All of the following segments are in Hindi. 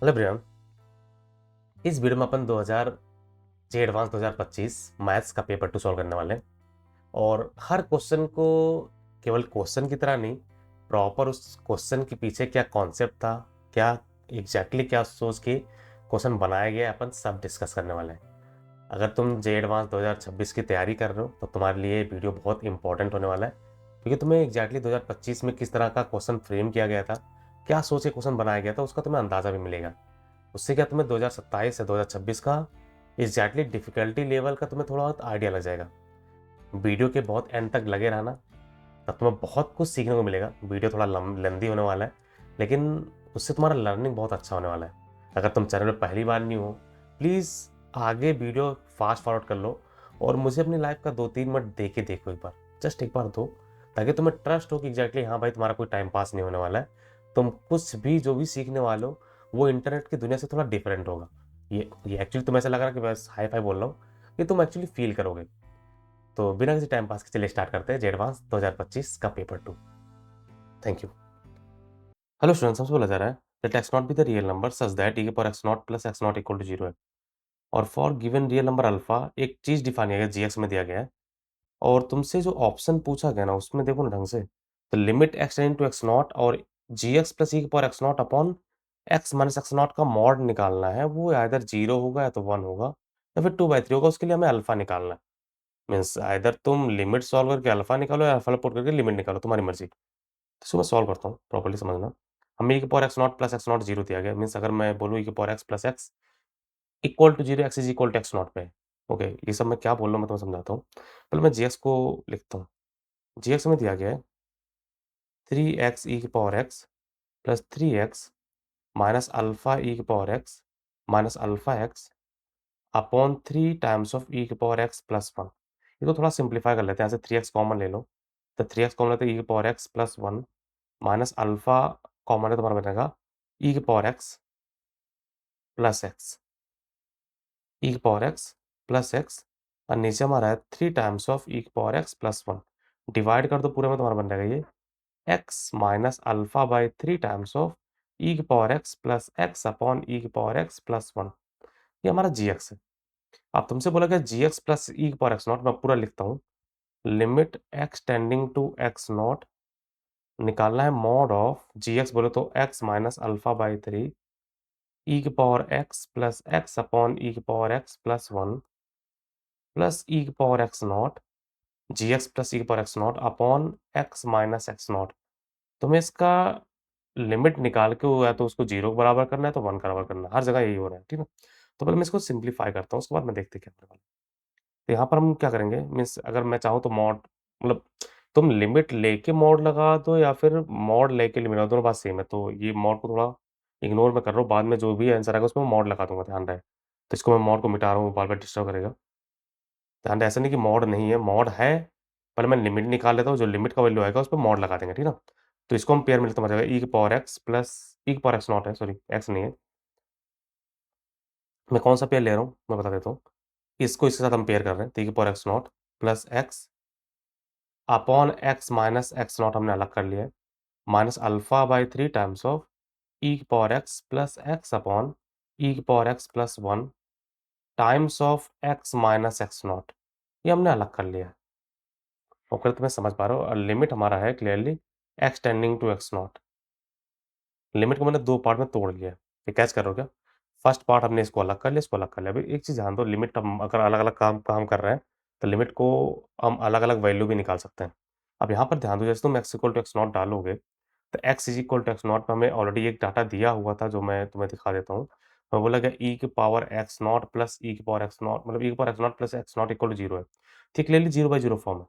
Hello everyone. इस वीडियो में अपन 2000 जे एडवांस 2025 मैथ्स का पेपर 2 सॉल्व करने वाले हैं। और हर क्वेश्चन को केवल क्वेश्चन की तरह नहीं, प्रॉपर उस क्वेश्चन के पीछे क्या कॉन्सेप्ट था, क्या क्या सोच के क्वेश्चन बनाया गया है, अपन सब डिस्कस करने वाले हैं। अगर तुम जे एडवांस 2026 की तैयारी कर रहे हो तो तुम्हारे लिए ये वीडियो बहुत इंपॉर्टेंट होने वाला है, क्योंकि तुम्हें 2025 में किस तरह का क्वेश्चन फ्रेम किया गया था, क्या सोच के क्वेश्चन बनाया गया था, उसका तुम्हें अंदाजा भी मिलेगा। उससे क्या तुम्हें 2027 से 2026 का डिफिकल्टी लेवल का तुम्हें थोड़ा बहुत आइडिया लग जाएगा। वीडियो के बहुत एंड तक लगे रहना, तब तुम्हें बहुत कुछ सीखने को मिलेगा। वीडियो थोड़ा लेंदी होने वाला है, लेकिन उससे तुम्हारा लर्निंग बहुत अच्छा होने वाला है। अगर तुम चैनल में पहली बार न्यू हो, प्लीज़ आगे वीडियो फास्ट फॉरवर्ड कर लो और मुझे अपनी लाइफ का 2-3 मिनट दे के देखो, एक बार, जस्ट एक बार दो, ताकि तुम्हें ट्रस्ट हो कि हाँ भाई, तुम्हारा कोई टाइम पास नहीं होने वाला है। तुम कुछ भी जो भी सीखने वाले हो वो इंटरनेट की दुनिया से थोड़ा डिफरेंट होगा। ये एक्चुअली तुम्हें ऐसा लग रहा है कि बस हाई फाई बोल रहा हूँ, ये तुम एक्चुअली फील करोगे। तो बिना किसी टाइम पास के चलिए स्टार्ट करते हैं जे एडवांस 2025 का paper 2। Thank you. Hello students, हमसे बोला जा रहा है that x not be the real number such that e के power x not plus x not equal to zero है। और for given real number alpha एक चीज डिफाइन किया गया, जीएक्स में दिया गया है। और तुमसे जो ऑप्शन पूछा गया ना, उसमें देखो ना ढंग से, तो limit x tending to x naught और जी एक्स प्लस ई की power x not upon x minus x naught का मॉड निकालना है। वो आइदर जीरो होगा या तो वन होगा या फिर 2/3 होगा। उसके लिए हमें अल्फा निकालना है। मीन्स आइदर तुम लिमिट सॉल्व करके अल्फा निकालो या अल्फा पुट करके लिमिट निकालो, तुम्हारी मर्जी। तो इसको मैं सॉल्व करता हूँ, प्रॉपर्ली समझना। हमें ई की power x not plus x naught zero दिया गया। मीन्स अगर मैं बोलूँ ई की power x plus x equal to zero, x is equal to x naught पे। ओके, ये सब मैं क्या बोल रहा हूँ मैं तुम्हें समझाता हूँ। पहले मैं जी एक्स को लिखता हूँ। जी एक्स में दिया गया है 3x ई की power x plus 3x minus alpha e की power x minus alpha x upon 3 times of e की पावर x प्लस 1। इसको थोड़ा सिंप्लीफाई कर लेते हैं। यहाँ से 3x कॉमन ले लो, तो 3x कॉमन लेते हैं, ई की power x plus 1 minus alpha common है, तुम्हारा बनेगा ई की पावर x प्लस x, ई की पावर x प्लस x। और नीचे हमारा है 3 टाइम्स ऑफ ई की पावर x प्लस 1। डिवाइड कर दो पूरे में, तुम्हारा बन जाएगा ये x minus alpha by 3 times of e की power x plus x upon e की पावर एक्स प्लस 1। ये हमारा जी एक्स है। अब तुमसे बोला गया जी एक्स प्लस ई की पावर एक्स नॉट, मैं पूरा लिखता हूँ। Limit x tending to x not निकालना है मॉड ऑफ जी एक्स, बोले तो x minus alpha by 3 e की power x plus x upon e की power x plus 1 plus e की power x not, g x plus e की power x not upon x minus x not. तुम्हें इसका लिमिट निकाल के वो या तो उसको 0 के बराबर करना है, तो 1 के बराबर करना है। हर जगह यही हो रहा है, ठीक है? तो पहले मैं इसको सिम्प्लीफाई करता हूँ, उसके बाद मैं देखते हैं क्या होने वाला है। तो यहाँ पर हम क्या करेंगे, मीन्स अगर मैं चाहूँ तो मॉड, मतलब तुम लिमिट लेके मॉड लगा दो या फिर मॉड लेके लिमिट लगा दो, दोनों बात सेम है। तो ये मॉड को थोड़ा इग्नोर मैं कर रहा हूँ, बाद में जो भी आंसर आएगा उसमें मॉड लगा दूँगा, ध्यान रहे। तो इसको मैं मॉड को मिटा रहा हूँ, बार-बार डिस्टर्ब करेगा। ध्यान रहे, ऐसा नहीं कि मॉड नहीं है, मॉड है। पहले मैं लिमिट निकाल लेता हूँ, जो लिमिट का वैल्यू आएगा उस पे मॉड लगा देंगे, ठीक है ना? तो इसको हम पेयर में लिखते हैं, ई की पावर एक्स प्लस ई की पावर एक्स नॉट है, सॉरी एक्स नहीं है। मैं कौन-सा पेयर ले रहा हूँ, मैं बता देता हूँ। इसको इसके साथ हम पेयर कर रहे हैं, तो ई की power x not plus x upon x minus x not हमने अलग कर लिया है, minus alpha by 3 times of e की power x plus x upon e की power x plus 1 times of x minus x not, ये हमने अलग कर लिया है। होकर तुम्हें समझ पा रहे हो? और लिमिट हमारा है clearly x tending to x naught. Limit को मैंने 2 पार्ट में तोड़ लिया है। ये कैच कर रहे हो क्या? फर्स्ट पार्ट हमने इसको अलग कर लिया, इसको अलग कर लिया। अभी एक चीज़ ध्यान दो, लिमिट हम अगर अलग-अलग काम काम कर रहे हैं, तो लिमिट को हम अलग-अलग वैल्यू भी निकाल सकते हैं। अब यहाँ पर ध्यान दो, जैसे तुम x equal to x naught डालोगे, तो x is equal to x naught में हमें ऑलरेडी एक डाटा दिया हुआ था, जो मैं तुम्हें दिखा देता हूँ। मैं बोला गया ई की power x not plus e की पावर एक्स नॉट, मतलब ई की power x not plus x not equal to 0 है। तो क्लियरली 0/0 फॉर्म है।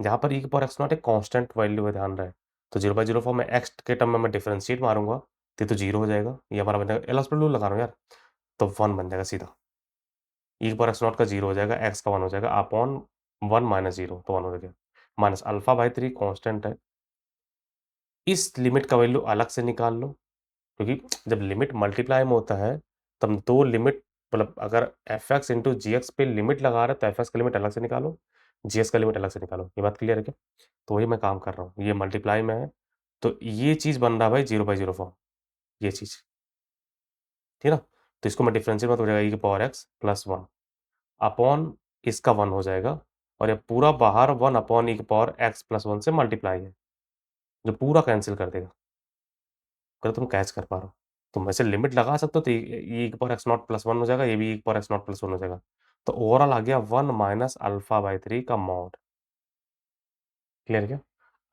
जहाँ पर ई की पावर एक्स नॉट एक कांस्टेंट वैल्यू है, ध्यान रहे। तो 0/0 फॉर्म में एक्स के टर्म में मैं डिफरेंशिएट मारूँगा, तो 0 हो जाएगा। ये हमारा बन जाएगा, एल हॉस्पिटल रूल लगा रहा हूँ यार, तो 1 बन जाएगा सीधा। ई की पावर एक्स नॉट का 0 हो जाएगा, एक्स का 1 हो जाएगा, अपॉन 1 माइनस 0, तो 1 हो गया। माइनस अल्फा बाई 3 कांस्टेंट है। इस लिमिट का वैल्यू अलग से निकाल लो, क्योंकि जब लिमिट मल्टीप्लाई में होता है, तब 2 लिमिट, मतलब अगर एफ एक्स इंटू जी एक्स पे लिमिट लगा रहा है, तो एफ एक्स का लिमिट अलग से निकालो, जी एक्स का लिमिट अलग से निकालो। ये बात क्लियर है क्या? तो वही मैं काम कर रहा हूँ, ये मल्टीप्लाई में है, तो ये चीज़ बन रहा है भाई 0/0 फॉर्म, ये चीज़। ठीक है ना? तो इसको मैं डिफरेंशिएट में तो हो जाएगा e की पावर x प्लस 1 अपॉन इसका 1 हो जाएगा और ये पूरा बाहर 1 अपॉन e की पावर x प्लस 1 से मल्टीप्लाई है, जो पूरा कैंसल कर देगा, अगर तुम कैच कर पा रहे हो। तुम वैसे लिमिट लगा सकते हो तो e की पावर x नॉट प्लस 1 हो जाएगा, ये भी e की पावर x नॉट प्लस 1 हो जाएगा। तो ओवरऑल आ गया 1 माइनस अल्फा बाई 3 का मॉड। क्लियर क्या?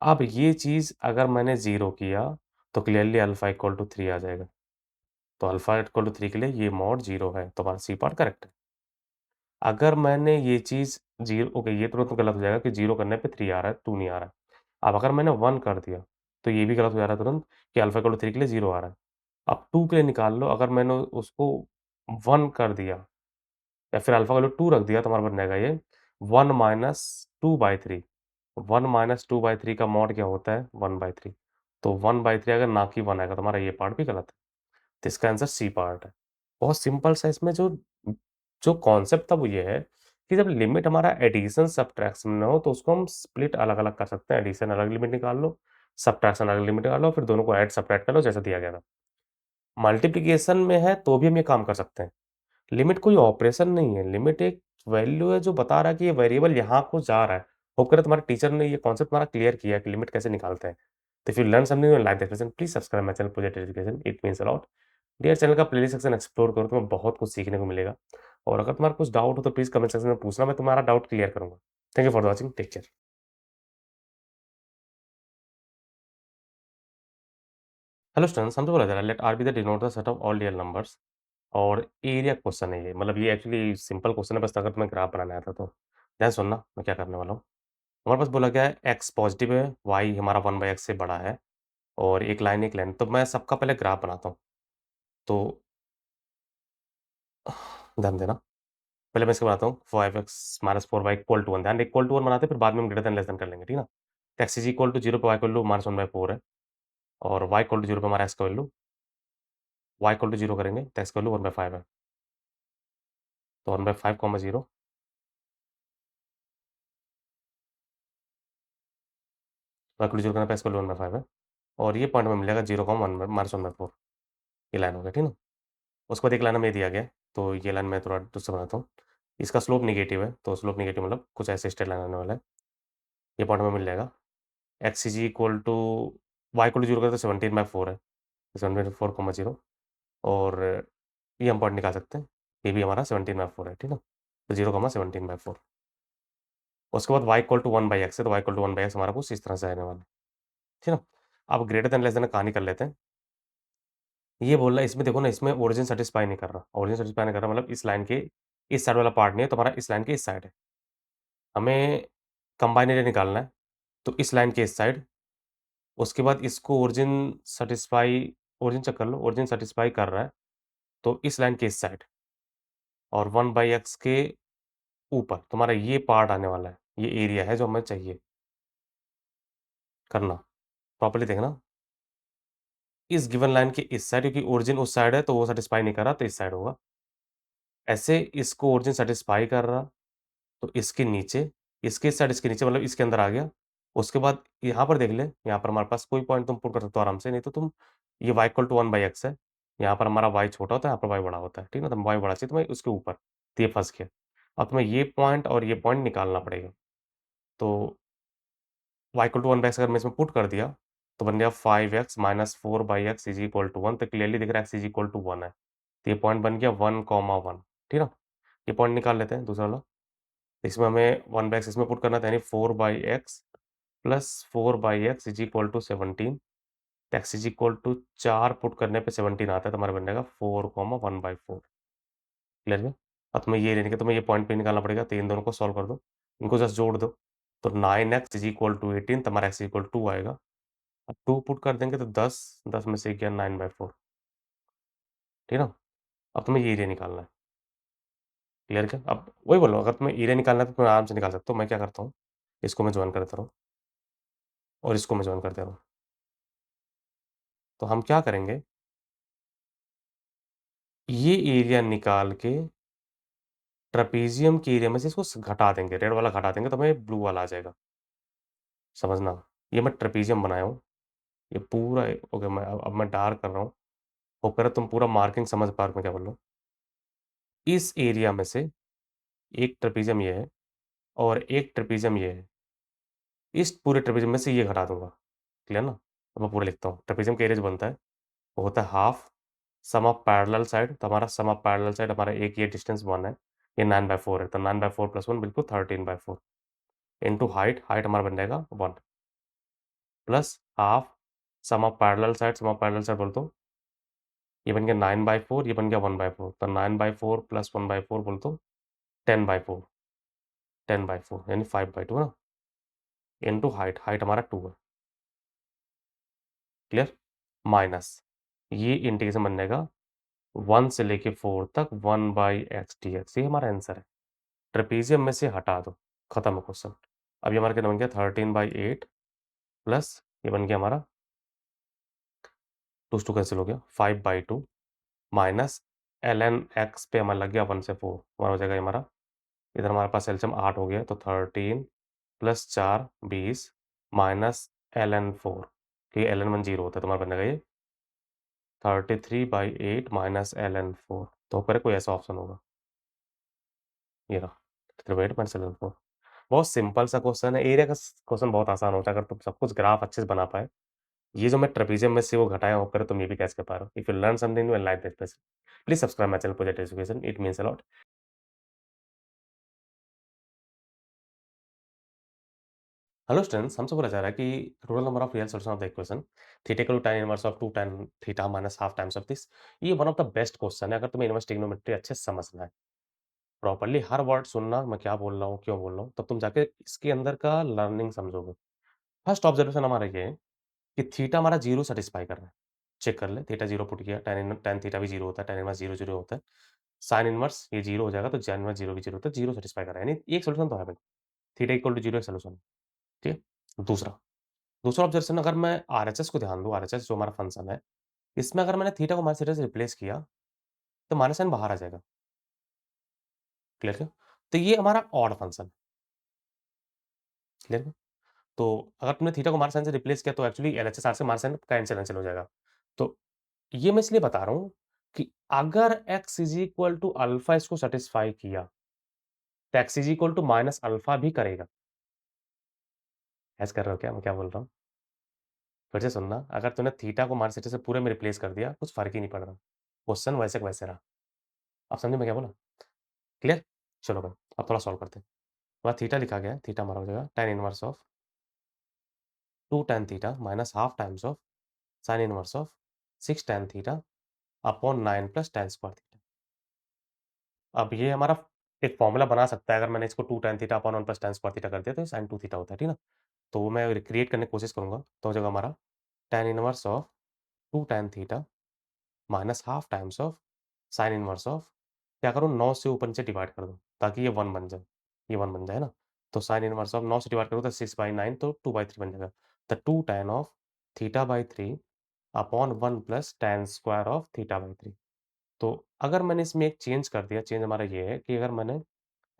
अब ये चीज़ अगर मैंने 0 किया, तो क्लियरली अल्फा इक्वल टू 3 आ जाएगा। तो अल्फा इक्वल टू 3 के लिए ये मॉड 0 है, तो हमारा सी पार्ट करेक्ट है। अगर मैंने ये चीज़ जीरो ओके, ये तुरंत गलत हो जाएगा कि 0 करने पे 3 आ रहा है, 2 नहीं आ रहा है। अब अगर मैंने 1 कर दिया, तो ये भी गलत हो जा रहा है तुरंत कि अल्फा इक्वल टू 3 के लिए 0 आ रहा है। अब 2 के लिए निकाल लो, अगर मैंने उसको 1 कर दिया या फिर अल्फा वैल्यू 2 रख दिया, तो हमारा बन जाएगा ये 1 माइनस 2/3। 1 माइनस 2/3 का मॉड क्या होता है? 1/3। तो 1/3 अगर ना की 1 आएगा, तो हमारा ये पार्ट भी गलत है। तो इसका आंसर सी पार्ट है। बहुत सिंपल सा इसमें जो जो कॉन्सेप्ट था वो ये है कि जब लिमिट हमारा एडिशन सब्ट्रैक्शन में हो, तो उसको हम स्प्लिट अलग-अलग कर सकते हैं। एडिशन अलग लिमिट निकाल लो, सब्ट्रैक्शन अलग लिमिट निकाल लो, फिर दोनों को ऐड सब्ट्रैक्ट कर लो जैसा दिया गया था। मल्टीप्लिकेशन में है तो भी हम ये काम कर सकते हैं। लिमिट कोई ऑपरेशन नहीं है, लिमिट एक वैल्यू है जो बता रहा है कि ये वेरिएबल यहाँ को जा रहा है। होप करे तुम्हारे टीचर ने ये कॉन्सेप्ट तुम्हारा क्लियर किया है कि लिमिट कैसे निकालते हैं। तो if you learn something in life expression, please subscribe my channel project education, it means a lot. Dear channel का प्लेलिस्ट सेक्शन एक्सप्लोर करो, तुम्हें बहुत कुछ सीखने को मिलेगा। और अगर तुम्हारा कुछ डाउट हो तो प्लीज कमेंट सेक्शन में पूछना, मैं तुम्हारा डाउट क्लियर करूंगा। Thank you for watching, take care. Hello students, हमसे बोला जा रहा है let R be the denote the set of all real numbers. और एरिया क्वेश्चन है ये, मतलब ये एक्चुअली सिंपल क्वेश्चन है, बस अगर तुम्हें ग्राफ बनाना आता तो ध्यान सुनना मैं क्या करने वाला हूँ। हमारे पास बोला गया है एक्स पॉजिटिव है, वाई हमारा 1/x से बड़ा है और एक लाइन, तो मैं सबका पहले ग्राफ बनाता हूँ। तो ध्यान देना, पहले मैं इसको बनाता हूँ 5x minus 4y equal to 1। ध्यान इक्वल टू 1 बनाते हैं, फिर बाद में हम ग्रेटर देन लेस देन कर लेंगे, ठीक है ना? तो एक्स इज इक्वल टू 0 पे वाई इक्वल टू माइनस 1/4 है और वाई इक्वल टू 0 पे हमारा एक्स का वैल्यू, वाई इक्वल टू 0 करेंगे तो एक्स का वैल्यू 1/5 है। तो 1/5 कॉमा 0, वाई इक्वल टू 0 करने पे एक्स का वैल्यू 1/5 है और ये पॉइंट हमें मिलेगा 0, 1 माइनस 1/4। ये लाइन हो गया, ठीक है ना? उसके बाद एक लाइन हमें ये दिया गया है, तो ये लाइन मैं थोड़ा दूसरा बनाता हूँ। इसका स्लोप नेगेटिव है, तो स्लोप नेगेटिव मतलब कुछ ऐसे स्ट्रेट लाइन आने वाला है। ये पॉइंट हमें मिल जाएगा। X is equal to y equal to 0 करें तो 17/4 है, 17/4, और ये हम पॉइंट निकाल सकते हैं। ये भी हमारा 17/4 है, ठीक है ना? तो 0, 17/4। उसके बाद वाई इक्वल टू 1/x है, तो वाई इक्वल टू 1/x हमारा कुछ इस तरह से आने वाला है, ठीक है ना? अब ग्रेटर देन लेस देन कहानी कर लेते हैं। ये बोल रहा है इसमें, देखो ना, इसमें ओरिजिन सैटिस्फाई नहीं कर रहा। ओरिजिन सैटिस्फाई नहीं कर रहा मतलब इस लाइन के इस साइड वाला पार्ट नहीं है, तो हमारा इस लाइन के इस साइड है। हमें कंबाइन एरिया निकालना है, तो इस लाइन के इस साइड, उसके बाद इसको ओरिजिन चेक कर लो, ओरिजिन सैटिस्फाई कर रहा है, तो इस लाइन के इस साइड और 1/x के ऊपर तुम्हारा ये पार्ट आने वाला है। ये एरिया है जो हमें चाहिए करना। प्रॉपर्ली देखना, इस गिवन लाइन के इस साइड, क्योंकि ओरिजिन उस साइड है तो वो सैटिस्फाई नहीं कर रहा, तो इस साइड होगा। ऐसे इसको ओरिजिन सैटिस्फाई कर रहा, तो इसके नीचे, इसके इस साइड, इसके नीचे मतलब इसके अंदर आ गया। उसके बाद यहाँ पर देख ले, यहाँ पर हमारे पास कोई पॉइंट तुम पुट कर सकते हो आराम से, नहीं तो तुम ये y इक्वल टू 1/x है। यहाँ पर हमारा y छोटा होता है, यहाँ पर y बड़ा होता है, ठीक है ना? तो y बड़ा चाहिए तुम्हें उसके ऊपर, तो ये फँस गया। अब तुम्हें ये पॉइंट और ये पॉइंट निकालना पड़ेगा। तो y इक्वल टू 1/x अगर मैं इसमें पुट कर दिया, तो बन गया 5x minus 4/x is equal to 1। तो क्लियरली दिख रहा है x इज इक्वल टू 1 है। तो ये पॉइंट बन गया 1, ठीक है ना? ये पॉइंट निकाल लेते हैं दूसरा वाला। इसमें हमें 1/x इसमें पुट करना था, यानी 4/x plus 4/x is equal to 17। X is equal to 4 put करने पे 17 आता है, तो हमारा बन जाएगा 4, 1/4। क्लियर है? अब तुम्हें ये लेने के, तुम्हें ये पॉइंट पे निकालना पड़ेगा, तो इन दोनों को सॉल्व कर दो, इनको जस्ट जोड़ दो। तो 9x इज इक्वल टू 18, तो हमारा x इक्वल 2 आएगा। अब 2 पुट कर देंगे तो 10, 10 में से गया 9/4, ठीक है ना? अब तुम्हें ये एरिया निकालना है। क्लियर क्या? अब वही बोल रहा हूँ, अगर तुम्हें एरिया निकालना है तो तुम आराम से निकाल सकते हो। मैं क्या करता हूँ, इसको मैं जॉइन कर देता हूँ और इसको मैं जॉइन कर दे रहा हूँ। तो हम क्या करेंगे, ये एरिया निकाल के ट्रेपीजियम के एरिया में से इसको घटा देंगे, रेड वाला घटा देंगे, तो हमें ब्लू वाला आ जाएगा। समझना, ये मैं ट्रेपीजियम बनाया हूँ, ये पूरा ओके, मैं अब मैं डार्क कर रहा हूँ। होप करो तुम पूरा मार्किंग समझ पा रहे हो मैं क्या बोल रहा हूँ। इस एरिया में से एक ट्रेपीज़ियम ये है और एक ट्रेपीज़ियम ये है। इस पूरे ट्रेपीज़ियम में से ये घटा दूँगा। क्लियर ना? अब मैं पूरा लिखता हूँ। ट्रेपीज़ियम का एरिया जो बनता है, वो होता है half sum of parallel side. तो हमारा सम ऑफ पैरेलल साइड हमारा एक ये डिस्टेंस 1 है, ये 9/4 है। तो 9/4 + 1 बिल्कुल 13/4 इंटू हाइट, हाइट हमारा बन जाएगा 1 plus half sum of parallel side बोल दो, ये बन गया 9/4, ये बन गया 1/4। तो 9/4 + 1/4 बोल दो 10/4, 10/4 यानी 5/2 ना, इंटू हाइट, हाइट हमारा 2 है। क्लियर? माइनस ये इंटीग्रेशन बन जाएगा 1 से लेके 4 तक 1/x dx, ये हमारा आंसर है। ट्रेपीजियम में से हटा दो, खत्म है क्वेश्चन। अब ये हमारा कितना बन गया 13/8 प्लस ये बन गया हमारा 2 से 2 कैंसिल हो गया 5/2 माइनस ln x पे हमारा लग गया 1 से 4, हमारा हो जाएगा ये हमारा, इधर हमारे पास एलसीएम 8 हो गया तो 13 प्लस 4 20 माइनस ln 4, कि ln 1 0 होता है, तो हमारा बन जाएगा ये 33/8 माइनस ln 4। तो ऊपर कोई ऐसा ऑप्शन होगा, ये रहा 33/8 माइनस ln 4। बहुत सिंपल सा क्वेश्चन है। एरिया का क्वेश्चन बहुत आसान होता है अगर तुम सब कुछ ग्राफ अच्छे से बना पाए। ये जो मैं ट्रेपीजियम में से वो घटाया होप करो तुम ये भी कैच कर पा रहे हो। If you learn something new and like this, please subscribe my channel project education, it means a lot. Hello students, हमसे बोला जा रहा है कि total number of real solution of the equation theta equal to tan inverse of 2 tan theta minus half times of this. ये one of the best question है अगर तुम्हें इनवर्स ट्रिग्नोमेट्री अच्छे से समझना है। प्रॉपर्ली हर वर्ड सुनना, मैं क्या बोल रहा हूँ, क्यों बोल रहा हूँ, तब तुम जाके इसके अंदर का लर्निंग समझोगे। फर्स्ट ऑब्जर्वेशन हमारा ये है कि थीटा हमारा 0 सैटिस्फाई कर रहा है। चेक कर ले, थीटा 0 पुट किया, tan थीटा भी 0 होता है, tan इनवर्स 0, 0 होता है। साइन इनवर्स ये 0 हो जाएगा तो tan इनवर्स 0 भी 0 होता है, 0 सैटिस्फाई कर रहा है, यानी एक सॉल्यूशन तो है भाई। थीटा इक्वल टू 0 एक सॉल्यूशन है, ठीक है? दूसरा दूसरा ऑब्जर्वेशन, अगर मैं आरएचएस को ध्यान दूँ, आरएचएस जो हमारा फंक्शन है, इसमें अगर मैंने थीटा को माइनस थीटा से रिप्लेस किया, तो माइनस साइन बाहर आ जाएगा। क्लियर है? तो ये हमारा ऑड फंक्शन है। क्लियर है? तो अगर तुमने थीटा को माइनस साइन से रिप्लेस किया तो एक्चुअली एलएचएस आर से माइनस साइन कैंसल हो जाएगा। तो ये मैं इसलिए बता रहा हूँ कि अगर x is equal to alpha इसको सैटिस्फाई किया, तो x is equal to minus alpha भी करेगा। ऐसे कर रहे हो क्या? मैं क्या बोल रहा हूँ? फिर से सुनना, अगर तूने थीटा को माइनस थीटा से पूरे में रिप्लेस कर दिया, कुछ फ़र्क ही नहीं पड़ रहा। क्वेश्चन वैसे का वैसे रहा। आप समझे मैं क्या बोला? क्लियर? चलो भाई, अब थोड़ा सॉल्व करते हैं। वहाँ थीटा लिखा गया है, थीटा हमारा हो जाएगा tan inverse of 2 tan theta minus half times of sin inverse of 6 tan theta upon 9 plus tan square theta. अब ये हमारा एक फ़ॉर्मूला बना सकता है, अगर मैंने इसको 2 tan theta upon 1 plus tan square theta कर दिया तो ये sin 2 थीटा होता है, ठीक है ना? तो वो मैं रिक्रिएट करने की कोशिश करूँगा, तो हो जाएगा हमारा tan inverse of 2 tan theta minus half times of sine inverse of, क्या करूँ 9 से ऊपर नीचे डिवाइड कर दूँ ताकि ये 1 बन जाए, ये 1 बन जाए ना? तो साइन इनवर्स ऑफ 9 से डिवाइड करूँ तो 6/9 तो 2/3 बन जाएगा। तो 2 tan of theta upon 1 plus tan square of theta. तो अगर मैंने इसमें एक चेंज कर दिया, चेंज हमारा ये है कि अगर मैंने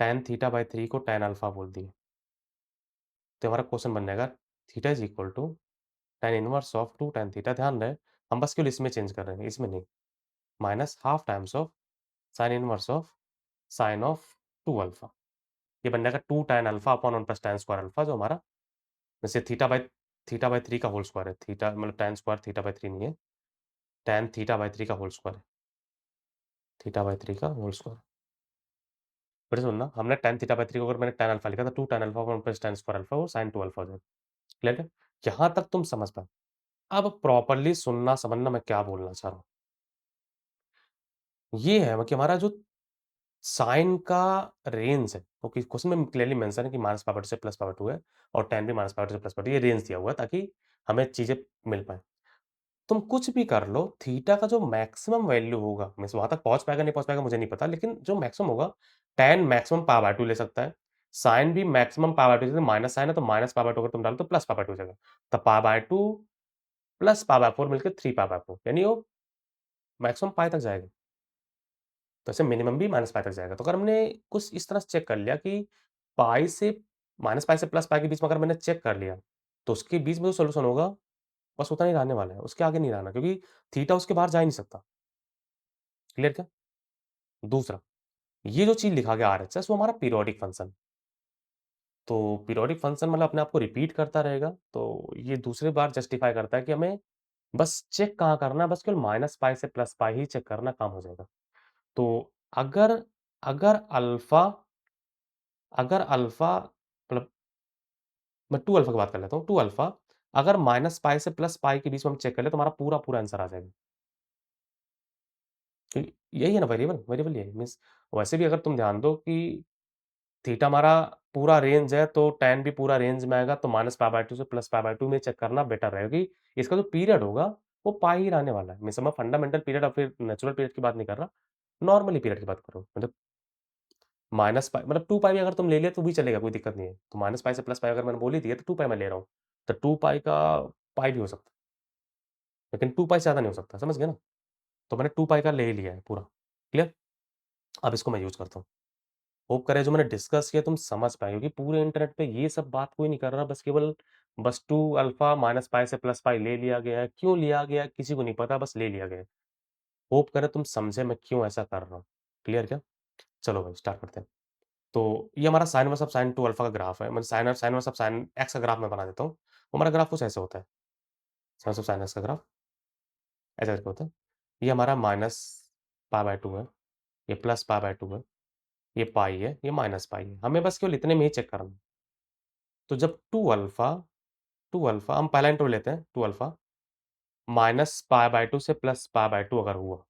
tan थीटा/3 को tan अल्फा बोल दिया, तो हमारा क्वेश्चन बन जाएगा theta is equal to tan inverse of 2 tan theta, ध्यान रहे हम बस केवल इसमें चेंज कर रहे हैं, इसमें नहीं, minus half times of sine inverse of sign of 2 alpha. ये बन जाएगा 2 tan alpha upon 1 plus tan square alpha, जो हमारा वैसे थीटा बाय 3 का होल स्क्वायर है। थीटा मतलब tan स्क्वायर थीटा/3 नहीं है, tan थीटा/3 का होल स्क्वायर है, थीटा/3 का होल स्क्वायर। फिर से सुनना, हमने tan थीटा/3 को अगर मैंने tan अल्फा लिखा था 2 tan alpha upon 1 plus tan square alpha, वो sin 2 अल्फा हो जाएगा। क्लियर है? यहाँ तक तुम समझ पाए। अब प्रॉपर्ली सुनना, समझना मैं क्या बोलना चाह रहा हूँ। ये है कि हमारा जो साइन का रेंज है, ओके, क्वेश्चन में क्लियरली मेंशन है कि -π/2 से +π/2 है और tan भी -π/2 से +π/2, ये रेंज दिया हुआ है ताकि हमें चीज़ें मिल पाएँ। तुम कुछ भी कर लो, थीटा का जो मैक्सिमम वैल्यू होगा, मीन्स वहाँ तक पहुँच पाएगा, नहीं पहुँच पाएगा मुझे नहीं पता, लेकिन जो मैक्सिमम होगा, tan मैक्सिमम π/2 ले सकता है, साइन भी मैक्सिमम π/2, जैसे माइनस साइन है तो -π/2 अगर तुम डालो तो +π/2 हो जाएगा। तो π/2 प्लस π/4 मिलके 3π/4, यानी वो मैक्सिमम पाई तक जाएगा। तो ऐसे मिनिमम भी -π तक जाएगा। तो अगर हमने कुछ इस तरह से चेक कर लिया कि पाई से -π से +π के बीच में अगर मैंने चेक कर लिया, तो उसके बीच में जो सॉल्यूशन होगा, बस उतना ही रहने वाला है, उसके आगे नहीं रहना क्योंकि थीटा उसके बाहर जा ही नहीं सकता। क्लियर क्या? दूसरा, ये जो चीज़ लिखा गया आरएचएस वो हमारा पीरियोडिक फंक्शन। तो पीरियोडिक फंक्शन मतलब अपने आप को रिपीट करता रहेगा, तो ये दूसरी बार जस्टिफाई करता है कि हमें बस चेक कहाँ करना है, बस केवल माइनस पाई से प्लस पाई ही चेक करना, काम हो जाएगा। तो अगर अगर अल्फ़ा अगर अल्फ़ा मतलब मैं 2 अल्फ़ा की बात कर लेता हूँ, 2 अल्फ़ा अगर माइनस पाई से प्लस पाई के बीच में हम चेक कर लें, तो हमारा पूरा-पूरा आंसर आ जाएगा। तो यही है ना वेरिएबल, वेरिएबल यही है मीन्स वैसे भी अगर तुम ध्यान दो कि थीटा हमारा पूरा रेंज है, तो टैन भी पूरा रेंज में आएगा, तो माइनस पाई बाय 2 से प्लस पाई बाय 2 में चेक करना बेटर रहेगा कि इसका जो पीरियड होगा, वो पाई ही रहने वाला है। मीन्स मैं फंडामेंटल पीरियड और फिर नेचुरल पीरियड की बात नहीं कर रहा, नॉर्मली पीरियड की बात कर रहा हूँ। मतलब माइनस पाई मतलब 2 पाई भी अगर तुम ले लिया तो भी चलेगा, कोई दिक्कत नहीं है। तो माइनस पाई से प्लस पाई अगर मैंने बोल ही दिया, तो 2 पाई मैं ले रहा हूँ। तो 2 पाई का पाई भी हो सकता है, लेकिन 2 पाई से ज़्यादा नहीं हो सकता, समझ गए ना? तो मैंने 2 पाई का ले ही लिया है पूरा, क्लियर? अब इसको मैं यूज़ करता हूँ। होप करें जो मैंने डिस्कस किया तुम समझ पाए क्योंकि पूरे इंटरनेट पे ये सब बात कोई नहीं कर रहा, बस केवल बस 2 अल्फ़ा माइनस पाई से प्लस पाई ले लिया गया है। क्यों लिया गया है किसी को नहीं पता, बस ले लिया गया है। होप करें तुम समझे मैं क्यों ऐसा कर रहा हूँ। क्लियर क्या? चलो भाई स्टार्ट करते हैं। तो ये हमारा sine inverse of sine 2 alpha का ग्राफ है। मैं sine sine inverse of sine X का ग्राफ मैं बना देता हूँ। हमारा ग्राफ कुछ ऐसे होता है। Sign inverse of sine X का ग्राफ ऐसा करके होता है। ये हमारा माइनस पाई बाय 2 है, ये प्लस पाई बाय 2 है, ये पाई है, ये माइनस पाई है। हमें बस केवल इतने में ही चेक करना है। तो जब 2 अल्फ़ा हम पहला इंटरवल लेते हैं 2 अल्फ़ा माइनस पाई बाय 2 से प्लस पाई बाय 2 अगर हुआ,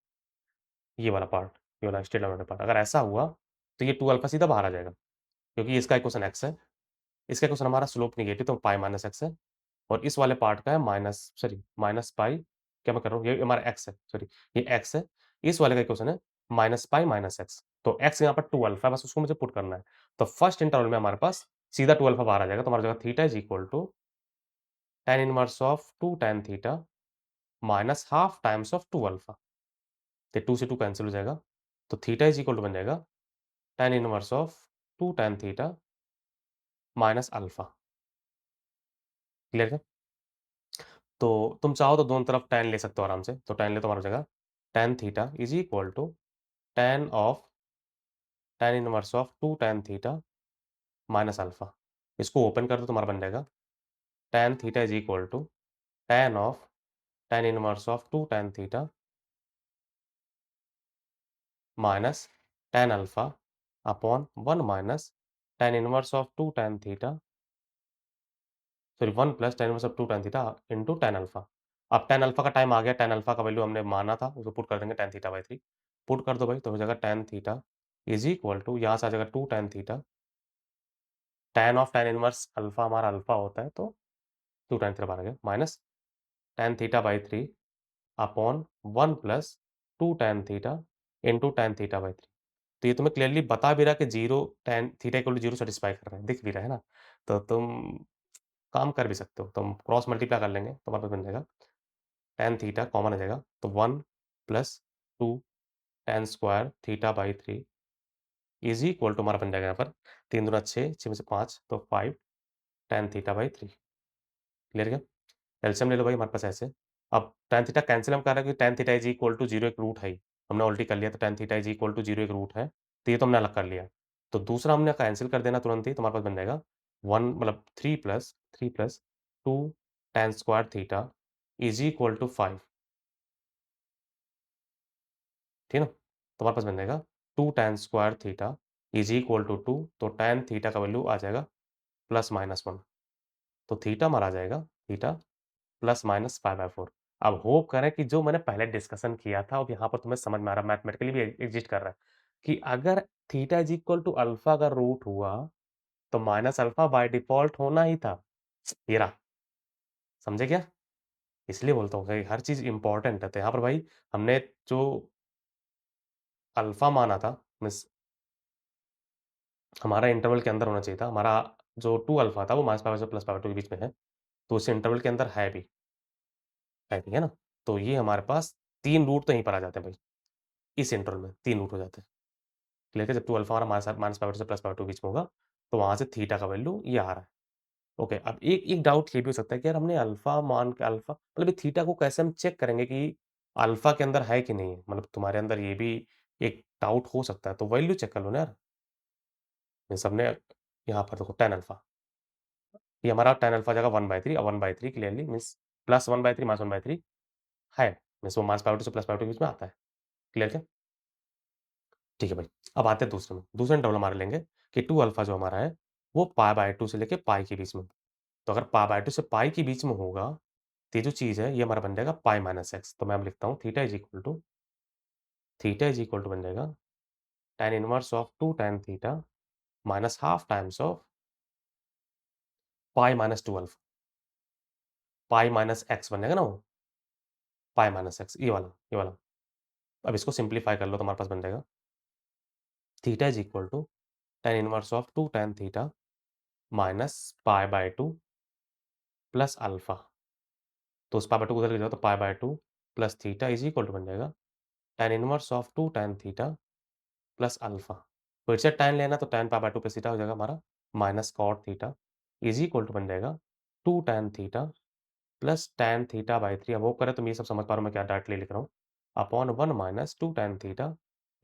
ये वाला पार्ट, ये वाला स्टेट वाला पार्ट अगर ऐसा हुआ, तो ये 2 अल्फ़ा सीधा बाहर आ जाएगा, क्योंकि इसका इक्वेशन x है, इसका इक्वेशन हमारा स्लोप नेगेटिव तो पाई माइनस x है और इस वाले पार्ट का है माइनस पाई क्या मैं कर रहा हूँ, ये हमारा x है, ये x है, इस वाले का इक्वेशन है माइनस पाई माइनस x, तो x यहाँ पर 2 अल्फ़ा है, बस उसको मुझे पुट करना है। तो फर्स्ट इंटरवल में हमारे पास सीधा 2 अल्फ़ा बाहर आ जाएगा, तो हमारी जगह theta is equal to tan inverse of 2 tan theta minus half times of 2 alpha. तो 2 से 2 कैंसल हो जाएगा। तो थीटा इज़ इक्वल टू बन जाएगा tan inverse of 2 tan theta minus alpha. Clear है? तो तुम चाहो तो दोनों तरफ tan ले सकते हो आराम से। तो tan ले तो हमारा हो जाएगा tan theta is equal to tan of tan inverse of 2 tan theta minus alpha. इसको ओपन कर दो तुम्हारा बन जाएगा tan theta is equal to tan of tan inverse of 2 tan theta minus tan alpha upon 1 minus tan inverse of 2 tan theta 1 plus tan inverse of 2 tan theta into tan alpha. अब tan अल्फा का टाइम आ गया, tan अल्फा का वैल्यू हमने माना था, उसको पुट कर देंगे tan थीटा बाय 3 पुट कर दो भाई, तो हो जाएगा tan theta is equal to यहाँ से आ जाएगा 2 tan theta, tan of tan inverse alpha हमारा अल्फा होता है, तो 2 tan थीटा बाहर आ गया, minus tan theta by 3 upon 1 plus 2 tan theta into tan theta by 3। तो ये तुम्हें क्लियरली बता भी रहा है कि 0 tan theta equal to 0 satisfy कर रहा है, दिख भी रहा है ना? तो तुम काम कर भी सकते हो, तुम क्रॉस मल्टीप्लाई कर लेंगे, तुम्हारे पास बन जाएगा tan थीटा कॉमन आ जाएगा, तो 1 plus 2 tan square theta by 3 is equal to हमारा बन जाएगा यहाँ पर 3 दूना 6, 6 में से 5 तो 5 tan थीटा बाय 3। क्लियर क्या? एलसीएम ले लो भाई हमारे पास ऐसे। अब tan थीटा कैंसल हम कर रहे हैं क्योंकि tan theta is equal to 0 एक रूट है ही। हमने ऑलरेडी कर लिया, तो tan theta is equal to 0 एक रूट है, तो ये तो हमने अलग कर लिया। तो दूसरा हमने कैंसल कर देना तुरंत ही, तो हमारे पास बन जाएगा 1 मतलब 3 plus 2 tan square theta is equal to 5। ठीक है ना? तो हमारे पास बन जाएगा 2 tan square theta is equal to 2, तो tan थीटा का वैल्यू आ जाएगा प्लस माइनस 1। तो थीटा हमारा आ जाएगा theta plus minus pi by 4। अब होप करें कि जो मैंने पहले डिस्कशन किया था, अब यहाँ पर तुम्हें समझ में आ रहा है, मैथमेटिकली भी एग्ज़िस्ट कर रहा है कि अगर theta is equal to alpha का रूट हुआ, तो माइनस अल्फ़ा बाय डिफ़ॉल्ट होना ही था। ये रहा, समझे क्या? इसलिए बोलता हूँ कि हर चीज़ इम्पोर्टेंट है। तो यहाँ पर भाई हमने जो अल्फ़ा माना था मीन्स हमारा इंटरवल के अंदर होना चाहिए था। हमारा जो 2 अल्फ़ा था वो माइनस पाई बाय से प्लस पाई बाय 2 के बीच में है। तो उस इंटरवल के अंदर है भी, है ना? तो ये हमारे पास 3 रूट तो यहीं पर आ जाते हैं भाई। इस इंटरवल में 3 रूट हो जाते हैं। क्लियर है? जब 2 अल्फ़ा हमारा माइनस माइनस पाई बाय 2 से प्लस पाई बाय 2 के बीच में होगा, तो वहाँ से थीटा का वैल्यू ये आ रहा है। ओके, अब एक एक डाउट ये भी हो सकता है कि यार हमने अल्फ़ा मान के अल्फ़ा मतलब ये थीटा को कैसे हम चेक करेंगे कि अल्फ़ा के अंदर है कि नहीं है? मतलब तुम्हारे अंदर ये भी एक डाउट हो सकता है, तो वैल्यू चेक कर लो ना यार। मीन्स हमने यहाँ पर देखो tan अल्फ़ा, ये हमारा tan अल्फ़ा आ जाएगा 1/3 और 1/3 क्लियरली मीन्स प्लस 1/3 माइनस 1/3 है। मीन्स वो माइनस पाई बाय 2 से प्लस पाई बाय 2 के बीच में आता है। क्लियर क्या? ठीक है भाई। अब आते हैं दूसरे में। दूसरे में डबल हमारा लेंगे कि 2 अल्फ़ा जो हमारा है, वो पाई बाय 2 से लेके पाई के बीच में। तो अगर पाई बाय 2 से पाई के बीच में होगा, तो ये जो चीज़ है, ये हमारा बन जाएगा पाई माइनस एक्स। तो मैं अब लिखता हूँ थीटा इज़ इक्वल टू बन जाएगा tan inverse of 2 tan theta minus half times of pi minus 2 alpha. Pi minus x बन जाएगा ना वो, पाई माइनस एक्स ये वाला। अब इसको सिम्प्लीफाई कर लो तो हमारे पास बन जाएगा theta is equal to tan inverse of 2 tan theta minus pi by 2 plus alpha. तो उस पाई बाय 2 को उधर ले जाओ तो pi by 2 plus theta is equal to बन जाएगा tan inverse of 2 tan theta plus alpha. फिर से tan लेना तो tan pi by 2 plus theta हो जाएगा हमारा minus cot theta is equal to बन जाएगा 2 tan theta plus tan theta by 3। अब वो करें तो मैं ये सब समझ पा रहा हूँ मैं क्या डायरेक्टली लिख रहा हूँ। Upon 1 minus 2 tan theta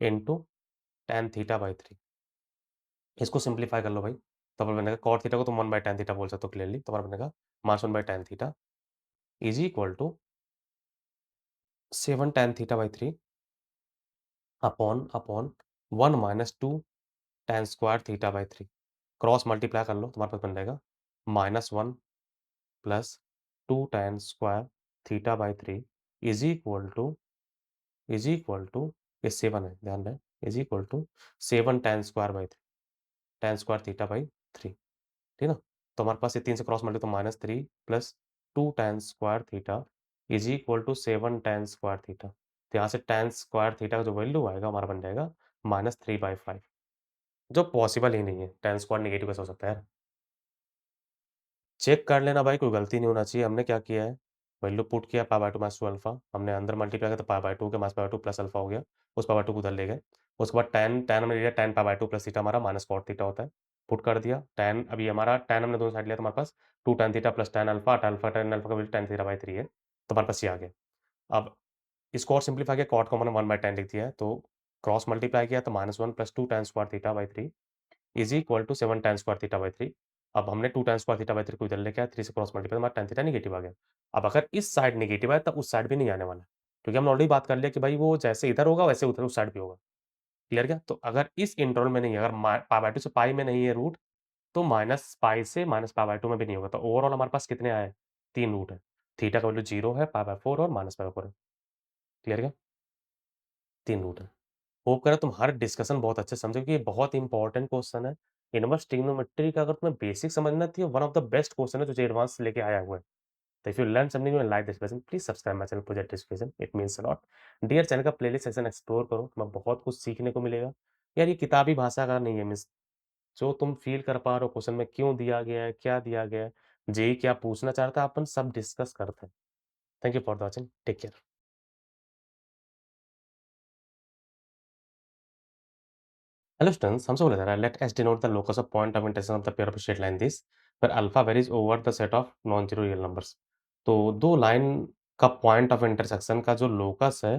into tan theta by 3। इसको सिम्प्लीफाई कर लो भाई, तो हमारा बनेगा कॉट थीटा को तुम 1 बाय tan थीटा बोल सकते हो क्लियरली, तो हमारा बनेगा minus 1 by tan theta is equal to 7 tan theta by 3 upon upon 1 minus 2 tan square theta by 3। Cross multiply कर लो, तुम्हारे पास बन जाएगा -1 plus 2 tan square theta by 3 is equal to ये 7 है, ध्यान रहे, is equal to 7 tan square by 3 tan square theta by 3, ठीक है ना? तो हमारे पास ये 3 से क्रॉस मल्टी तो -3 plus 2 tan square theta is equal to 7 tan square theta. तो यहाँ से tan स्क्वायर थीटा का जो वैल्यू आएगा हमारा बन जाएगा -3/5, जो पॉसिबल ही नहीं है। tan स्क्वायर नेगेटिव कैसे हो सकता है यार? चेक कर लेना भाई, कोई गलती नहीं होना चाहिए। हमने क्या किया है, वैल्यू पुट किया पाई बाय 2 माइनस 2 अल्फ़ा, हमने अंदर मल्टीप्लाई किया तो पाई बाय 2 के minus pi by 2 plus alpha हो गया, उस पाई बाय 2 को उधर ले गए। उसके बाद tan हमने लिया tan pi by 2 plus theta हमारा माइनस कॉट थीटा होता है, पुट कर दिया। tan अभी हमारा tan हमने दोनों साइड लिया तो हमारे पास 2 tan theta plus tan alpha का वैल्यू tan थीटा बाय 3 है, तो हमारे पास ये आ गया। अब इसको और सिम्प्लीफाई किया, कॉट को हमने 1 बाय tan लिख दिया है, तो क्रॉस मल्टीप्लाई किया तो -1 plus 2 tan square theta by 3 is equal to 7 tan square theta by 3। अब हमने 2 tan स्क्वायर थीटा बाय 3 को इधर लेके आए, 3 से क्रॉस मल्टीप्लाई हमारा tan थीटा नेगेटिव आ गया। अब अगर इस साइड नेगेटिव आया तब उस साइड भी नहीं आने वाला है, क्योंकि हमने ऑलरेडी बात कर लिया कि भाई वो जैसे इधर होगा वैसे उधर उस साइड भी होगा। क्लियर क्या? तो अगर इस इंटरवल में नहीं है, अगर पाई बाय 2 से पाई में नहीं है रूट, तो माइनस पाई से माइनस पाई बाय 2 में भी नहीं होगा। तो ओवरऑल हमारे पास कितने आए? 3 रूट है। थीटा का वैल्यू 0 है, पाई बाय 4 और माइनस पाई बाय 4 है। क्लियर क्या? 3 रूट है। होप करें तुम हर डिस्कशन बहुत अच्छे से समझे, क्योंकि ये बहुत इंपॉर्टेंट क्वेश्चन है। इनवर्स ट्रिग्नोमेट्री का अगर तुम्हें बेसिक समझना थी, one of the best question है जो एडवांस लेके आया हुआ है। तो if you learn something new and like this lesson, please subscribe my channel project education, it means a lot. Dear channel का प्लेलिस्ट सेक्शन एक्सप्लोर करो, तुम्हें बहुत कुछ सीखने को मिलेगा। यार ये किताबी भाषा का नहीं है, मिस जो तुम फील कर पा रहे हो क्वेश्चन में क्यों दिया गया है, क्या दिया गया है, जेईई क्या पूछना चाहता है, अपन सब डिस्कस करते हैं। Thank you for the watching, take care. Hello students, हमसे बोला जा रहा है let S denote the locus of point of intersection of the pair of straight line this where alpha varies over the set of non zero real numbers. तो दो लाइन का पॉइंट ऑफ इंटरसेक्शन का जो लोकस है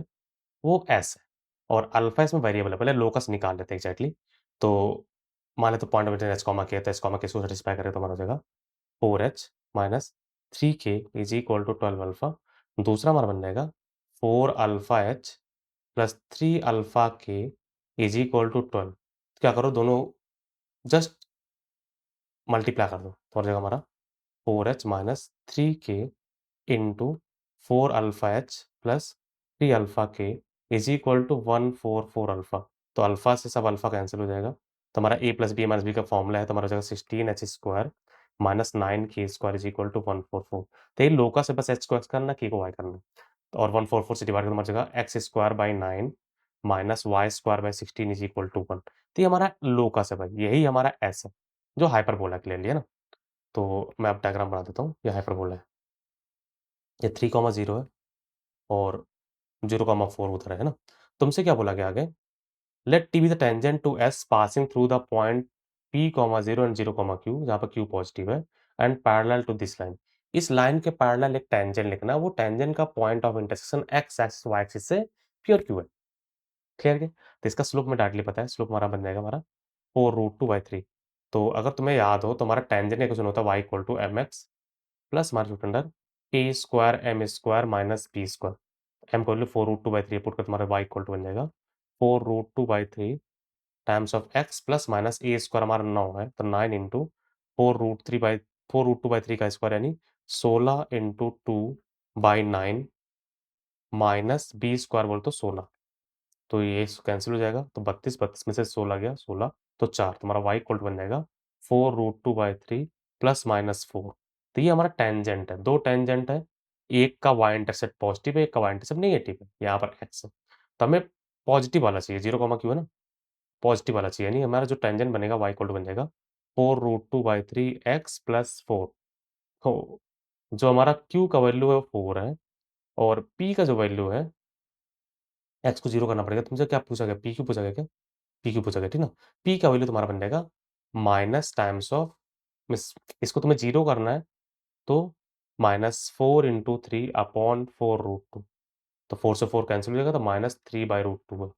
वो एस है और अल्फा इसमें वेरिएबल है। पहले लोकस निकाल लेते हैं एग्जैक्टली। तो मान लेते point of intersection H comma के, तो एच कॉमा के इसको सेटिस्फाई करें तो हमारा हो जाएगा 4h minus 3k is equal to 12 alpha. दूसरा हमारा बन जाएगा 4 alpha H plus 3 alpha K is equal to 12। क्या करो, दोनों जस्ट मल्टीप्लाई कर दो, तो हो जाएगा हमारा 4h minus 3k into 4 alpha H plus 3 alpha K is equal to 144 alpha. तो अल्फा से सब अल्फा कैंसिल हो जाएगा, तो हमारा A plus B minus B का फॉर्मूला है, तो हमारा हो जाएगा 16h square minus 9k square is equal to 144। तो ये लोका से बस एच को एक्स करना, के को वाई करना, और 144 से डिवाइड करना हमारा जाएगा X square by 9 minus Y square by 16 is equal to 1। तो ये हमारा लोकस है भाई, यही हमारा एस है जो हाइपरबोला क्लियरली है ना। तो मैं अब डायग्राम बना देता हूँ, ये हाइपरबोला है, ये 3,0 है और 0,4 उधर है ना। तुमसे क्या बोला गया आगे, let T be the tangent to S passing through the point p, 0 and 0, q, जहाँ पर q पॉजिटिव है, and parallel to this line. इस लाइन के पैरेलल एक टेंजेंट लिखना, वो टेंजेंट का point of intersection X axis Y axis से प्योर क्यू है। क्लियर है? तो इसका स्लोप हमें डायरेक्टली पता है, स्लोप हमारा बन जाएगा हमारा 4√2/3। तो अगर तुम्हें याद हो तो हमारा टेंजेंट का इक्वेशन होता है y equal to mx plus हमारे root under a square m square minus b square. m को वैल्यू 4√2/3 पुट कर तुम्हारा y इक्वल टू बन जाएगा 4√2/3 times of x plus minus a square हमारा 9 है, तो 9 इंटू 4√2/3 का स्क्वायर यानी 16 इंटू 2/9 माइनस बी स्क्वायर बोल तो 16। तो ये कैंसिल हो जाएगा, तो 32 32 में से 16 गया 16, तो 4 तुम्हारा y इक्वल टू बन जाएगा 4√2/3 प्लस माइनस 4। तो ये हमारा टेंजेंट है, दो टेंजेंट है, एक का y इंटरसेप्ट पॉजिटिव है, एक का y इंटरसेप्ट नेगेटिव है, यहाँ पर x है। तो हमें पॉजिटिव वाला चाहिए, 0, क्यू है ना, पॉजिटिव वाला चाहिए, यानी हमारा जो टेंजेंट बनेगा y इक्वल टू बन जाएगा 4√2/3 x प्लस 4। तो जो हमारा q का वैल्यू है वो 4 है, और p का जो वैल्यू है, x को 0 करना पड़ेगा। तुमसे क्या पूछा गया, p क्यों पूछा गया क्या? पी क्यू पूछा गया, ठीक ना? पी का वैल्यू तुम्हारा बन जाएगा माइनस टाइम्स ऑफ मिस, इसको तुम्हें 0 करना है, तो -4 × 3/4√2। तो 4 से 4 कैंसिल हो जाएगा, तो -3/√2 है,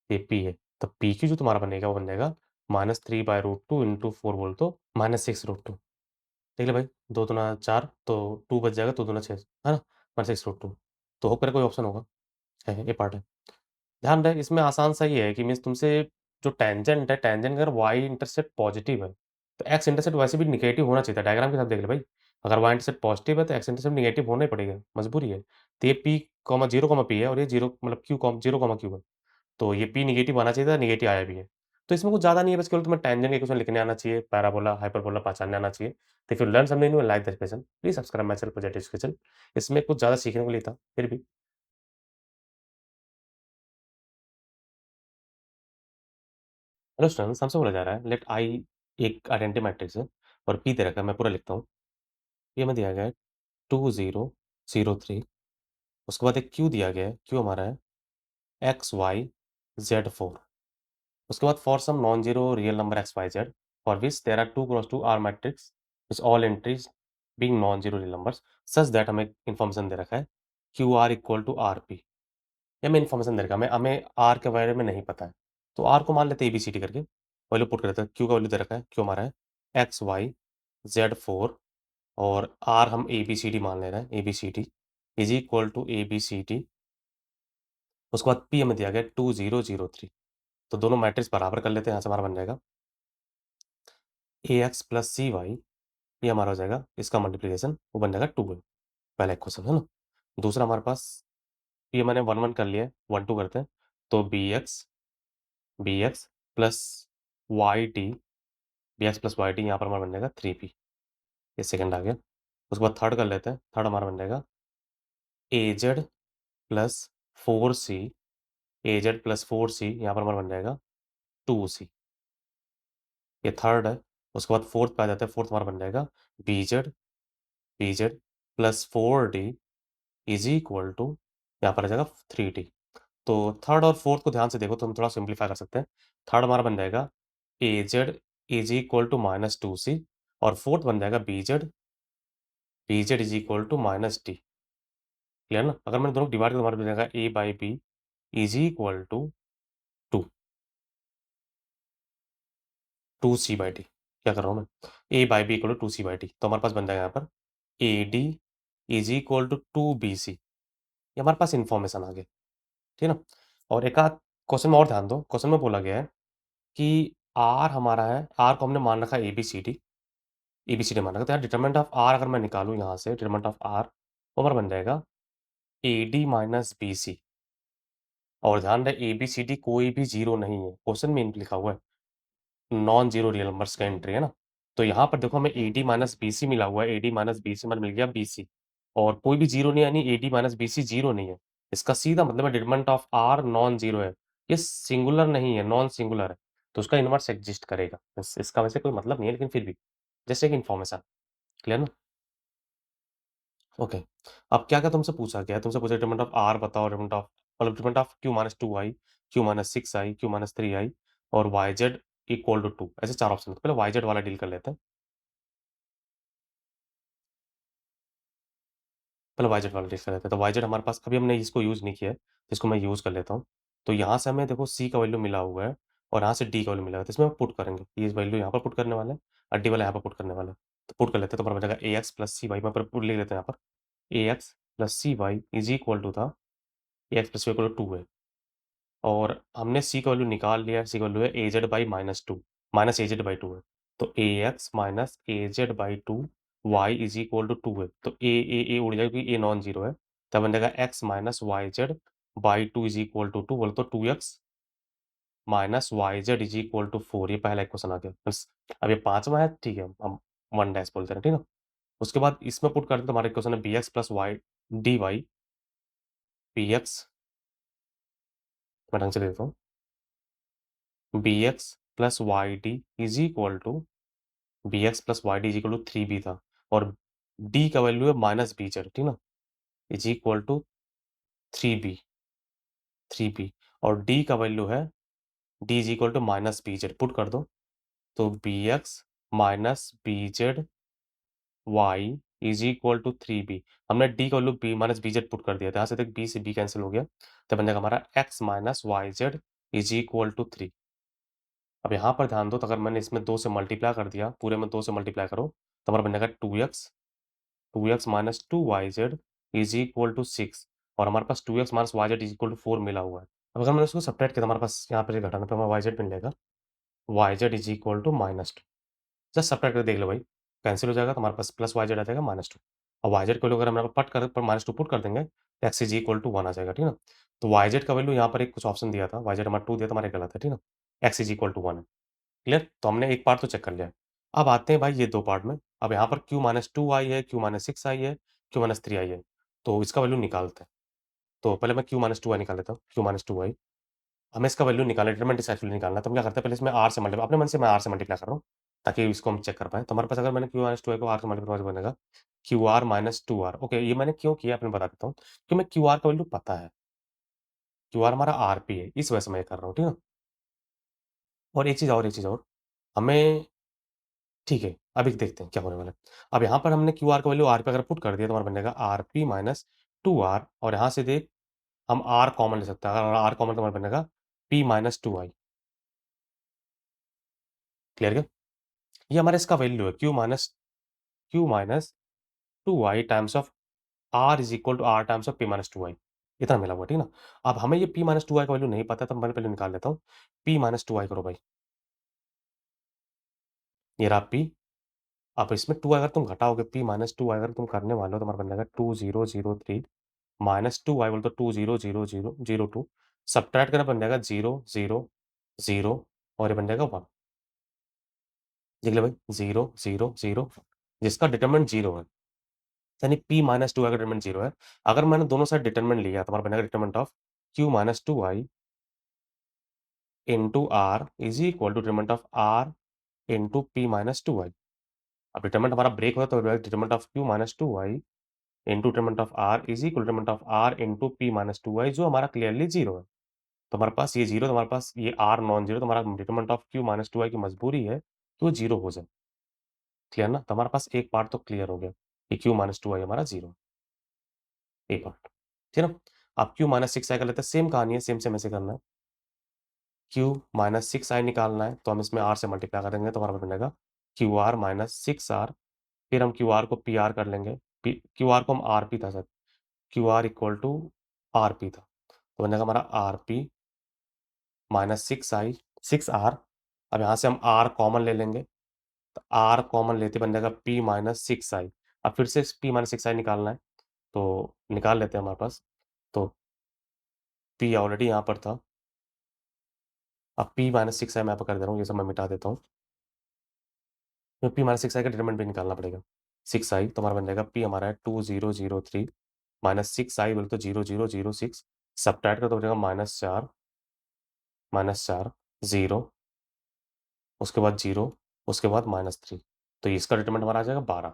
ये पी है। तो पी क्यू जो तुम्हारा बनेगा वो बन जाएगा -3/√2 इंटू 4 बोल तो -6√2। देख ले भाई, 2 दूना 4, तो 2 बच जाएगा, 2 दूना 6, है ना? -6√2। तो होप करे कोई ऑप्शन होगा, है, ये पार्ट है। ध्यान रहे इसमें आसान सा ये है कि मीन्स तुमसे जो टेंजेंट है, टेंजेंट अगर वाई इंटरसेप्ट पॉजिटिव है, तो एक्स इंटरसेप्ट वैसे भी नेगेटिव होना चाहिए था, डायग्राम के साथ देख ले भाई। अगर वाई इंटरसेप्ट पॉजिटिव है तो एक्स इंटरसेप्ट नेगेटिव होना ही पड़ेगा, मजबूरी है। तो ये पी कॉमा 0, पी है, और ये 0 मतलब क्यू कॉम 0, क्यू है। तो ये पी नेगेटिव आना चाहिए था, नेगेटिव आया भी है। तो इसमें कुछ ज़्यादा नहीं है, बस केवल तुम्हें टेंजेंट के क्वेश्चन लिखने आना चाहिए, पैराबोला हाइपरबोला पहचानने आना चाहिए। तो if you learn something new like the question, please subscribe my channel project education. इसमें कुछ ज़्यादा सीखने को लिए था, फिर भी। हेलो स्टूडेंट्स, हमसे बोला जा रहा है लेट आई एक आइडेंटिटी मैट्रिक्स है, और पी दे रखा है, मैं पूरा लिखता हूँ। ये हमें दिया गया है 2 0 0 3। उसके बाद एक क्यू दिया गया है, क्यू हमारा है XY Z 4। उसके बाद for some non zero real number XYZ for which there are 2 × 2 R matrix which all entries being non zero real numbers such that हमें इन्फॉर्मेशन दे रखा है QR इक्वल टू RP। ये हमें इन्फॉर्मेशन दे रखा है, हमें हमें आर के बारे में नहीं पता है। तो आर को मान लेते हैं ABCD करके, वैल्यू पुट कर देते हैं। क्यू का वैल्यू दे रखा है, क्यू हमारा है XYZ 4, और आर हम ABCD मान ले रहे हैं, ABCD is equal to ABCD। उसके बाद पी हमें दिया गया 2 0 0 3। तो दोनों मैट्रिक्स बराबर कर लेते हैं, यहाँ से हमारा बन जाएगा AX प्लस CY। ये हमारा हो जाएगा, इसका मल्टीप्लीकेशन वो बन जाएगा 2 है। पहला एक क्वेश्चन है ना। दूसरा हमारे पास, ये मैंने 1 1 कर लिया है, 1 2 करते हैं। तो BX plus YD, BX plus YD यहाँ पर हमारा बन जाएगा 3P। ये सेकंड आ गया। उसके बाद थर्ड कर लेते हैं, थर्ड हमारा बन जाएगा AZ plus 4C। AZ plus 4C यहाँ पर हमारा बन जाएगा 2C। ये थर्ड है। उसके बाद फोर्थ पे आ जाता है, फोर्थ हमारा बन जाएगा BZ BZ plus 4D is equal to, यहाँ पर आ जाएगा 3D। तो थर्ड और फोर्थ को ध्यान से देखो तो हम थोड़ा सिंप्लीफाई कर सकते हैं। थर्ड हमारा बन जाएगा AZ is equal to -2C, और फोर्थ बन जाएगा BZ is equal to -D। Clear ना? अगर मैंने दोनों डिवाइड किया तो हमारा बन जाएगा A/B is equal to 2C/D। क्या कर रहा हूँ मैं? A/B इक्वल टू 2C/D, तो हमारे पास बन जाएगा यहाँ पर AD is equal to 2BC। ये हमारे पास इन्फॉर्मेशन आ गई, ठीक है ना? और एक आध क्वेश्चन में और ध्यान दो, क्वेश्चन में बोला गया है कि आर हमारा है, आर को हमने मान रखा है ABCD, ABCD मान रखा, तो यार डिटरमिनेंट ऑफ आर अगर मैं निकालूँ यहाँ से, डिटरमिनेंट ऑफ आर वो हमारा बन जाएगा AD माइनस BC। और ध्यान रहे ABCD कोई भी जीरो नहीं है, क्वेश्चन में लिखा हुआ है नॉन जीरो रियल नंबर्स का एंट्री है ना। तो यहाँ पर देखो हमें AD माइनस BC मिला हुआ है, AD माइनस BC मतलब मिल गया BC, और कोई भी जीरो नहीं, यानी AD माइनस BC जीरो नहीं है। इसका सीधा मतलब है determinant of R non zero है, ये सिंगुलर नहीं है, नॉन सिंगुलर है, तो उसका इनवर्स एग्जिस्ट करेगा। इसका वैसे कोई मतलब नहीं है, लेकिन फिर भी जैसे एक इन्फॉर्मेशन। क्लियर ना? ओके। अब क्या क्या तुमसे पूछा गया है, तुमसे पूछा डिटरमिनेंट ऑफ आर बताओ, डिटरमिनेंट ऑफ मतलब determinant of Q-2i, Q-6i, Q-3i, और YZ इक्वल टू 2, ऐसे चार ऑप्शन। पहले YZ वाला डील कर लेते हैं। पहले वाई जेड वाला टेस्ट कर लेते हैं। तो वाई जेड हमारे पास अभी हमने इसको यूज़ नहीं किया है, तो इसको मैं यूज़ कर लेता हूँ। तो यहाँ से हमें देखो सी का वैल्यू मिला हुआ है और यहाँ से डी का वैल्यू मिला है, तो इसमें हम पुट करेंगे। ये वैल्यू यहाँ पर पुट करने वाले हैं और डी वाला यहाँ पर पुट करने वाला है। तो पुट कर लेते हैं, तो हमारा बन जाएगा a x plus c y, मैं पुट लिख लेते हैं यहाँ पर। A x plus c y is equal to था, a x plus c equal to 2 है और हमने सी का वैल्यू निकाल लिया है। सी का वैल्यू है A Z by -2, minus A Z by 2 है। तो A X minus A Z by 2 Y is equal to 2 है। तो ए उड़ जाएगा क्योंकि ए नॉन जीरो है, तब बन जाएगा X minus Y Z by 2 is equal to 2, बोले तो 2x minus Y Z is equal to 4। ये पहला क्वेश्चन आ गया बस। अब ये पांचवा है, ठीक है, हम 1 डैश बोलते हैं, ठीक है। उसके बाद इसमें पुट करते हैं, तो हमारा क्वेश्चन है B X plus Y D Y, B X, मैं ढंग से दे देता हूँ, B X plus Y D is equal to, B X plus Y D is equal to 3b था और डी का वैल्यू है माइनस बी जेड, ठीक ना, इज इक्वल टू 3b और डी का वैल्यू है D is equal to minus B Z, put कर दो। तो B X minus B Z Y is equal to 3b। हमने डी का value B minus B Z put कर दिया था, यहाँ से देख बी से बी कैंसिल हो गया, तो बन जाएगा हमारा X minus Y Z is equal to 3। अब यहाँ पर ध्यान दो, तो अगर मैंने इसमें 2 से मल्टीप्लाई कर दिया, पूरे में 2 से मल्टीप्लाई करो, तो हमारा बन जाएगा 2x minus 2yz is equal to 6 और हमारे पास 2x minus Y Z is equal to 4 मिला हुआ है। अब अगर मैंने उसको सब्ट्रैक्ट किया, तो हमारे पास यहाँ पर ये घटाना पे हमारा वाई जेड मिलेगा, Y Z is equal to -2। Just subtract करके देख लो भाई, कैंसिल हो जाएगा, तो हमारे पास प्लस वाई जेड आ जाएगा -2 और वाई जेड को लोग अगर हम यहाँ पर पट कर पर -2 पुट कर देंगे, तो एक्स इज इक्वल टू 1 आ जाएगा, ठीक है ना। तो वाई जेड का वैल्यू यहाँ पर एक कुछ ऑप्शन दिया था, वाई जेड हमारा 2 दिया था, हमारा गलत है, ठीक है ना, एक्स इज इक्वल टू 1 है। क्लियर? तो हमने एक पार्ट तो चेक कर लिया है। अब आते हैं भाई ये 2 पार्ट में। अब यहाँ पर q माइनस 2 आई है, q माइनस 6 आई है, q माइनस 3 आई है। तो इसका वैल्यू निकालते हैं। तो पहले मैं q माइनस 2 आई निकाल लेता हूँ, q माइनस 2 आई। हमें इसका वैल्यू निकालना है, डिटरमिनेंट एक्चुअली निकालना है। तो हम क्या करते हैं, पहले इसमें r से मल्टीप्लाई, अपने मन से मैं r से मल्टीप्लाई कर रहा हूँ, ताकि इसको हम चेक कर पाएँ। तो हमारे पास अगर मैंने q माइनस 2 आई को r से मल्टीप्लाई बनेगा qr माइनस 2r। ओके, ये मैंने क्यों किया आपको बता देता हूँ, क्योंकि मैं qr का वैल्यू पता है, qr हमारा rp है, इस वजह से मैं ये कर रहा हूँ, ठीक है। और एक चीज़ और, हमें, ठीक है, अभी देखते हैं क्या होने वाला है। अब यहाँ पर हमने क्यूआर का वैल्यू आर पे अगर पुट कर दिया, तो हमारा बन जाएगा आरपी माइनस 2r और यहाँ से देख हम आर कॉमन ले सकते हैं। अगर आर कॉमन तो हमारा बनेगा पी माइनस 2i। क्लियर क्या? ये हमारा इसका वैल्यू है, Q minus 2i times of R is equal to R times of P minus 2i। इतना मिला हुआ, ठीक है ना। अब हमें ये पी माइनस 2i का वैल्यू नहीं पता, तो मैं पहले निकाल लेता हूँ। पी माइनस 2i करो भाई, ये रहा पी। अब इसमें 2 अगर तुम घटाओगे, पी माइनस 2 अगर तुम करने वाले हो, तो हमारा बन जाएगा 2003 माइनस 2 आई बोले तो 2000002 सब्ट्रैक्ट करना बन जाएगा 000 और ये बन जाएगा 1। देख ले भाई, 000 जिसका डिटरमिनेंट 0 है, यानी p माइनस 2 का डिटरमिनेंट 0 है। अगर मैंने दोनों साइड डिटरमिनेंट लिया, तो हमारा बनेगा determinant of q minus 2i into R is equal to determinant of r into p minus 2i। अब डिटरमिनेंट हमारा ब्रेक होता है, तो determinant of q minus 2i into determinant of r is equal determinant of r into p minus 2i, जो हमारा क्लियरली 0 है। तो हमारे पास ये 0, तो हमारे पास ये r नॉन जीरो, तो हमारा determinant of q minus 2i की मजबूरी है कि वो 0 हो जाए। क्लियर ना? तो हमारे पास एक पार्ट तो क्लियर हो गया कि q माइनस 2i हमारा 0, एक पार्ट, ठीक है ना। अब q माइनस 6i कर लेते हैं, सेम कहानी है, सेम सेम ऐसे करना है। q माइनस 6i निकालना है, तो हम इसमें r से मल्टीप्लाई करेंगे, तो हमारा बनेगा qr माइनस 6r। फिर हम qr को pr कर लेंगे, qr को हम rp था sir, qr equal to rp था, तो बनेगा हमारा rp माइनस 6i 6r। अब यहाँ से हम r कॉमन ले लेंगे, तो r कॉमन लेते बन जाएगा p माइनस 6i। अब फिर से p माइनस 6i निकालना है, तो निकाल लेते हैं हमारे पास। तो p ऑलरेडी यहाँ पर था, अब p माइनस 6i मैं यहाँ पर कर दे रहा हूँ, ये सब मैं मिटा देता हूँ। तो p माइनस 6i का डिटरमिनेंट भी निकालना पड़ेगा, 6i, तो हमारा बन जाएगा p हमारा है 2003 माइनस 6i बोले तो 0006, सब्ट्रैक्ट कर तो बनेगा -4 0, उसके बाद 0, उसके बाद -3। तो इसका डिटरमिनेंट हमारा आ जाएगा 12।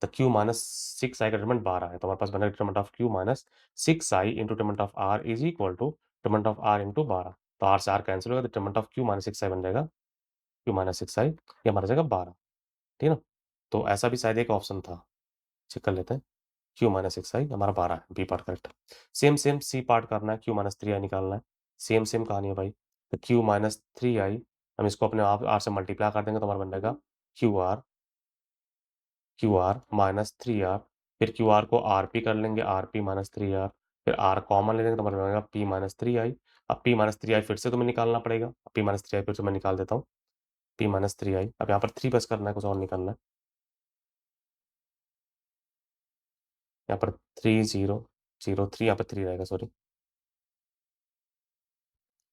तो q माइनस 6i का डिटरमिनेंट 12 है, तो हमारे पास बनेगा determinant of q minus 6i into determinant of r is equal to determinant of r into 12। तो r से r कैंसिल होगा, तो determinant of q minus 6i बन जाएगा, q माइनस 6i ये हमारा जाएगा 12, ठीक है ना। तो ऐसा भी शायद एक ऑप्शन था, चेक कर लेते हैं। क्यू माइनस 6i हमारा 12 है, B part correct. Same same C part करना है, क्यू माइनस 3i निकालना है। सेम सेम कहानी है भाई। तो क्यू माइनस 3i हम इसको अपने आप आर से मल्टीप्लाई कर देंगे तो हमारा बन जाएगा क्यू आर माइनस 3r। फिर क्यू आर को आर पी कर लेंगे, आर पी माइनस 3r। फिर आर कॉमन ले लेंगे तो हमारा बन जाएगा पी माइनस 3i। अब पी माइनस 3i फिर से तुम्हें निकालना पड़ेगा, पी माइनस 3i फिर से मैं निकाल देता हूँ। पी माइनस 3i, अब यहाँ पर 3 बस करना है, कुछ और निकालना है। यहाँ पर 3 0 0 3, यहाँ पर 3 रहेगा, सॉरी।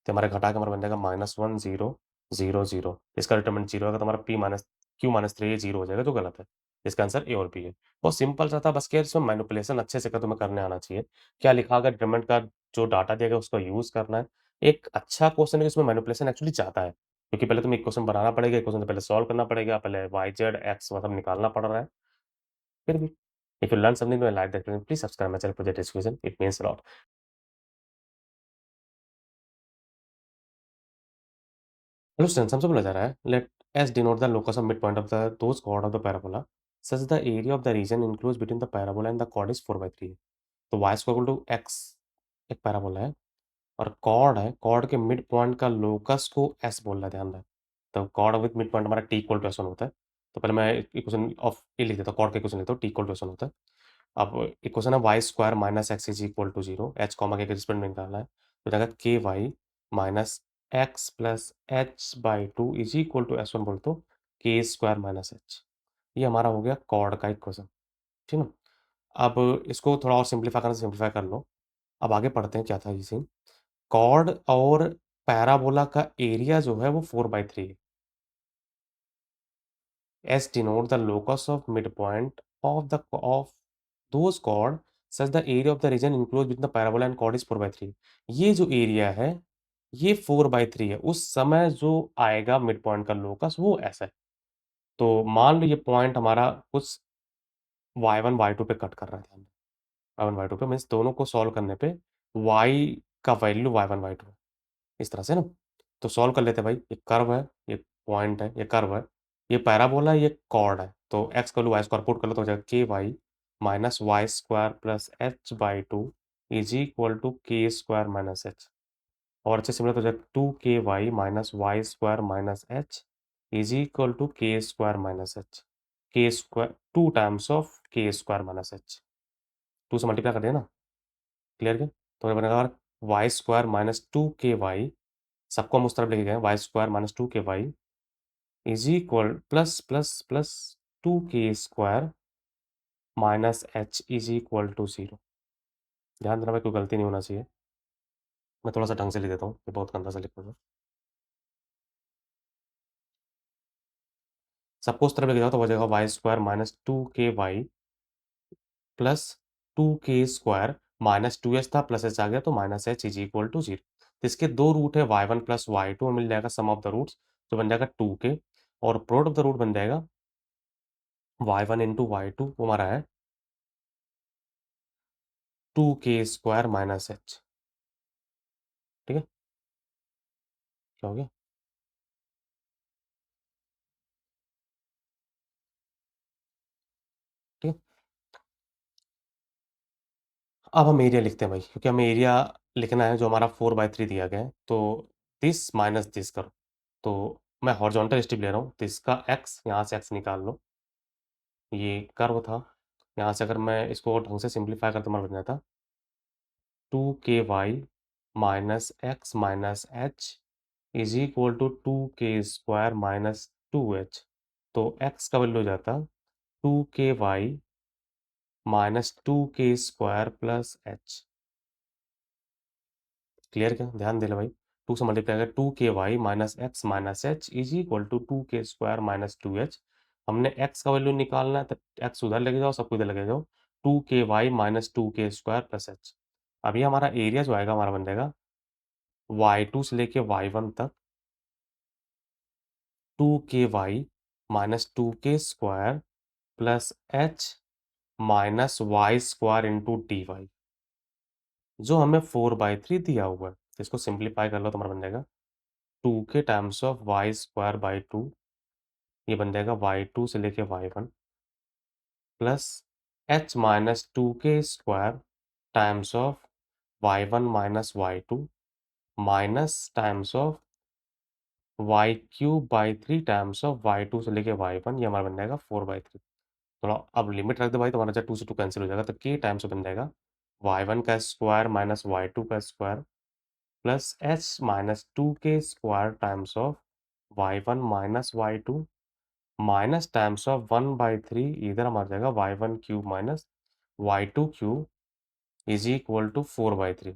तो हमारे घटा के हमारा बन जाएगा -1 0 0 0। इसका डिटरमिनेंट 0 है तो हमारा P minus Q minus 3 zero हो जाएगा, जो गलत है। इसका आंसर ए और बी है। बहुत सिंपल सा था, बस क्या इसमें मैनिपुलेशन अच्छे से कर तुम्हें करने आना चाहिए। क्या लिखा, अगर डिटरमिनेंट का जो डाटा दिया गया उसका यूज करना है। एक अच्छा क्वेश्चन है इसमें मैनिपुलेशन एक्चुअली चाहता है, क्योंकि पहले तुम्हें एक क्वेश्चन बनाना पड़ेगा, एक क्वेश्चन पहले सॉल्व करना पड़ेगा, पहले वाई जेड एक्स मतलब निकालना पड़ रहा है। फिर भी if you learn something like that, please subscribe my channel for that discussion, it means a lot. Hello students, हम सब बोला जा रहा है, let S denote the locus of mid point of the those chord of the parabola such the area of the region enclose between the parabola and the chord is 4/3। तो वाई स्क्वायर टू एक्स एक पैराबोला है और कॉर्ड है, कॉर्ड के मिड पॉइंट का लोकस को एस बोल रहा है, ध्यान रहे। तो कॉर्ड विद मिड पॉइंट हमारा T equal to S one होता है। तो पहले मैं इक्वेशन ऑफ ए लिख देता हूँ, कॉर्ड का इक्वेशन लिखता हूँ, t equal to S one होता है। अब इक्वेशन है y square minus x is equal to zero, h comma k respect में निकालना है। तो जाएगा k y minus x plus h by two is equal to S one बोल तो के स्क्वायर माइनस एच। ये हमारा हो गया कॉर्ड का इक्वेशन, ठीक है ना। अब इसको थोड़ा और सिंप्लीफाई करना, सिंप्लीफाई कर लो। अब आगे पढ़ते हैं क्या था ये सीन। कॉर्ड और पैराबोला का एरिया जो है वो 4/3 है। S denote the locus of midpoint of those chord such the area of the region enclosed between the parabola and chord is 4/3। ये जो एरिया है ये 4/3 है, उस समय जो आएगा मिड पॉइंट का लोकस वो ऐसा है। तो मान लो ये पॉइंट हमारा कुछ y1 y2 पे कट कर रहा है, ध्यान y1 y2 पे, मीन्स दोनों को सॉल्व करने पे y का वैल्यू y1 y2 है, इस तरह से ना। तो सॉल्व कर लेते हैं भाई, ये कर्व है, ये पॉइंट है, ये कर्व है, ये पैराबोला है, ये कॉर्ड है। तो एक्स का वाई स्क्वायर पुट कर लो तो हो जाएगा k y minus Y square plus h by two is equal to के स्क्वायर माइनस एच। और अच्छे से मिला तो हो जाएगा 2 ky minus Y square minus h is equal to के square minus h. K square 2 times of k square minus h, 2 से मल्टीप्लाई कर दिया ना, क्लियर क्या। तो ये बनेगा वाई स्क्वायर माइनस 2 ky, सबको हम उस तरफ लेके गए, y square minus 2 ky is equal plus plus plus 2 k square minus h is equal to zero. ध्यान देना भाई, कोई गलती नहीं होना चाहिए। मैं थोड़ा सा ढंग से लिख देता हूँ, ये बहुत गंदा सा लिख रहा हूँ। सबको उस तरफ लेके जाओ तो हो जाएगा y square minus 2 k y plus 2 k square minus 2 h था, प्लस एच आ गया तो minus h is equal to zero. तो इसके दो रूट है, y1 प्लस y2 मिल जाएगा सम ऑफ द रूट्स, तो बन जाएगा 2 k। और प्रोडक्ट ऑफ द रूट बन जाएगा y1 इंटू y2, वो हमारा है 2 k स्क्वायर माइनस एच। ठीक है, क्या हो गया। ठीक है, अब हम एरिया लिखते हैं भाई, क्योंकि हमें एरिया लिखना है जो हमारा 4/3 दिया गया है। तो दिस माइनस दिस करो, तो मैं हॉरिजॉन्टल स्टेप ले रहा हूँ, तो इसका एक्स, यहाँ से एक्स निकाल लो, ये कर्व था। यहाँ से अगर मैं इसको ढंग से सिंप्लीफाई करता हमारा बन जाता 2 ky minus x minus h is equal to 2 k square minus 2 h. तो एक्स का वैल्यू हो जाता 2 ky minus 2 k square plus h. Clear क्या, ध्यान दे लो भाई। 2 से मल्टीप्लाई कर 2 ky minus x minus h is equal to 2 k square minus 2 h. हमने एक्स का वैल्यू निकालना है, तो एक्स उधर लेके जाओ, सबको इधर लेके जाओ। 2 ky minus 2 k square plus H. अभी हमारा एरिया जो आएगा हमारा बन जाएगा y2 से लेके y1 तक 2 ky minus 2 k square plus h minus Y square into d y, जो हमें 4/3 दिया हुआ है। तो इसको सिंप्लीफाई कर लो तो हमारा बन जाएगा 2 k times of y square by two, ये बन जाएगा y2 से लेके y1 plus h minus two के square times of y one minus y two minus times of y cube by three times of y two से लेके वाई वन, ये हमारा बन जाएगा 4/3। थोड़ा अब लिमिट रख दो भाई, तो हमारा जब 2 से 2 कैंसिल हो जाएगा, तो के टाइम्स बन जाएगा वाई वन का स्क्वायर माइनस वाई टू का square plus h minus two के square times of y one minus y two minus times of 1/3, इधर हमारा जाएगा y one cube minus y two cube is equal to 4/3।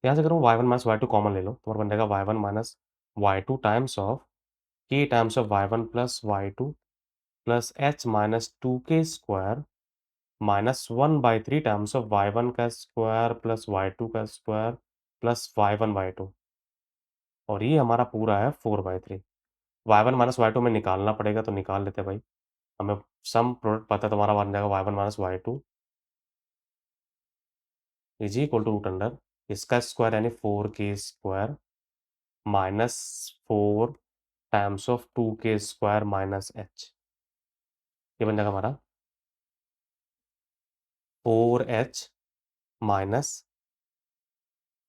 यहाँ से अगर y one minus y two common ले लो, तो हमारा बन जाएगा y one minus y two times of k times of y one plus y two plus h minus two के square minus 1/3 times of y one का स्क्वायर प्लस वाई टू का square plus y one by two, और ये हमारा पूरा है 4/3। Y one minus y two में निकालना पड़ेगा, तो निकाल लेते हैं भाई। हमें सम प्रोडक्ट पता है, तो हमारा बन जाएगा y one minus y two is equal to root under इसका स्क्वायर यानी 4 k square minus 4 times of 2 k square minus H, ये बन जाएगा हमारा 4h माइनस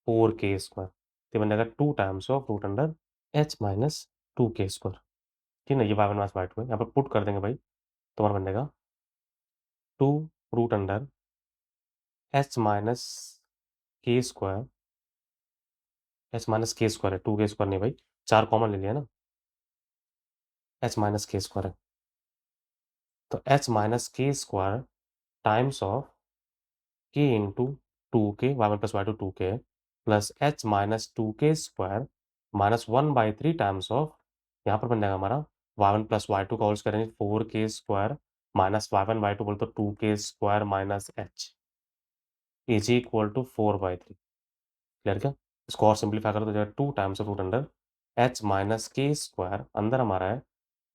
4 के स्क्वायर, ये बन जाएगा 2 times of root under h minus 2 k square. ठीक है ना, ये y one minus y two है, यहाँ पर पुट कर देंगे भाई, तो हमारा बन जाएगा 2 root under h minus k square, H minus k square है, 2 के स्क्वायर नहीं भाई, 4 कॉमन ले लिया ना, एच माइनस के स्क्वायर है, तो h minus k square times of k into 2 k, y one plus y two 2 k है, plus h minus 2 k square minus 1/3 times of, यहाँ पर बन जाएगा हमारा y one plus y two का होल स्क्वायर यानी 4 k square minus y one by two बोले तो 2 k square minus h is equal to 4/3। Clear क्या? इसको और सिंप्लीफाई करो तो जाएगा 2 times of root under h minus k square, अंदर हमारा है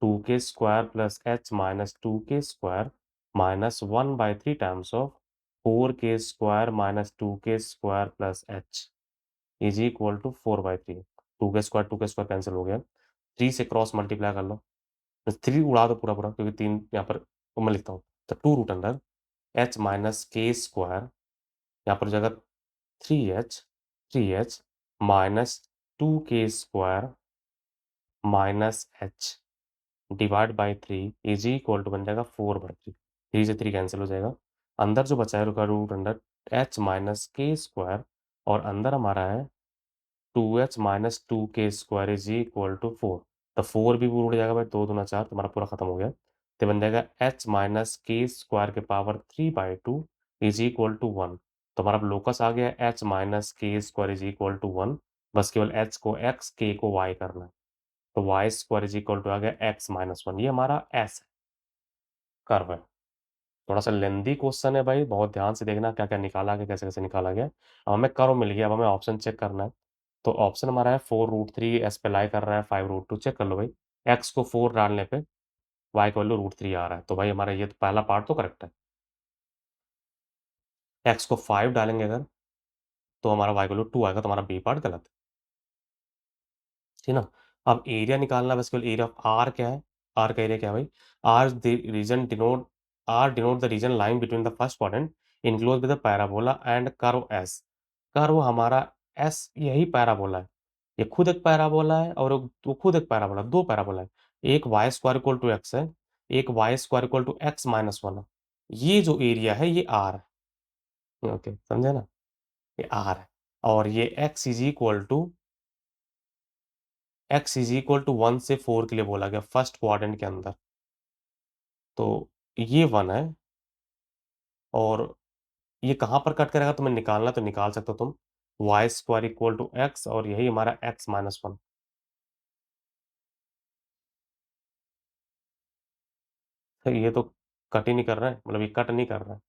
2 k square plus h minus 2 k square minus 1/3 times of 4 k square minus 2 k square plus h is equal to 4/3। 2 k square cancel हो गया, 3 से क्रॉस मल्टीप्लाई कर लो, 3 उड़ा दो पूरा पूरा, क्योंकि 3 यहाँ पर तो मैं लिखता हूँ, तो 2 root under h minus k square, यहाँ पर हो जाएगा 3h minus 2 k square minus h divide by 3 is equal to बन जाएगा 4/3। 3 से 3 कैंसिल हो जाएगा, अंदर जो बचा है उसका root under h minus k square, और अंदर हमारा है 2h minus 2 k square is equal to 4। तो 4 भी उड़ जाएगा भाई, 2 दूना 4, तुम्हारा पूरा खत्म हो गया, तो बन जाएगा एच माइनस के स्क्वायर के पावर 3/2 इज इक्वल टू 1। तो हमारा लोकस आ गया H minus k square is equal to 1, बस केवल एच को एक्स, के को वाई करना है, तो Y square is equal to आ गया x-1, ये हमारा एस कर्व है। थोड़ा सा लेंदी क्वेश्चन है भाई, बहुत ध्यान से देखना क्या क्या निकाला गया, कैसे कैसे निकाला गया। अब हमें कर्व मिल गया, अब हमें ऑप्शन चेक करना है। तो ऑप्शन हमारा है 4√3, एस पे लाई कर रहा है 5√2, चेक कर लो भाई। एक्स को 4 डालने पे वाई का वैल्यू √3 आ रहा है, तो भाई हमारा ये तो पहला पार्ट तो करेक्ट है। एक्स को 5 डालेंगे अगर, तो हमारा वाई का वैल्यू 2 आएगा, तो हमारा बी पार्ट गलत है। ठीक ना? अब एरिया निकालना है, बस केवल एरिया ऑफ आर क्या है, आर का एरिया क्या है भाई, R the region denote, R denote the region line between the first quadrant enclose with the parabola and curve s. Curve हमारा एस यही पैराबोला है, ये खुद एक पैराबोला है और वो खुद एक पैराबोला, दो पैराबोला है, एक y square equal to x है, एक y square equal to x-1 है। ये जो एरिया है ये आर है, ओके समझे ना, ये आर है, और ये x इज इक्वल टू 1 से 4 के लिए बोला गया फर्स्ट क्वाड्रेंट के अंदर, तो ये 1 है, और ये कहाँ पर कट करेगा तुम्हें निकालना, तो निकाल सकते हो तुम, y square equal to x, और यही हमारा x-1। तो ये तो कट ही नहीं कर रहा है, मतलब ये कट नहीं कर रहा है,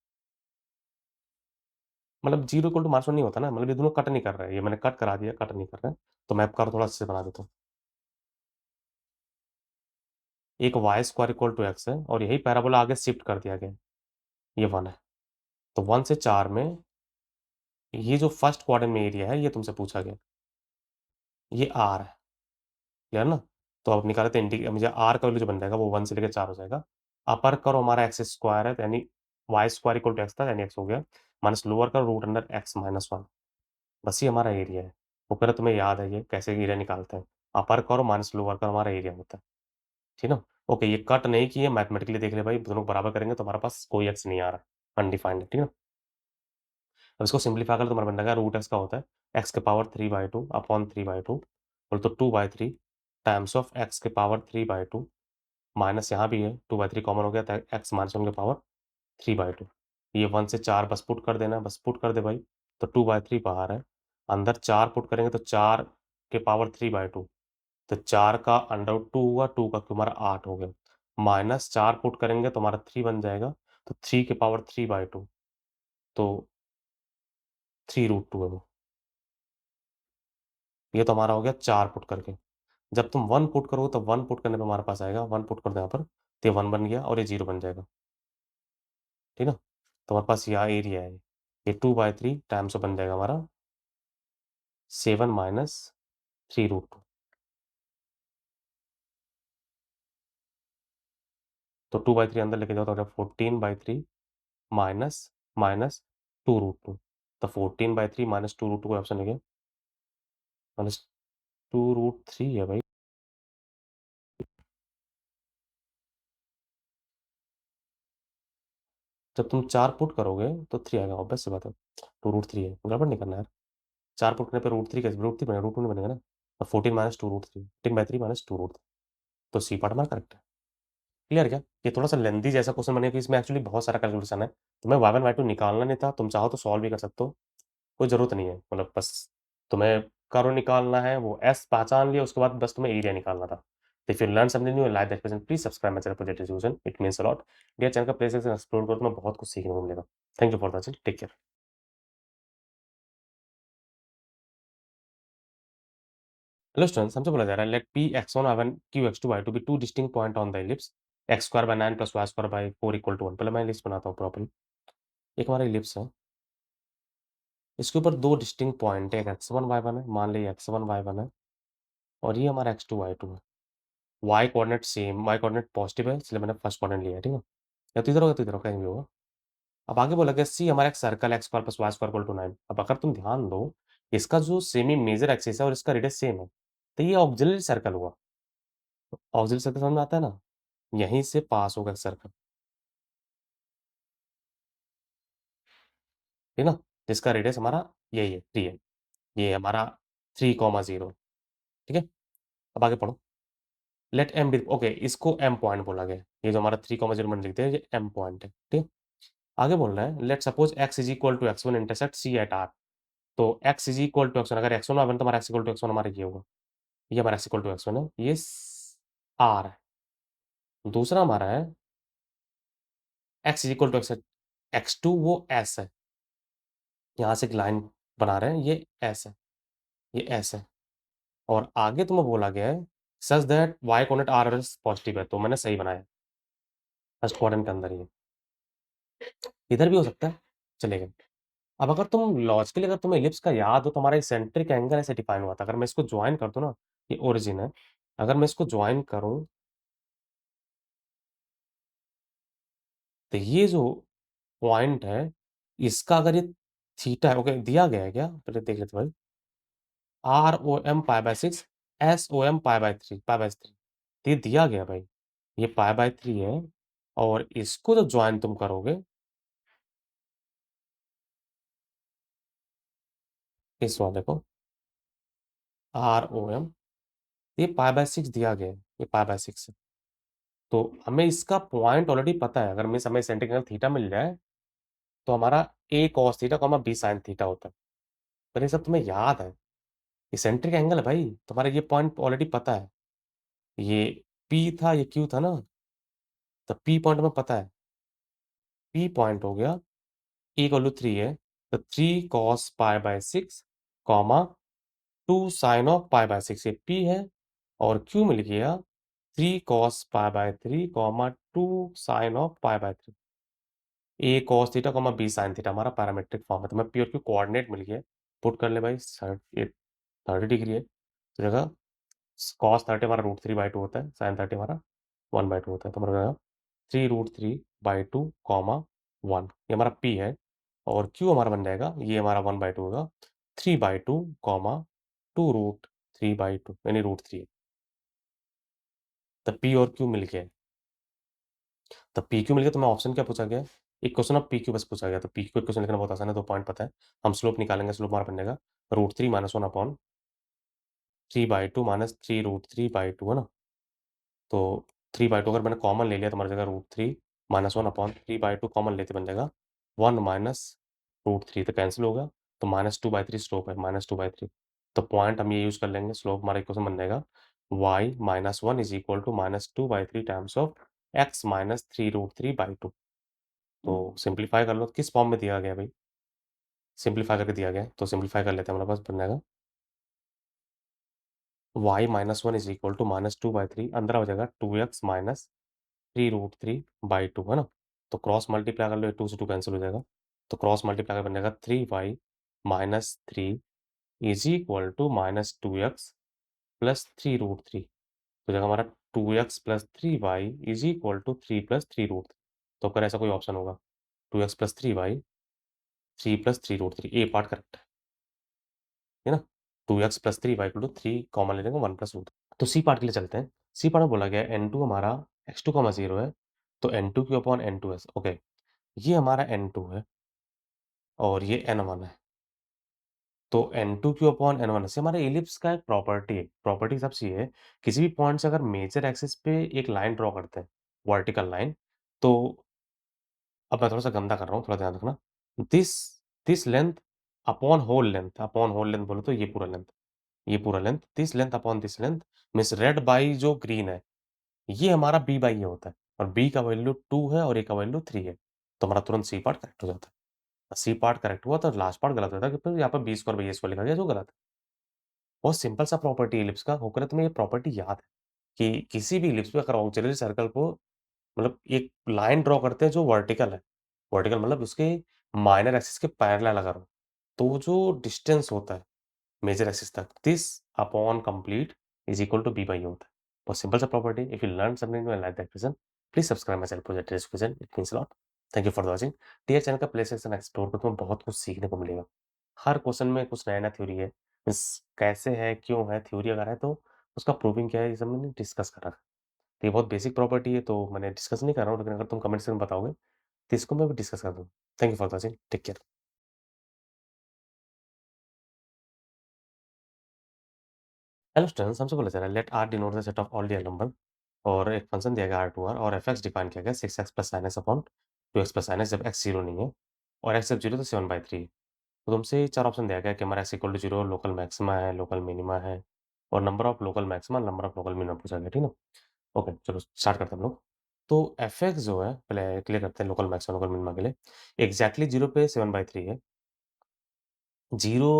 मतलब 0 = -1 नहीं होता ना, मतलब ये दोनों कट नहीं कर रहा है, ये मैंने कट करा दिया, कट नहीं कर रहा है, तो मैं कर थोड़ा अच्छे से बना देता हूँ। एक y square equal to x है, और यही पैराबोला आगे शिफ्ट कर दिया गया, ये 1 है, तो 1 से 4 में ये जो फर्स्ट क्वाड्रेंट में एरिया है ये तुमसे पूछा गया, ये आर है, क्लियर ना? तो अब निकालते हैं मुझे आर का वैल्यू जो बन जाएगा वो 1 से लेकर 4 हो जाएगा। अपर करो हमारा एक्स स्क्वायर है, तो यानी y square equal to x था, यानी एक्स हो गया, माइनस लोअर का root under x minus one. बस ये हमारा एरिया है। वो कह रहा तुम्हें याद है ये कैसे एरिया निकालते हैं, अपर करो माइनस लोअर का हमारा एरिया होता है, ठीक ना। ओके, ये कट नहीं किए, मैथमेटिकली देख ले भाई, दोनों बराबर करेंगे तो हमारे पास कोई एक्स नहीं आ रहा, अनडिफाइंड है, ठीक है। अब इसको सिंप्लीफाई कर, तुम्हारा बन जाएगा रूट एक्स का होता है एक्स के पावर 3/2 अपॉन 3/2, बोल तो 2/3 टाइम्स ऑफ एक्स के पावर 3/2, माइनस यहाँ भी है 2/3 कॉमन हो गया था, एक्स माइनस वन के पावर 3/2। ये 1 से 4 बस पुट कर देना, बस पुट कर दे भाई, तो 2/3 बाहर है, अंदर 4 पुट करेंगे तो 4 के पावर 3/2, तो 4 का अंडर रूट 2 हुआ, 2 का क्यों हमारा 8 हो गया, माइनस 4 पुट करेंगे तो हमारा 3 बन जाएगा, तो 3 के पावर 3/2, तो 3√2 है वो। ये तो हमारा हो गया 4 पुट करके। जब तुम 1 पुट करो तो 1 पुट करने पे हमारे पास आएगा, 1 पुट कर दो यहाँ पर, तो ये 1 बन गया और ये 0 बन जाएगा, ठीक ना। तो हमारे पास यहाँ एरिया है, ये 2/3 टाइम्स बन जाएगा हमारा 7 माइनस 3√2, तो 2/3 अंदर लेके जाओ तो हो जाएगा 14/3 माइनस माइनस 2√2, तो 14/3 माइनस 2√2 का ऑप्शन है, माइनस 2√3 है भाई। जब तुम 4 पुट करोगे तो 3 आएगा, ऑब्वियस सी बात है, 2√3 है, गड़बड़ नहीं करना यार। 4 पुट करने पे √3 कैसे, √3 बनेगा, √2 नहीं बनेगा ना, तो 14 माइनस 2√3, 14/3 माइनस 2√3, तो सी पार्ट हमारा करेक्ट है। क्लियर क्या? ये थोड़ा सा लेंदी जैसा क्वेश्चन बनेगा कि इसमें एक्चुअली बहुत सारा कैलकुलेशन है, तुम्हें y1 y2 निकालना नहीं था, तुम चाहो तो सॉल्व भी कर सकते हो, कोई जरूरत नहीं है, मतलब बस तुम्हें करो निकालना है, वो एस पहचान लिया, उसके बाद बस तुम्हें एरिया निकालना था। If you learn something new like that please subscribe my channel project education, it means a lot. Dear channel का प्ले सेक्शन एक्सप्लोर करो, तुम्हें बहुत कुछ सीखने को मिलेगा। Thank you for watching, take care. Hello students, हमसे बोला जा रहा है let p x1 y1 q x2 y2 be two distinct point on the ellipse x square by 9 plus y square by 4 equal to 1। पहले मैं लिस्ट बनाता हूँ प्रॉपर्ली। एक हमारा इलिप्स है, इसके ऊपर दो डिस्टिंक्ट पॉइंट है, एक x1 y1 है, मान लीजिए x1 y1 है, और ये हमारा x2 y2 है। y coordinate same, y coordinate positive है, इसलिए मैंने फर्स्ट कोऑर्डिनेट लिया है, ठीक है। या तो इधर होगा तो इधर होगा, कहीं भी होगा। अब आगे बोला गया सी हमारा एक circle x square plus y square equal to 9। अब अगर तुम ध्यान दो, इसका जो सेमी मेजर एक्सिस है और इसका रेडियस सेम है, तो ये ऑक्सिलरी सर्कल हुआ। ऑक्सिलरी सर्कल समझ में आता है ना, यहीं से पास होगा सर्कल, ठीक ना, जिसका रेडियस हमारा यही है, 3 है, ये हमारा 3,0, ठीक है। अब आगे पढ़ो, लेट एम बी, ओके, इसको एम पॉइंट बोला गया, ये जो हमारा 3,0 मैंने लिखते हैं ये एम पॉइंट है, ठीक है। आगे बोल रहा है let suppose x is equal to x one intersect c at r, तो x is equal to x one, अगर एक्स वन वन तो हमारा x equal to x one हमारा ये होगा, ये हमारा x equal to x one है, ये आर है। दूसरा हमारा है x is equal to x x two, वो एस है, यहाँ से एक लाइन बना रहे हैं, ये एस है, ये एस है। और आगे तुम्हें बोला गया है such that y coordinate are s positive है, तो मैंने सही बनाया, फर्स्ट क्वाड्रेंट के अंदर ये, इधर भी हो सकता है, चलेगा। अब अगर तुम लॉजिकली अगर तुम्हें इलिप्स का याद हो तो हमारा सेंट्रिक एंगल ऐसे डिफाइन हुआ था, अगर मैं इसको ज्वाइन कर दूं ना, ये ओरिजिन है, अगर मैं इसको ज्वाइन करूं तो ये जो पॉइंट है, इसका अगर ये थीटा है, ओके, दिया गया है क्या, पहले देख लेते भाई, आर ओ एम पाई/6, एस ओ एम पाई/3, पाई/3, ये दिया गया भाई, ये पाई/3 है, और इसको जब ज्वाइन तुम करोगे इस वाले को, आर ओ एम, ये पाई/6 दिया गया है, ये पाई/6 है, तो हमें इसका पॉइंट ऑलरेडी पता है, अगर हमें सेंट्रिक एंगल थीटा मिल जाए तो हमारा a cos theta comma b sin theta होता है। पर ये सब तुम्हें याद है, ये सेंट्रिक एंगल है भाई, तुम्हारा ये पॉइंट ऑलरेडी पता है, ये पी था, ये क्यू था ना, तो पी पॉइंट में पता है, पी पॉइंट हो गया ई इक्वल टू 3 है, तो 3 cos π/6 कॉमा 2 sin of π/6, ये पी है, और क्यू मिल गया 3 cos π/3 comma 2 sin of π/3, a cos theta comma b sin theta हमारा पैरामेट्रिक फॉर्म है, तो मैं पी और क्यू कोऑर्डिनेट मिल गया, पुट कर ले भाई, 30 डिग्री है, तो जगह कॉस 30 हमारा √3/2 होता है, साइन 30 हमारा 1/2 होता है, तो हमारा 3√3/2 कॉमा 1 ये हमारा p है और q हमारा बन जाएगा, ये हमारा 1/2 होगा, 3/2 कॉमा 2 रूट 3/2 यानी रूट 3 तब p और q मिल गए। तब पी क्यू मिल गया तो मैं ऑप्शन क्या पूछा गया? एक क्वेश्चन ऑफ पी क्यू बस पूछा गया, तो पी क्यू क्वेश्चन लिखना बहुत आसान है, 2 पॉइंट पता है। हम स्लोप निकालेंगे, स्लोप हमारा बन जाएगा √3 - 1 अपॉन 3/2 माइनस 3 √3/2 है ना? तो 3/2 अगर मैंने कॉमन ले लिया तो हमारी जगह √3 - 1 अपॉन 3/2 कॉमन लेते बन जाएगा 1 माइनस √3 तो कैंसिल होगा, तो -2/3 स्लोप है, -2/3 तो पॉइंट हम ये यूज़ कर लेंगे, स्लोप हमारा इक्वेशन बन जाएगा y - 1 is equal to -2/3 times of x - 3 √3/2 तो सिंप्लीफाई कर लो, किस फॉर्म में दिया गया है भाई? सिंप्लीफाई करके दिया गया है, तो सिंप्लीफाई कर लेते हैं, हमारे पास बन जाएगा y - 1 इज़ इक्वल टू -2/3 अंदर हो जाएगा 2x - 3 √3/2 है ना? तो क्रॉस मल्टीप्लाई कर लो, ये 2 से 2 कैंसल हो जाएगा। तो क्रॉस मल्टीप्लाई का बन जाएगा 3y - 3 is equal to -2x plus 3 √3 तो जाएगा हमारा 2x plus 3y is equal to 3 plus 3 √3 तो अगर ऐसा कोई ऑप्शन होगा, 2x plus 3y 3 plus 3 √3 a part correct है ना? 2x plus 3y equal to 3 common ले लेंगे 1 प्लस √3 तो सी पार्ट के लिए चलते हैं। सी पार्ट में बोला गया है n2 हमारा x2, 0 है, तो n2 अपॉन n2s ओके, ये हमारा n2 है और ये n1 है। तो n2 अपॉन n1 से हमारे इलिप्स का एक प्रॉपर्टी है। प्रॉपर्टी हिसाब से ये है, किसी भी पॉइंट से अगर मेजर एक्सिस पे एक लाइन ड्रॉ करते हैं, वर्टिकल लाइन, तो अब मैं थोड़ा-सा गंदा कर रहा हूँ, थोड़ा ध्यान रखना। This this length upon whole length बोले तो ये पूरा length, this length upon this length means red by जो ग्रीन है, ये हमारा b बाई ये होता है और b का वैल्यू 2 है और a का वैल्यू 3 है। तो हमारा तुरंत सी पार्ट करेक्ट हो जाता है। सी पार्ट करेक्ट हुआ तो लास्ट पार्ट गलत होता है, क्योंकि यहाँ पर b square by a square लिखा गया जो गलत है। बहुत सिंपल सा प्रॉपर्टी है इलिप्स का, होकर तुम्हें ये प्रॉपर्टी याद है कि किसी भी इलिप्स पे अगर ऑक्सिलरी सर्कल को मतलब एक लाइन ड्रॉ करते हैं जो वर्टिकल है, वर्टिकल मतलब उसके माइनर एक्सिस के पैरेलल अगर हो, तो वो जो डिस्टेंस होता है मेजर एक्सिस तक, this upon complete is equal to b by होता है। बहुत सिंपल सा property. If you learn something like that question, please subscribe my channel project question, it means a lot. Thank you for watching. Dear channel का प्ले सेक्शन एक्सप्लोर करो, तुम्हें बहुत कुछ सीखने को मिलेगा। हर क्वेश्चन में कुछ नया-नया थ्योरी है। मीन्स कैसे है, क्यों है, थ्योरी अगर है तो उसका प्रूविंग क्या है, ये सब मैंने डिस्कस करा है। तो ये बहुत बेसिक प्रॉपर्टी है, तो मैंने डिस्कस नहीं कर रहा हूँ, लेकिन अगर तुम कमेंट सेक्शन में बताओगे, तो इसको मैं भी डिस्कस कर दूँगा। Thank you for watching. Take care. Hello students, हमसे बोला जा रहा है let R denote the set of all real number और एक फंक्शन दिया गया आर टू आर और एफ एक्स डिफाइन किया गया 6x plus sine x upon 2x plus sine x जब एक्स जीरो नहीं है और एक्स जब जीरो तो 7/3 है। तो तुमसे चार ऑप्शन दिया गया है कि हमारा x equal to zero local maxima है, लोकल मिनिमा है और number of local maxima, number of local minima पूछा गया, ठीक है। ओके, चलो स्टार्ट करते हैं हम लोग। तो एफ एक्स जो है पहले क्लियर करते हैं लोकल मैक्सिमा लोकल मिनिमा के लिए। एग्जैक्टली जीरो पे 7/3 है। 0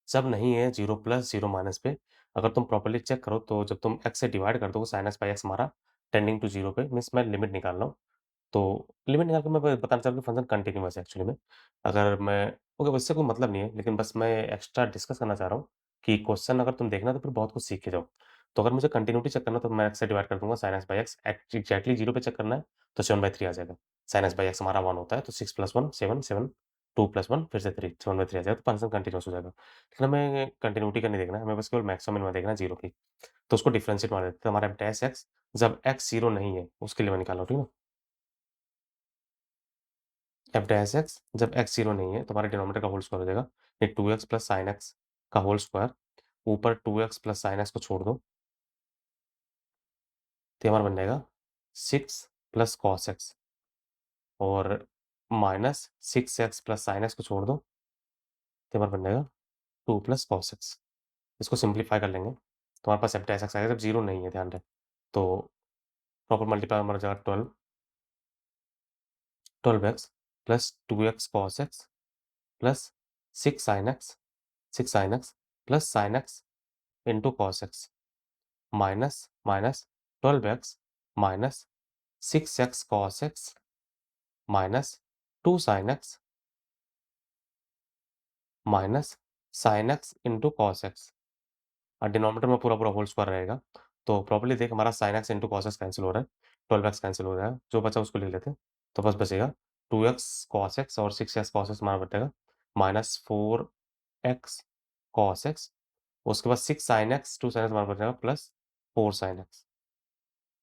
जब नहीं है, 0 प्लस 0 माइनस पे, अगर तुम प्रॉपर्ली चेक करो तो जब तुम x से डिवाइड कर दोगे sin x बाई x हमारा टेंडिंग टू 0 पे मीन्स मैं लिमिट निकाल रहा हूँ। तो लिमिट निकाल के मैं ब बताना चाह रहा हूँ कि फंक्शन कंटीन्यूअस है एक्चुअली में। अगर मैं ओके इससे कोई मतलब नहीं है, लेकिन बस मैं एक्स्ट्रा डिस्कस करना चाह रहा हूँ कि क्वेश्चन अगर तुम देखना तो फिर बहुत कुछ सीख के जाओ। तो अगर मुझे कंटिन्यूटी चेक करना है तो मैं x से डिवाइड कर दूँगा sin x by x exactly 0 पे चेक करना है तो 7/3 आ जाएगा। sin x बाई x हमारा 1 होता है तो 6 प्लस 1 7 7 2 प्लस 1 फिर से 3 7/3 आ जाएगा तो फंक्शन कंटीन्यूअस हो जाएगा। लेकिन हमें कंटिन्यूटी का नहीं देखना है, हमें बस केवल मैक्सिमम मिनिमम देखना है 0 की। तो उसको डिफरेंशिएट मार देते हैं, तो हमारा डैश x जब x 0 नहीं है, उसके लिए मैं निकाल रहा हूँ, ठीक है ना? एफ डैश एक्स जब एक्स 0 नहीं है तो हमारे डिनोमिनेटर का होल स्क्वायर हो जाएगा। ये 2x प्लस साइन एक्स का होल स्क्वायर, ऊपर 2x प्लस साइन एक्स को छोड़ दो, तो ये हमारा बन जाएगा 6 प्लस कॉस एक्स और minus 6x plus sine x को छोड़ दो, तो हमारा बन जाएगा 2 प्लस कॉस एक्स। इसको सिंप्लीफाई कर लेंगे, तो हमारे पास एफ डैश एक्स आएगा जब 0 नहीं है, ध्यान रहे। तो प्रॉपर मल्टीप्लाई हमारा हो जाएगा 12x plus 2x cos x plus 6 sine x 6 sine x plus sine x into cos x minus minus 12x minus 6x cos x minus 2 sine x minus sine x into cos x और डिनोमिनेटर में पूरा पूरा होल स्क्वायर रहेगा। तो प्रॉपर्ली देख हमारा sine x into cos x cancel हो रहा है, 12x कैंसिल हो रहा है, जो बचा उसको ले लेते हैं, तो बस बचेगा 2x cos x और 6x cos x हमारा बचेगा -4x cos x, उसके बाद 6 sin x, 2 sin x हमारा बचेगा प्लस 4 sin x।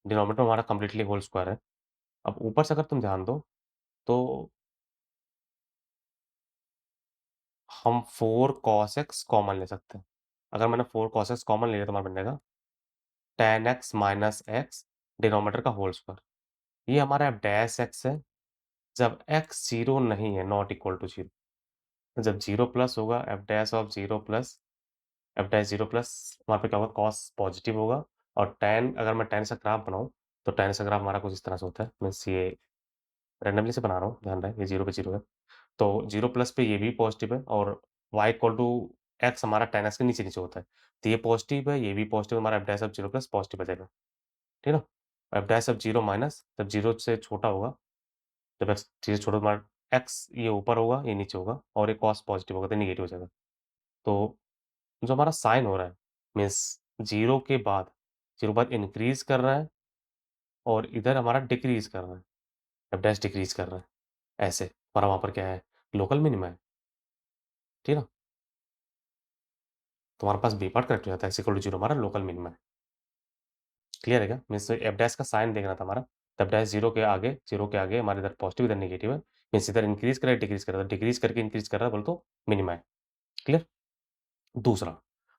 डिनोमिनेटर हमारा कंप्लीटली होल स्क्वायर है। अब ऊपर से अगर तुम ध्यान दो, तो हम 4 cos x कॉमन ले सकते हैं। अगर मैंने 4 cos x कॉमन ले लिया तो हमारा बन जाएगा tan x minus x denominator का होल स्क्वायर। ये हमारा अब डैश x है, जब x 0 नहीं है, नॉट इक्वल टू 0। जब 0 प्लस होगा, F dash of 0 plus F dash 0 plus, वहाँ पे क्या होगा, कॉस पॉजिटिव होगा। और tan, अगर मैं tan का ग्राफ बनाऊँ, तो tan का ग्राफ हमारा कुछ इस तरह से होता है। मीन्स ये रैंडमली से बना रहा हूँ, ध्यान रहे, ये 0 पे 0 है। तो 0 प्लस पे ये भी पॉजिटिव है, और y इक्वल टू x हमारा tan x के नीचे-नीचे होता है। तो ये पॉजिटिव है, ये भी पॉजिटिव है, हमारा F dash of 0 plus positive बचेगा, ठीक है ना? एफ डैश ऑफ 0 माइनस, जब 0 से छोटा होगा, जब x 0 से छोटा, हमारा x ये ऊपर होगा, ये नीचे होगा, और ये कॉस पॉजिटिव होगा, तो नेगेटिव हो जाएगा। तो जो हमारा साइन हो रहा है, मीन्स 0 के बाद, 0 बाद इंक्रीज़ कर रहा है, और इधर हमारा डिक्रीज़ कर रहा है, एफ डैश डिक्रीज़ कर रहा है, ऐसे। और वहाँ पर क्या है, लोकल मिनिमा है, ठीक है ना? तो हमारे पास बी पार्ट करेक्ट हो जाता है, x इक्वल टू 0 हमारा लोकल मिनिमा है। क्लियर है क्या? मीन्स एफ डैश का साइन देखना था हमारा, तो एफ डैश 0 के आगे हमारे इधर पॉजिटिव, इधर नेगेटिव है। मीन्स इधर इंक्रीज़ कर रहा है, डिक्रीज़ कर रहा है, डिक्रीज़ करके इंक्रीज़ कर रहा है, बोले तो मिनिमा है। क्लियर? दूसरा,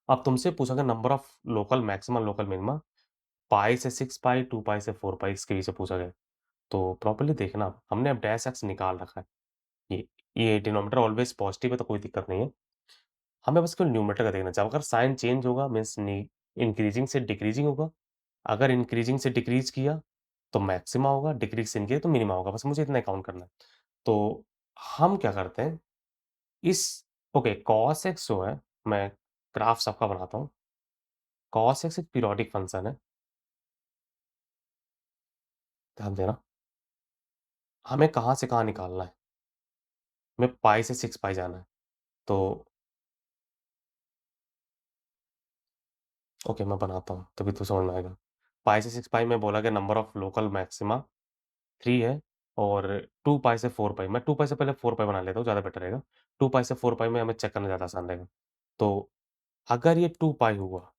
अब तुमसे पूछा गया number of local maxima, local minima, pi से 6 पाई, 2 पाई से 4 पाई, इसके बीच से पूछा गया। तो प्रॉपर्ली देखना, हमने अब डैश एक्स निकाल रखा है। ये ये डिनोमिनेटर ऑलवेज़ पॉज़िटिव है, तो कोई दिक्कत नहीं है। हमें बस केवल न्यूमरेटर का देखना है। जब अगर साइन चेंज होगा, मीन्स इंक्रीज़िंग से डिक्रीज़िंग होगा। अगर इंक्रीज़िंग से डिक्रीज़ किया, तो मैक्सिमा होगा, डिक्रीज़ से इंक्रीज़ तो मिनिमा होगा। बस मुझे इतना ही काउंट करना है। तो हम क्या करते हैं, इस ओके, कॉस एक्स जो है, मैं ग्राफ सबका बनाता हूँ। कॉस एक्स एक पीरियोडिक फ़ंक्शन है, ध्यान देना। हमें कहाँ से कहाँ निकालना है, हमें पाई से 6 पाई जाना है। तो ओके, मैं बनाता हूँ, तभी तो समझ में आएगा। पाई से 6 पाई में बोला गया नंबर ऑफ लोकल मैक्सिमा 3 है, और 2 पाई से 4 पाई, मैं 2 पाई से पहले 4 पाई बना लेता हूँ, ज़्यादा बेटर रहेगा। 2 पाई से 4 पाई में हमें चेक करना ज़्यादा आसान रहेगा। तो अगर ये 2 पाई हुआ,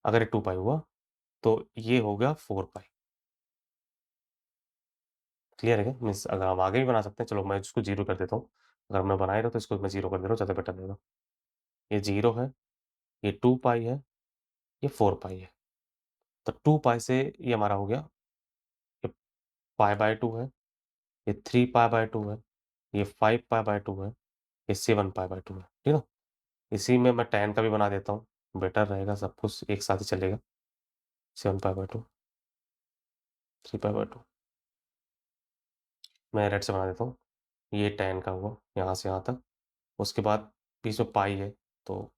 अगर ये 2 पाई हुआ, तो ये हो गया 4 पाई। क्लियर है क्या? मीन्स अगर हम आगे भी बना सकते हैं, चलो मैं इसको 0 कर देता हूँ। अगर मैं बना ही रहा हूँ, तो इसको मैं 0 कर दे रहा हूँ, ज़्यादा बेटर रहेगा। ये 0 है, ये 2 पाई है, ये 4 पाई है। तो 2 पाई से ये हमारा हो गया, ये पाई बाय 2 है, ये 3 पाई बाय 2 है, ये 5 पाई बाय 2 है, ये 7 पाई बाय 2 है, ठीक है ना? इसी में मैं tan का भी बना देता हूँ, बेटर रहेगा, सब कुछ एक साथ ही चलेगा। 7 पाई बाय 2, 3 पाई बाय 2, मैं रेड से बना देता हूँ। ये tan का हुआ, यहाँ से यहाँ तक। उसके बाद बीच में पाई है, तो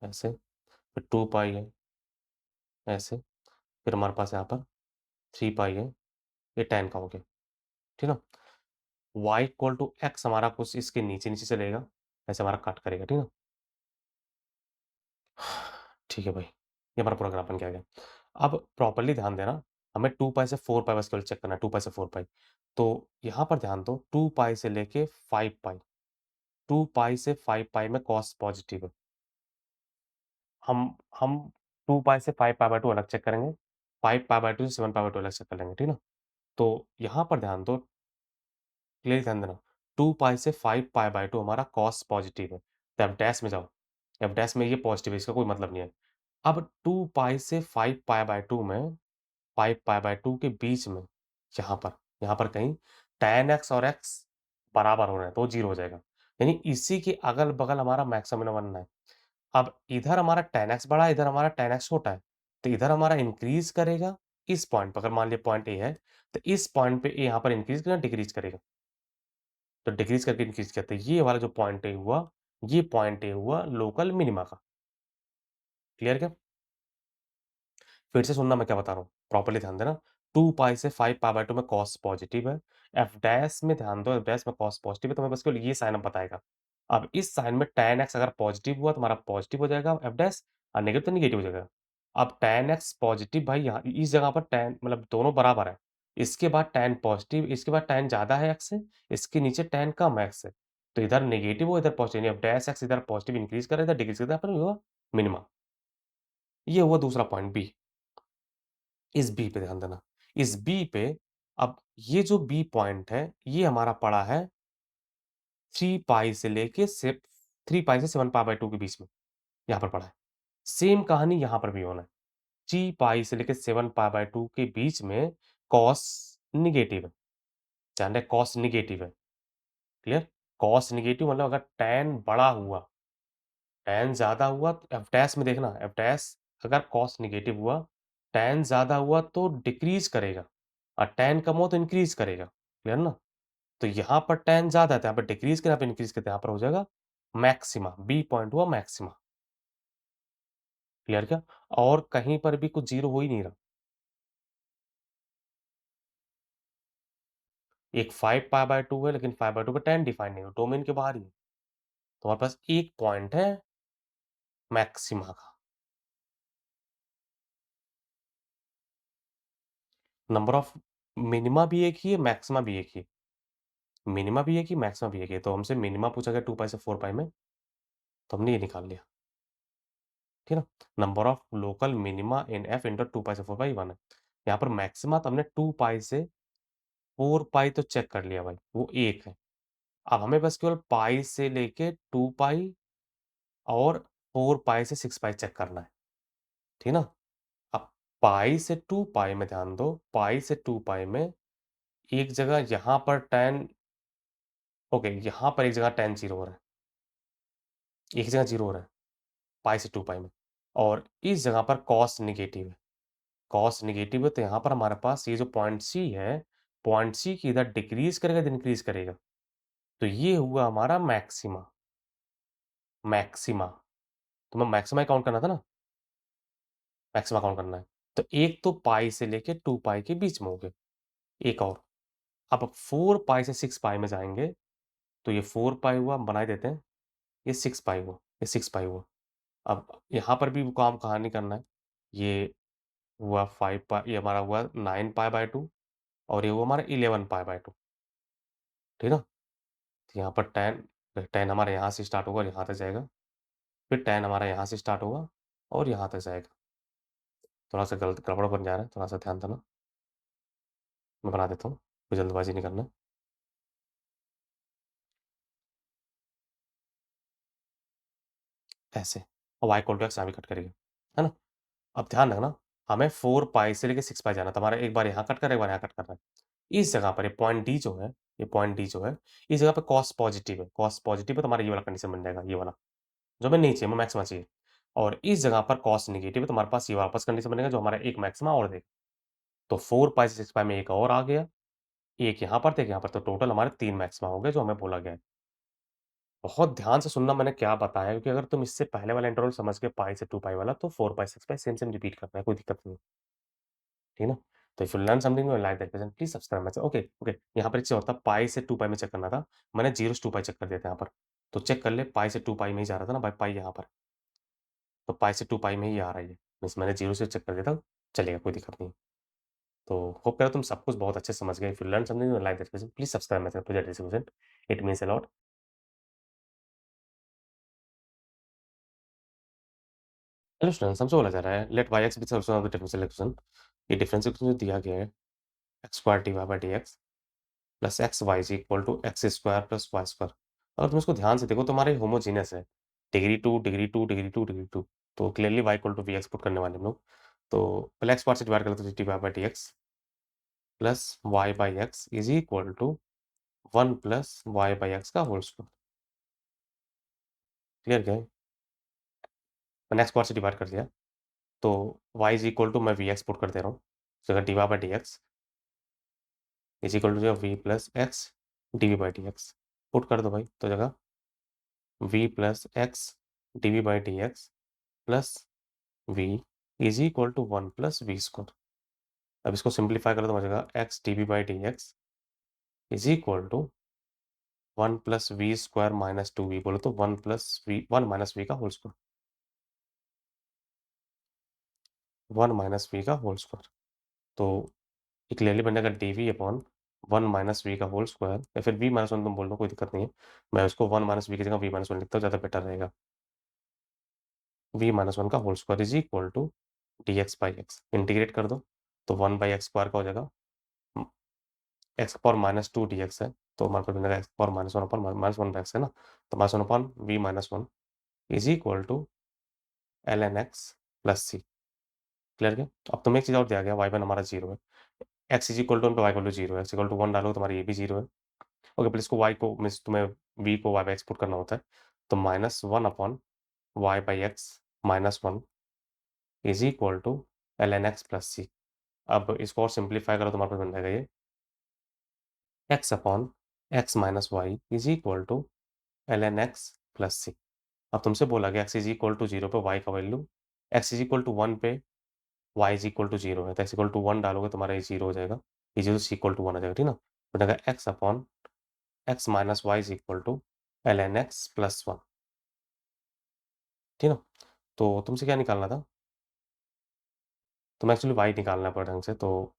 ऐसे, फिर 2 पाई है, ऐसे, फिर हमारे पास यहाँ पर 3 पाई है, ये tan का हो गया, ठीक है ना? y इक्वल टू x हमारा कुछ इसके नीचे-नीचे चलेगा, ऐसे हमारा कट करेगा, ठीक है ना? ठीक है भाई, ये हमारा पूरा ग्राफ बन के आ गया। अब प्रॉपर्ली ध्यान देना, हमें 2 पाई से 4 पाई बस केवल चेक करना है, 2 पाई से 4 पाई। तो यहाँ पर ध्यान दो, 2 पाई से लेके 5 पाई, 2 पाई से 5 पाई में कॉस पॉजिटिव है। हम 2 पाई से 5 पाई बाय 2 अलग चेक करेंगे, 5 पाई बाय 2 से 7 पाई बाय 2 अलग चेक कर लेंगे, ठीक है ना? तो यहाँ पर ध्यान दो, क्लियर ध्यान देना, 2 पाई से 5 पाई बाय 2 हमारा कॉस पॉजिटिव है। तो एफ डैश में जाओ, एफ डैश में ये पॉजिटिव है, इसका कोई मतलब नहीं है। अब 2 पाई से 5 पाई बाय 2 में, 5 पाई बाय 2 के बीच में, यहाँ पर कहीं tan x और x बराबर हो रहे हैं, तो 0 हो जाएगा। यानी इसी के अगल-बगल हमारा मैक्सिमम बनना है। अब इधर हमारा tan x बड़ा है, इधर हमारा tan x छोटा है, तो इधर हमारा इंक्रीज़ करेगा इस पॉइंट पे, अगर मान लिया पॉइंट A है, तो इस पॉइंट पे A यहाँ पर इंक्रीज़ करेगा, डिक्रीज़ करेगा। तो डिक्रीज़ करके इंक्रीज़ करते हैं। ये वाला जो पॉइंट A हुआ, ये पॉइंट A हुआ लोकल मिनिमा का। क्लियर क्या? फिर से सुनना मैं क्या बता रहा हूँ, प्रॉपर्ली ध्यान देना। 2 पाई से 5 पाई बाय 2 में कॉस पॉजिटिव है। एफ डैश में ध्यान दो, एफ डैश में कॉस पॉजिटिव है, तो मैं बस केवल ये साइन अब बताएगा। अब इस साइन में tan x अगर पॉजिटिव हुआ, तो हमारा पॉजिटिव हो जाएगा एफ डैश, और नेगेटिव तो नेगेटिव हो जाएगा। अब tan x पॉजिटिव भाई, यहाँ इस जगह पर tan मतलब दोनों बराबर है। इसके बाद tan पॉज़िटिव, इसके बाद tan ज़्यादा है x से, इसके नीचे tan कम है x से। तो इधर नेगेटिव हो, इधर पॉज़िटिव, यानी डैश x इधर पॉज़िटिव इंक्रीज़ कर रहा है, इधर डिक्रीज़ कर रहा है, पर हुआ मिनिमा। ये हुआ दूसरा पॉइंट बी। इस बी पे ध्यान देना। इस बी पे अब ये जो बी पॉइंट है, ये हमारा पड़ा है 3 पाई से लेके 3 पाई से 7 पाई बाय 2 के बीच में, यहाँ पर पड़ा है। सेम कहानी यहाँ पर भी होना है। 3 पाई से लेके 7 पाई बाय 2 के बीच में कॉस नेगेटिव है। ध्यान रहे कॉस नेगेटिव है, क्लियर? कॉस नेगेटिव मतलब अगर टैन बड़ा हुआ, टैन ज़्यादा हुआ तो एफ डैश में देखना, एफ डैश अगर कॉस नेगेटिव हुआ, टैन ज़्यादा हुआ तो डिक्रीज़ करेगा और टैन कम हुआ तो इंक्रीज़ करेगा, क्लियर ना? तो यहाँ पर टैन ज़्यादा है, तो यहाँ पर डिक्रीज़ के यहाँ पे इंक्रीज़ करते हैं, यहाँ पर हो जाएगा मैक्सिमा, बी पॉइंट हुआ मैक्सिमा, क्लियर क्या? और कहीं पर भी कुछ 0 हो ही नहीं रहा। एक 5 पाई बाय 2 है, लेकिन 5 बाय 2 पे टैन डिफाइन नहीं है, डोमेन के बाहर ही है। तो हमारे पास एक पॉइंट है मैक्सिमा का। नंबर ऑफ मिनिमा भी एक ही है, मैक्सिमा भी एक ही है। मिनिमा भी एक ही, मैक्सिमा भी एक ही है। तो हमसे मिनिमा पूछा गया 2 पाई से 4 पाई में, तो हमने ये निकाल लिया, ठीक है ना? Number of local minima in F into 2 पाई से 4 पाई 1 है। यहाँ पर मैक्सिमा तो हमने 2 पाई से 4 पाई तो चेक कर लिया भाई, वो 1 है। अब हमें बस केवल पाई से लेके 2 पाई और 4 पाई से 6 पाई चेक करना है, ठीक है ना? अब पाई से 2 पाई में ध्यान दो, पाई से 2 पाई में एक जगह यहाँ पर टैन ओके, यहाँ पर एक जगह टैन 0 हो रहा है, एक जगह 0 हो रहा है, पाई से 2 पाई में और इस जगह पर कॉस नेगेटिव है। कॉस नेगेटिव है तो यहाँ पर हमारे पास ये जो पॉइंट सी है, पॉइंट सी की इधर डिक्रीज़ करेगा, इधर इंक्रीज़ करेगा। तो ये हुआ हमारा मैक्सिमा, मैक्सिमा। तुम्हें मैक्सिमा ही काउंट करना था ना? मैक्सिमा काउंट करना है। तो एक तो पाई से लेके 2 पाई के बीच में हो गए, एक और। अब 4 पाई से 6 पाई में जाएँगे, तो ये 4 पाई हुआ, हम बना ही देते हैं। ये 6 पाई हुआ, ये 6 पाई हुआ। अब यहाँ पर भी वो काम कहानी करना है। ये हुआ 5 पाई, ये हमारा हुआ 9 पाई बाय 2 और ये हुआ हमारा 11 पाई बाय 2, ठीक है ना? तो यहाँ पर टैन हमारा यहाँ से स्टार्ट होगा और यहाँ तक जाएगा। फिर टैन हमारा यहाँ से स्टार्ट होगा और यहाँ तक जाएगा। थोड़ा-सा गलत गड़बड़ बन जा रहा है, थोड़ा-सा ध्यान देना। मैं बना देता हूँ, कोई जल्दबाज़ी नहीं करना। ऐसे और y इक्वल टू x यहाँ भी कट करेगा, है ना? अब ध्यान रखना, हमें 4 पाई से लेके 6 पाई जाना है, तो हमारा एक बार यहाँ कट कर रहा है, एक बार यहाँ कट कर रहा है। इस जगह पर ये पॉइंट डी जो है, ये पॉइंट डी जो है, इस जगह पे कॉस पॉज़िटिव है, कॉस पॉज़िटिव है तो हमारा ये वाला कंडीशन बन जाएगा, ये वाला, जो हमें नहीं चाहिए, हमें मैक्सिमा चाहिए। और इस जगह पर कॉस नेगेटिव है तो हमारे पास ये वापस कंडीशन बनेगा जो हमारा एक मैक्सिमा और देगा। तो 4 पाई से 6 पाई में एक और आ गया, एक यहाँ पर था, एक यहाँ पर, तो टोटल हमारे 3 मैक्सिमा हो गए जो हमें बोला गया है। बहुत ध्यान से सुनना मैंने क्या बताया क्योंकि अगर तुम इससे पहले वाला इंटरवल समझ गए पाई से 2 पाई वाला तो 4 पाई 6 पाई सेम सेम रिपीट करना है, कोई दिक्कत नहीं है, ठीक है ना? तो if you learn something like that present please subscribe my channel okay, okay. यहाँ पर एक चीज़ और था पाई से 2 पाई में चेक करना था, मैंने 0 से 2 पाई चेक कर दिया था यहाँ पर। तो चेक कर ले पाई से 2 पाई में ही जा रहा था ना भाई पाई यहाँ पर, तो पाई से 2 पाई में ही आ रहा है ये। मीन्स मैंने 0 से चेक कर दिया था, चलेगा कोई दिक्कत नहीं है। तो होप करो तुम सब कुछ बहुत अच्छे से समझ गए। If you learn something like that present please subscribe my channel present it means a lot. Hello students हमसे बोला जा रहा है let y(x) be the solution of the differential equation. ये डिफरेंशियल इक्वेशन जो दिया गया है x square d y by d x plus x y is equal to x square plus y square. अगर तुम इसको ध्यान से देखो तो हमारे होमोजीनियस है, degree two degree two degree two degree two. तो clearly y equal to v x put करने वाले हम लोग। तो पहले एक्स पार्ट से डिवाइड कर लेते हैं d y by d x plus y by x is equal to 1 plus y by x का होल स्क्वायर। क्लियर क्या है? मैंने एक्स पार्ट से डिवाइड कर दिया तो y इज इक्वल टू मैं वी एक्स पुट कर दे रहा हूँ, जगह d y by d x is equal to v plus x d v by d x put कर दो भाई, तो जगह v plus x d v by d x plus v is equal to 1 plus v square. अब इसको सिंप्लीफाई करो तो हो जाएगा x d v by d x is equal to 1 plus v square minus 2 v, बोलो तो 1 प्लस वी 1 माइनस वी का होल स्क्वायर, 1 माइनस वी का होल स्क्वायर। तो ये क्लियरली बनेगा dv अपॉन 1 माइनस वी का होल स्क्वायर, या फिर v माइनस 1 तुम बोल दो, कोई दिक्कत नहीं है। मैं उसको 1 माइनस वी की जगह v माइनस 1 लिखता हूँ, ज़्यादा बेटर रहेगा। v माइनस 1 का whole square is equal to dx by x. Integrate कर दो तो 1 बाई एक्स स्क्वायर का हो जाएगा, एक्स पावर माइनस 2 dx है, तो हमारे पास बनेगा x power minus 1 upon minus 1 by x है ना, तो minus 1 upon v minus 1 is equal to ln x plus c. Clear क्या? अब तुम्हें एक चीज़ और दिया गया, y1 हमारा 0 है, x is equal to y equal to 0 है, x इक्वल टू 1 डालो तो हमारा ये भी 0 है। ओके, प्लीज को y को मीन्स तुम्हें v को y बाई एक्स पुट करना होता है, तो minus 1 upon y by x minus 1 is equal to ln x plus c. अब इसको और सिंप्लीफाई करो तो हमारे पास बन जाएगा ये x upon x minus y is equal to ln x plus c. अब तुमसे बोला गया x इज इक्वल टू 0 पे y का value, x is equal to 1 पे y इज इक्वल टू 0 है, तो x इक्वल टू 1 डालोगे तुम्हारा ये 0 हो जाएगा, ये 0 से इक्वल टू 1 आ जाएगा, ठीक ना? तो बनेगा x upon x minus y is equal to ln x plus 1, ठीक ना? तो तुमसे क्या निकालना था? तुम्हें एक्चुअली y निकालना पड़ा ढंग से, तो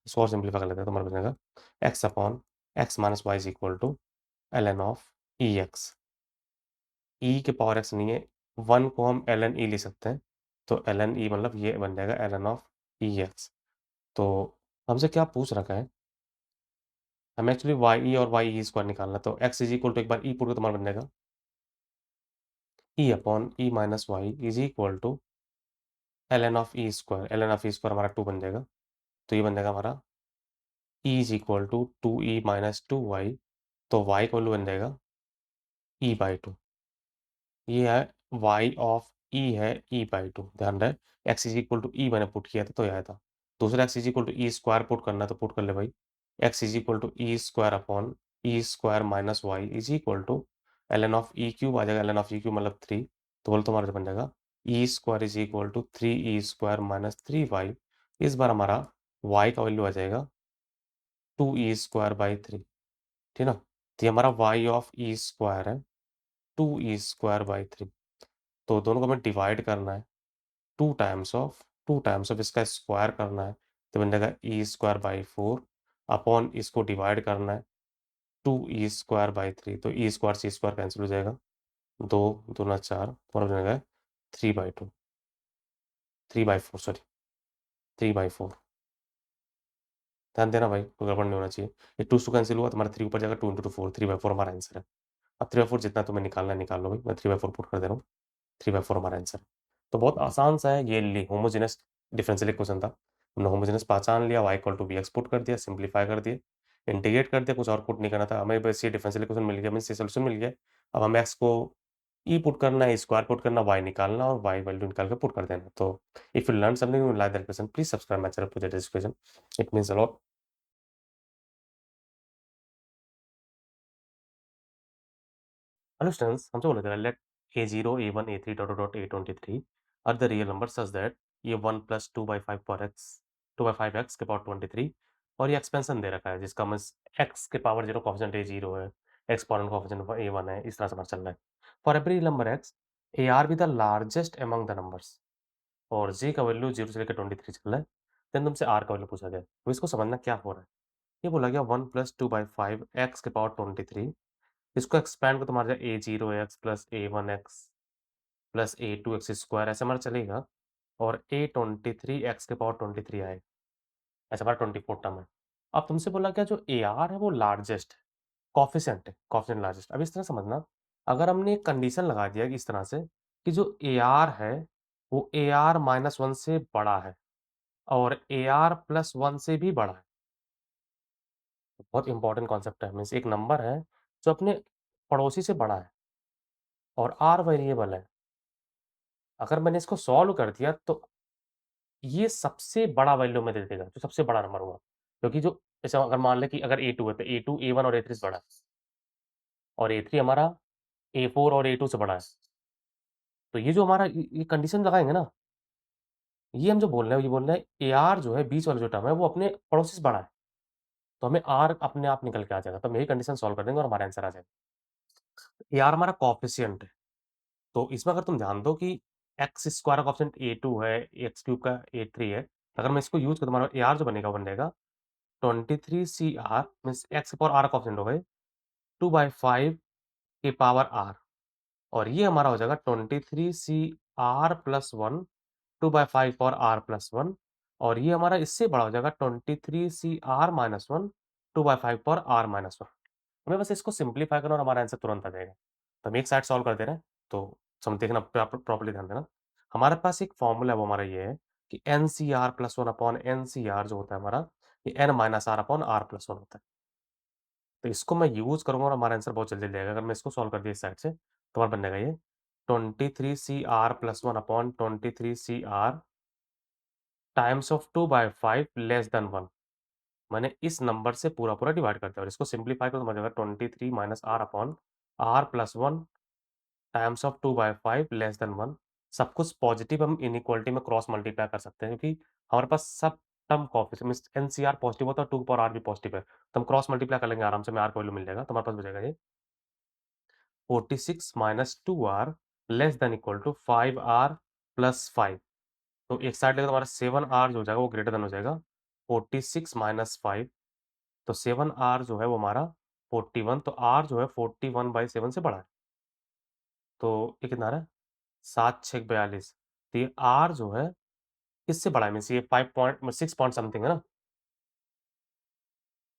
इसको और सिंप्लीफाई कर लेते हैं, तो हमारा बनेगा x upon x minus y is equal to ln of e x. E के पावर एक्स नहीं है, 1 को हम ln ई लिख सकते हैं, तो ln ई मतलब ये बन जाएगा ln ऑफ ई एक्स। तो हमसे क्या पूछ रखा है, हमें एक्चुअली वाई ई और वाई ई स्क्वायर निकालना है, तो x इज इक्वल टू एक बार ई पुट कर तुम्हारा बन जाएगा e upon e minus y is equal to ln of e square, ln of e square हमारा 2 बन जाएगा, तो ये बन जाएगा हमारा e is equal to 2e minus 2y, तो y का वैल्यू बन जाएगा ई बाई 2। ये है y ऑफ e है e बाई 2, ध्यान रहे x इज इक्वल टू ई मैंने पुट किया था तो ये आया था। दूसरा x is equal to e square put करना है तो पुट कर ले भाई, x is equal to e square upon e square minus y is equal to ln of e cube आ जाएगा, ln ऑफ ई क्यूब मतलब 3, तो बोलो तुम्हारा बन जाएगा e square is equal to 3e square minus 3y। इस बार हमारा y का वैल्यू आ जाएगा 2e स्क्वायर बाई 3, ठीक ना? तो ये हमारा y ऑफ ई स्क्वायर है 2e स्क्वायर बाई 3, तो दोनों को हमें डिवाइड करना है, 2 टाइम्स ऑफ इसका स्क्वायर करना है, तो बन जाएगा ई स्क्वायर बाई 4 अपॉन इसको डिवाइड करना है 2e स्क्वायर बाई 3, तो ई स्क्वायर से स्क्वायर कैंसिल हो जाएगा, 2 दूना 4, और बन जाएगा 3/2, 3/4 सॉरी, 3/4। ध्यान देना भाई, कोई गड़बड़ नहीं होना चाहिए। ये 2 से 2 कैंसिल हुआ, तुम्हारा 3 ऊपर जाएगा, 2 इंटू 4, 3/4 हमारा आंसर है। अब 3/4 जितना तुम्हें निकालना है निकाल लो भाई, मैं 3/4 पुट कर दे रहा हूँ, 3/4 हमारा आंसर है। तो बहुत आसान सा है, ये होमोजेनस डिफरेंशियल इक्वेशन था, हमने होमोजेनस पहचान लिया, y equal to bx put कर दिया, सिंप्लीफाई कर दिया, इंटीग्रेट कर दिया, कुछ और पुट नहीं करना था हमें, बस ये डिफरेंशियल इक्वेशन मिल गया, मीन्स ये सोल्यूशन मिल गया। अब हमें x को e पुट करना है, स्क्वायर पुट करना, y निकालना और y वैल्यू निकाल के पुट कर देना। तो if you learn something like that question, please subscribe my channel to get this question, it means a lot. Hello students, हमसे बोला था let a0 a1 a3 dot dot a23 are the real number such that ये 1 प्लस 2/5 पर x 2/5x के पावर 23, और ये एक्सपेंशन दे रखा है जिसका मीन्स x के पावर 0 कोफिशिएंट a0 है, एक्सपोनेंट कोफिशिएंट a1 है, इस तरह से हमारा चल रहा है। For every number x a r be the largest among the numbers, और j का वैल्यू 0 से लेकर 23 चल रहा है, देन तुमसे r का वैल्यू पूछा गया, तो इसको समझना क्या हो रहा है। ये बोला गया 1 प्लस 2/5 x के पावर 23, इसको एक्सपैंड को तुम्हारा a zero x plus a one x plus a two x square ऐसे हमारा चलेगा, और ए 23 एक्स के पावर 23 आए, ऐसा हमारा 24 टर्म है। अब तुमसे बोला क्या, जो ए आर है वो लार्जेस्ट है, कॉफिशिएंट है, कॉफिशिएंट लार्जेस्ट। अब इस तरह समझना, अगर हमने एक कंडीशन लगा दिया कि इस तरह से कि जो ए आर है वो ए आर माइनस वन से बड़ा है और ए आर प्लस वन से भी बड़ा है, बहुत इंपॉर्टेंट कॉन्सेप्ट है। मीन्स एक नंबर है जो अपने पड़ोसी से बड़ा है और आर वेरिएबल है, अगर मैंने इसको सॉल्व कर दिया तो ये सबसे बड़ा वैल्यू में दे देगा, जो सबसे बड़ा नंबर होगा। क्योंकि जो जैसे अगर मान लें कि अगर A2 है, तो A2 A1 और A3 से बड़ा है, और A3 हमारा A4 और A2 से बड़ा है। तो ये जो हमारा ये कंडीशन लगाएँगे ना, ये हम जो बोल रहे हैं, ये बोल रहे हैं AR जो है, बीच वाला जो टर्म है, वो अपने पड़ोसी से बड़ा है। तो हमें R अपने आप निकल के आ जाएगा। तो हम यही कंडीशन सॉल्व कर देंगे और हमारा आंसर आ जाएगा। AR हमारा कोएफ़िशिएंट है। तो इसमें अगर तुम ध्यान दो कि एक्स स्क्वायर का कोएफ़िशिएंट A2 है, एक्स क्यूब का A3 है। अगर मैं इसको यूज़ करूँ तो हमारा AR जो बनेगा वो बन जाएगा 23CR मीन्स एक्स की पावर R का कोएफ़िशिएंट हो गए 2/5 की पावर R और ये हमारा हो जाएगा 23CR plus 1 2/5 power R plus 1 और ये हमारा इससे बड़ा हो जाएगा 23CR minus 1 2/5 power R minus 1। हमें बस इसको सिम्प्लीफाई करना और हमारा आंसर तुरंत आ जाएगा। तो हम एक साइड सॉल्व कर दे रहे हैं, तो देखना प्रॉपर्ली ध्यान देना। हमारे पास एक फ़ॉर्मूला है वो हमारा ये है कि NCR प्लस 1 अपॉन NCR जो होता है हमारा, ये N minus R upon R plus 1 होता है। तो इसको मैं यूज़ करूँगा और हमारा आंसर बहुत जल्दी जाएगा। अगर मैं इसको सॉल्व कर दिया इस साइड से, तो हमारा बन जाएगा ये 23CR plus 1 upon 23CR times of 2/5 less than 1। मैंने इस नंबर से पूरा-पूरा डिवाइड कर दिया और इसको सिम्प्लीफाई करो तो बन जाएगा 23 minus R upon R plus 1 times of 2/5 less than 1। सब कुछ पॉज़िटिव हम इनइक्वालिटी में क्रॉस मल्टीप्लाई कर सकते हैं क्योंकि हमारे पास सब term coefficient means NCR positive होता है, 2 पावर R भी पॉज़िटिव है। तो हम क्रॉस मल्टीप्लाई कर लेंगे आराम से, हमें R का वैल्यू मिल जाएगा। तो हमारे पास बचेगा ये 46 minus 2R less than equal to 5R plus 5। तो एक साइड लेंगे तो हमारा 7R जो हो जाएगा वो ग्रेटर देन हो जाएगा 46 माइनस 5। तो 7R जो है वो हमारा 41 तो R जो है 41/7 से बड़ा है। तो ये कितना आ रहा है? 7 छेक 42। तो ये R जो है किससे बड़ा है? मीन्स ये 5 पॉइंट 6 पॉइंट समथिंग है ना?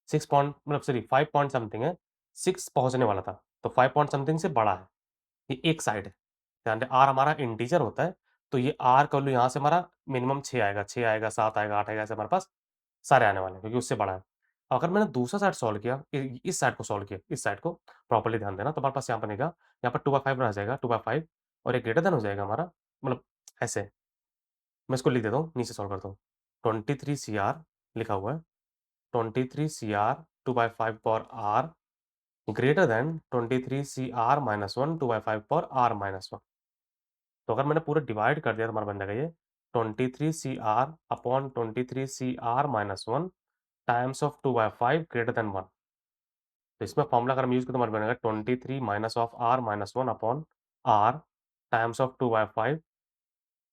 6 पॉइंट मतलब सॉरी 5 पॉइंट समथिंग है। 6 पहुँचने वाला था। तो 5 पॉइंट समथिंग से बड़ा है। ये एक साइड है। ध्यान दें R हमारा इंटीजर होता है, तो ये R का वैल्यू यहाँ से हमारा मिनिमम 6 आएगा, 6 आएगा, 7 आएगा, 8 आएगा, ऐसे हमारे पास सारे आने वाले हैं क्योंकि उससे बड़ा है। अगर मैंने दूसरा साइड सॉल्व किया, इस साइड को सॉल्व किया, इस साइड को प्रॉपर्ली ध्यान देना, तो हमारे पास यहाँ बनेगा, यहाँ पर 2/5 रह जाएगा, 2/5 और ये ग्रेटर देन हो जाएगा हमारा मतलब ऐसे। मैं इसको लिख देता हूँ, नीचे सॉल्व करता हूँ। 23CR लिखा हुआ है, 23CR 2/5 power R greater than 23CR minus 1 2/5 power R minus 1। तो अगर मैंने पूरा डिवाइड कर दिया तो हमारा बन जाएगा ये 23CR upon 23CR minus 1 times of 2/5 greater than 1। तो इसमें फॉर्मूला अगर हम यूज़ करें तो हमारा बनेगा 23 minus of R minus 1 upon R times of 2/5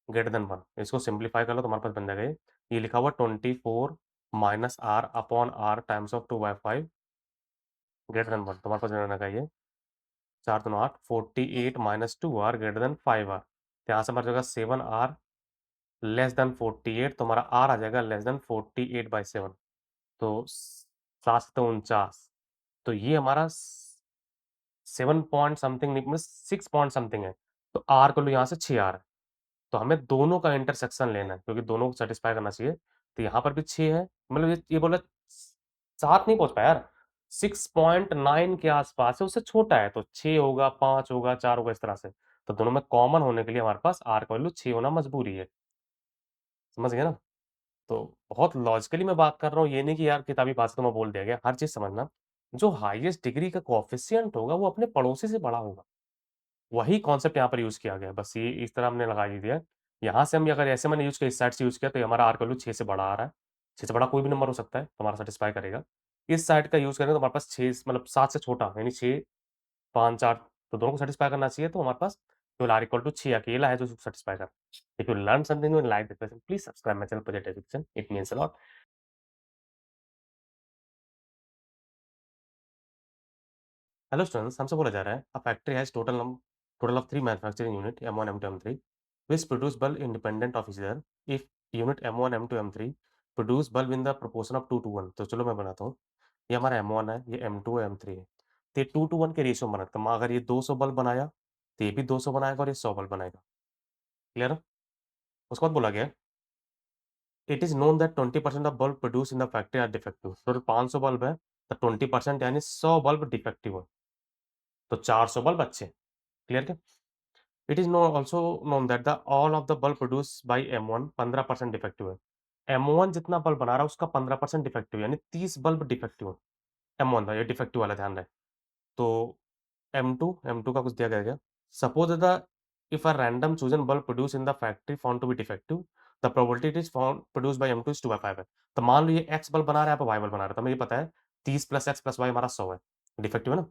greater than 1। इसको सिम्प्लीफाई कर लो तो हमारे पास बन जाएगा ये लिखा हुआ 24 minus R upon R times of 2/5 greater than 1। तो हमारे पास बनेगा ये 4 दूनी 8 48 minus 2R greater than 5R। तो यहाँ से हमारा जगह 7R लेस देन 48 तो हमारा R आ जाएगा लेस देन 48/7। तो 7 सत्ते 49 तो ये हमारा 7 पॉइंट समथिंग नहीं मतलब 6 पॉइंट समथिंग है। तो R का वैल्यू यहाँ से 6 आ रहा है। तो हमें दोनों का इंटरसेक्शन लेना है क्योंकि दोनों को सैटिस्फाई करना चाहिए। तो यहाँ पर भी 6 है मतलब ये बोला 7 नहीं पहुँच पाया यार, 6.9 के आस-पास है, उससे छोटा है तो 6 होगा, 5 होगा, 4 होगा इस तरह से। तो दोनों में कॉमन होने के लिए हमारे पास R का वैल्यू 6 होना मजबूरी है। समझ गए ना? तो बहुत लॉजिकली मैं बात कर रहा हूँ, ये नहीं कि यार किताबी भाषा में बोल दिया गया, हर चीज़ समझना। जो हाईएस्ट डिग्री का कोएफ़िशिएंट होगा, वो अपने पड़ोसी से बड़ा होगा। वही कॉन्सेप्ट यहाँ पर यूज़ किया गया है, बस ये इस तरह हमने लगा ही दिया है। यहाँ से हम अगर ऐसे मैंने यूज़ किया, इस साइड से यूज़ किया, तो ये हमारा आर का वैल्यू 6 से बड़ा आ रहा है। 6 से बड़ा कोई भी नंबर हो सकता है, तो हमारा सैटिस्फाई करेगा। इस साइड का यूज़ करेंगे तो हमारे पास 6 मतलब 7 से छोटा, यानी 6, 5, 4 तो दोनों को सैटिस्फाई करना चाहिए, तो हमारे पास केवल आर इक्वल टू 6 अकेला है जो सैटिस्फाई कर। If you learn something new and like this lesson, please subscribe my channel project education, it means a lot. Hello students, हमसे बोला जा रहा है a factory has total of 3 manufacturing unit M1, M2, M3 which produce bulb independent of each other. If unit M1, M2, M3 produce bulb in the proportion of 2 to 1 तो चलो मैं बनाता हूँ। ये हमारा M1 है, ये M2 है, M3 है। तो ये 2 to 1 के रेशियो में बनाता है। अगर ये 200 बल्ब बनाया, तो ये भी 200 बनाएगा और ये 100 बल्ब बनाएगा। क्लियर है? उसके बाद बोला गया है, it is known that 20% of bulb produce in the factory are defective. Total 500 bulb है, तो 20% यानी 100 बल्ब डिफेक्टिव है। तो 400 बल्ब अच्छे हैं। क्लियर क्या? It is no also known that the all of the bulb produced by M1 15% defective है। M1 जितना बल्ब बना रहा है उसका 15% डिफेक्टिव है, यानी 30 बल्ब डिफेक्टिव है। M1 था, ये डिफेक्टिव वाला ध्यान रहे। तो M2 का कुछ दिया गया क्या? Suppose the if a random chosen bulb produce in the factory found to be defective, the probability it is found produced by M2 is 2/5 है। तो मान लो ये X बल्ब बना रहा है, यहाँ पे Y बल्ब बना रहा है, तो हमें ये पता है 30 प्लस X प्लस Y हमारा 100 है। डिफेक्टिव है ना?